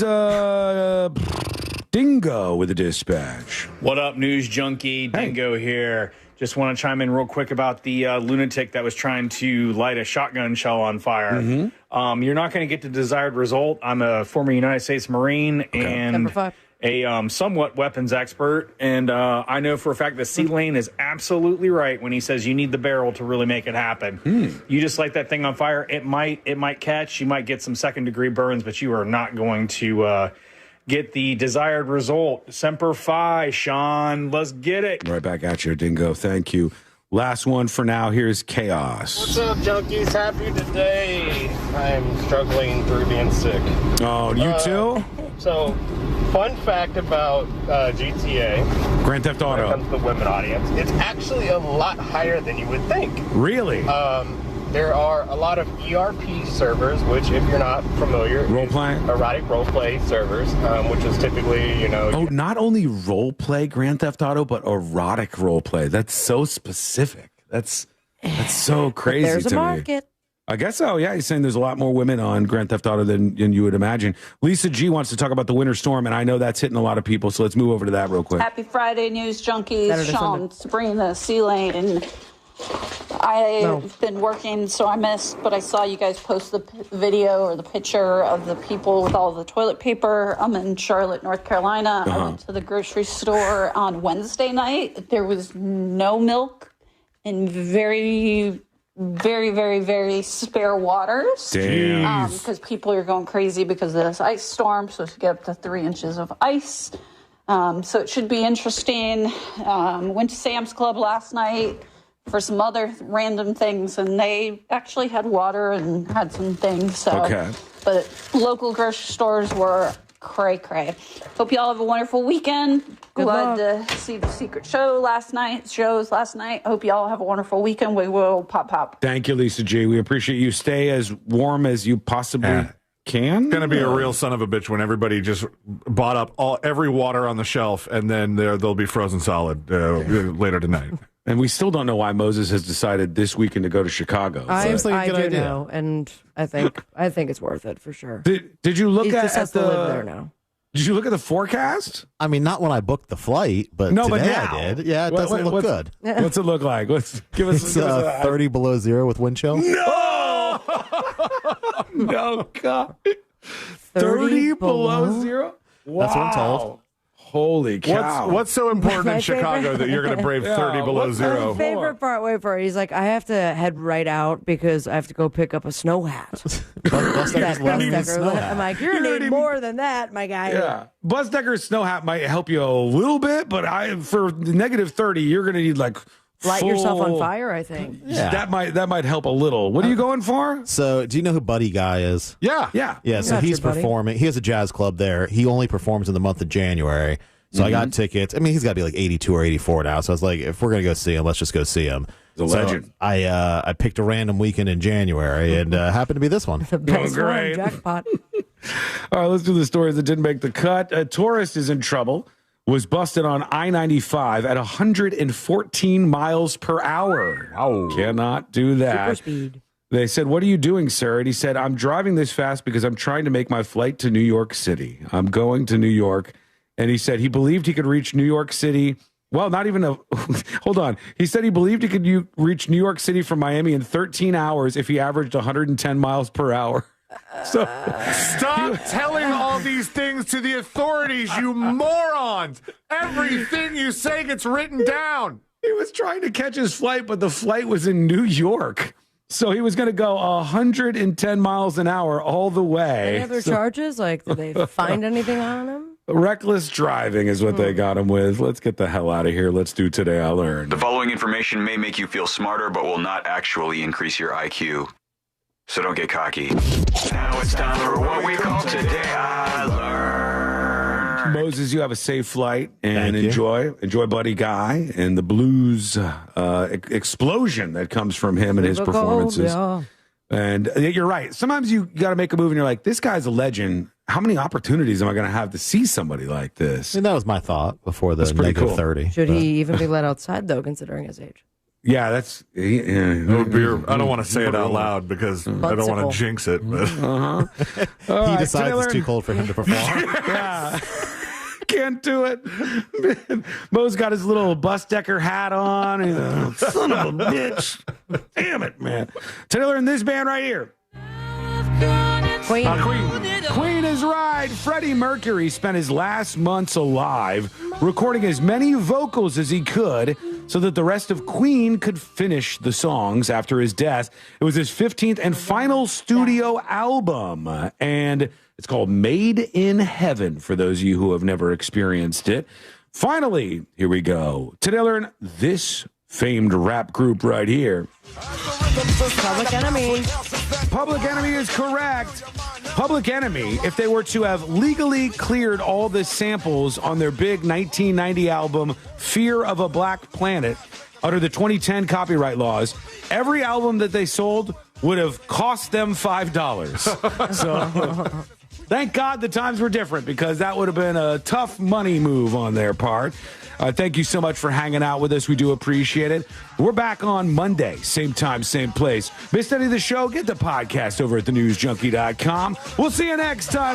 S6: Dingo with a dispatch.
S4: What up, news junkie? Dingo here. Just want to chime in real quick about the lunatic that was trying to light a shotgun shell on fire.
S6: Mm-hmm.
S4: You're not going to get the desired result. I'm a former United States Marine and a somewhat weapons expert, and I know for a fact that C. Lane is absolutely right when he says you need the barrel to really make it happen. You just light that thing on fire, it might catch, you might get some second-degree burns, but you are not going to get the desired result. Semper Fi, Sean. Let's get it.
S6: Right back at you, Dingo. Thank you. Last one for now. Here's Chaos.
S20: What's up, junkies? Happy today. I'm struggling through being sick.
S6: Oh, you too?
S20: So, fun fact about GTA.
S6: Grand Theft Auto.
S20: When it comes to the women audience, it's actually a lot higher than you would think.
S6: Really?
S20: There are a lot of ERP servers, which, if you're not familiar, erotic role play servers, which is typically,
S6: Oh, not only role play Grand Theft Auto, but erotic role play. That's so specific. That's so crazy.
S12: There's
S6: to
S12: a market.
S6: Me. I guess so. Yeah, he's saying there's a lot more women on Grand Theft Auto than you would imagine. Lisa G wants to talk about the winter storm, and I know that's hitting a lot of people. So let's move over to that real quick.
S21: Happy Friday, news junkies.
S12: Saturday,
S21: Sean, Sabrina, C-Lane, and I've been working, so I missed, but I saw you guys post the video or the picture of the people with all the toilet paper. I'm in Charlotte, North Carolina. I went to the grocery store on Wednesday night. There was no milk and very, very, very, very spare waters.
S6: Damn.
S21: Because people are going crazy because of this ice storm, supposed to get up to 3 inches of ice. So it should be interesting. Went to Sam's Club last night for some other random things, and they actually had water and had some things. So, but local grocery stores were cray-cray. Hope y'all have a wonderful weekend. Glad to see the secret shows last night. Hope y'all have a wonderful weekend. We will pop.
S6: Thank you, Lisa G. We appreciate you. Stay as warm as you possibly can.
S7: It's going to be a real son of a bitch when everybody just bought up every water on the shelf, and then they'll be frozen solid later tonight.
S6: And we still don't know why Moses has decided this weekend to go to Chicago.
S12: I do know, and I think it's worth it for sure.
S6: Did you look
S12: He
S6: at
S12: just has
S6: the?
S12: to live there now.
S6: Did you look at the forecast?
S25: I mean, not when I booked the flight, but
S6: No, but
S25: today
S6: now.
S25: I did. Yeah, it doesn't look good.
S6: What's it look like? Give us.
S25: It's 30 below zero with wind chill.
S6: No, no, God. 30 below zero. Wow.
S25: That's what I'm told.
S6: Holy cow!
S7: What's so important
S12: My
S7: in Chicago
S12: favorite-
S7: that you're going to brave 30 below zero?
S12: My favorite part, wait for it. He's like, I have to head right out because I have to go pick up a snow hat. I'm like, you're going to need more than that, my guy.
S6: Yeah, Buzz Decker's snow hat might help you a little bit, but for negative 30, you're going to need like
S12: Light yourself on fire, I think.
S25: Yeah.
S6: That might help a little. What are you going for?
S25: So, do you know who Buddy Guy is?
S7: Yeah.
S25: Yeah, so
S12: Got
S25: he's
S12: you, buddy.
S25: performing. He has a jazz club there. He only performs in the month of January. So I got tickets. I mean, he's got to be like 82 or 84 now. So I was like, if we're going to go see him, let's just go see him.
S6: He's a legend.
S25: I picked a random weekend in January and happened to be this one.
S12: The best
S6: great.
S12: one, jackpot.
S6: All right, let's do the stories that didn't make the cut. A tourist is in trouble. Was busted on I-95 at 114 miles per hour. Wow. Cannot do that.
S12: Super speed.
S6: They said, what are you doing, sir? And he said, I'm driving this fast because I'm trying to make my flight to New York City. I'm going to New York. And he said he believed he could reach New York City. Well, not even hold on. He said he believed he could reach New York City from Miami in 13 hours if he averaged 110 miles per hour. So
S7: Stop telling all these things to the authorities, you morons. Everything you say gets written down.
S6: he was trying to catch his flight, but the flight was in New York. So he was going to go 110 miles an hour all the way.
S12: Any other charges? Like, did they find anything on him?
S6: Reckless driving is what they got him with. Let's get the hell out of here. Let's do Today I Learned.
S2: The following information may make you feel smarter, but will not actually increase your IQ. So don't get cocky. Now it's time for what we call Today I Learned.
S6: Moses, you have a safe flight and
S25: Thank you.
S6: enjoy Buddy Guy and the blues explosion that comes from him and his performances.
S12: Yeah.
S6: And you're right. Sometimes you got to make a move and you're like, this guy's a legend. How many opportunities am I going to have to see somebody like this?
S25: I mean, that was my thought before the
S6: That's pretty
S25: negative
S6: cool.
S25: 30.
S12: Should he even be let outside, though, considering his age?
S6: Yeah, that's.
S7: I don't want to say it out loud because I don't want to jinx it. But
S25: He decides it's too cold for him to perform.
S6: Yeah. Can't do it. Mo's got his little Bus Decker hat on. Son of a bitch. Damn it, man. Taylor in this band right here. Queen is right. Freddie Mercury spent his last months alive recording as many vocals as he could so that the rest of Queen could finish the songs after his death. It was his 15th and final studio album, and it's called Made in Heaven for those of you who have never experienced it. Finally, here we go. Today I learned this famed rap group right here.
S12: Public Enemy.
S6: Public Enemy is correct. Public Enemy, if they were to have legally cleared all the samples on their big 1990 album, Fear of a Black Planet, under the 2010 copyright laws, every album that they sold would have cost them $5. So thank God the times were different because that would have been a tough money move on their part. Thank you so much for hanging out with us. We do appreciate it. We're back on Monday, same time, same place. Missed any of the show? Get the podcast over at thenewsjunkie.com. We'll see you next time.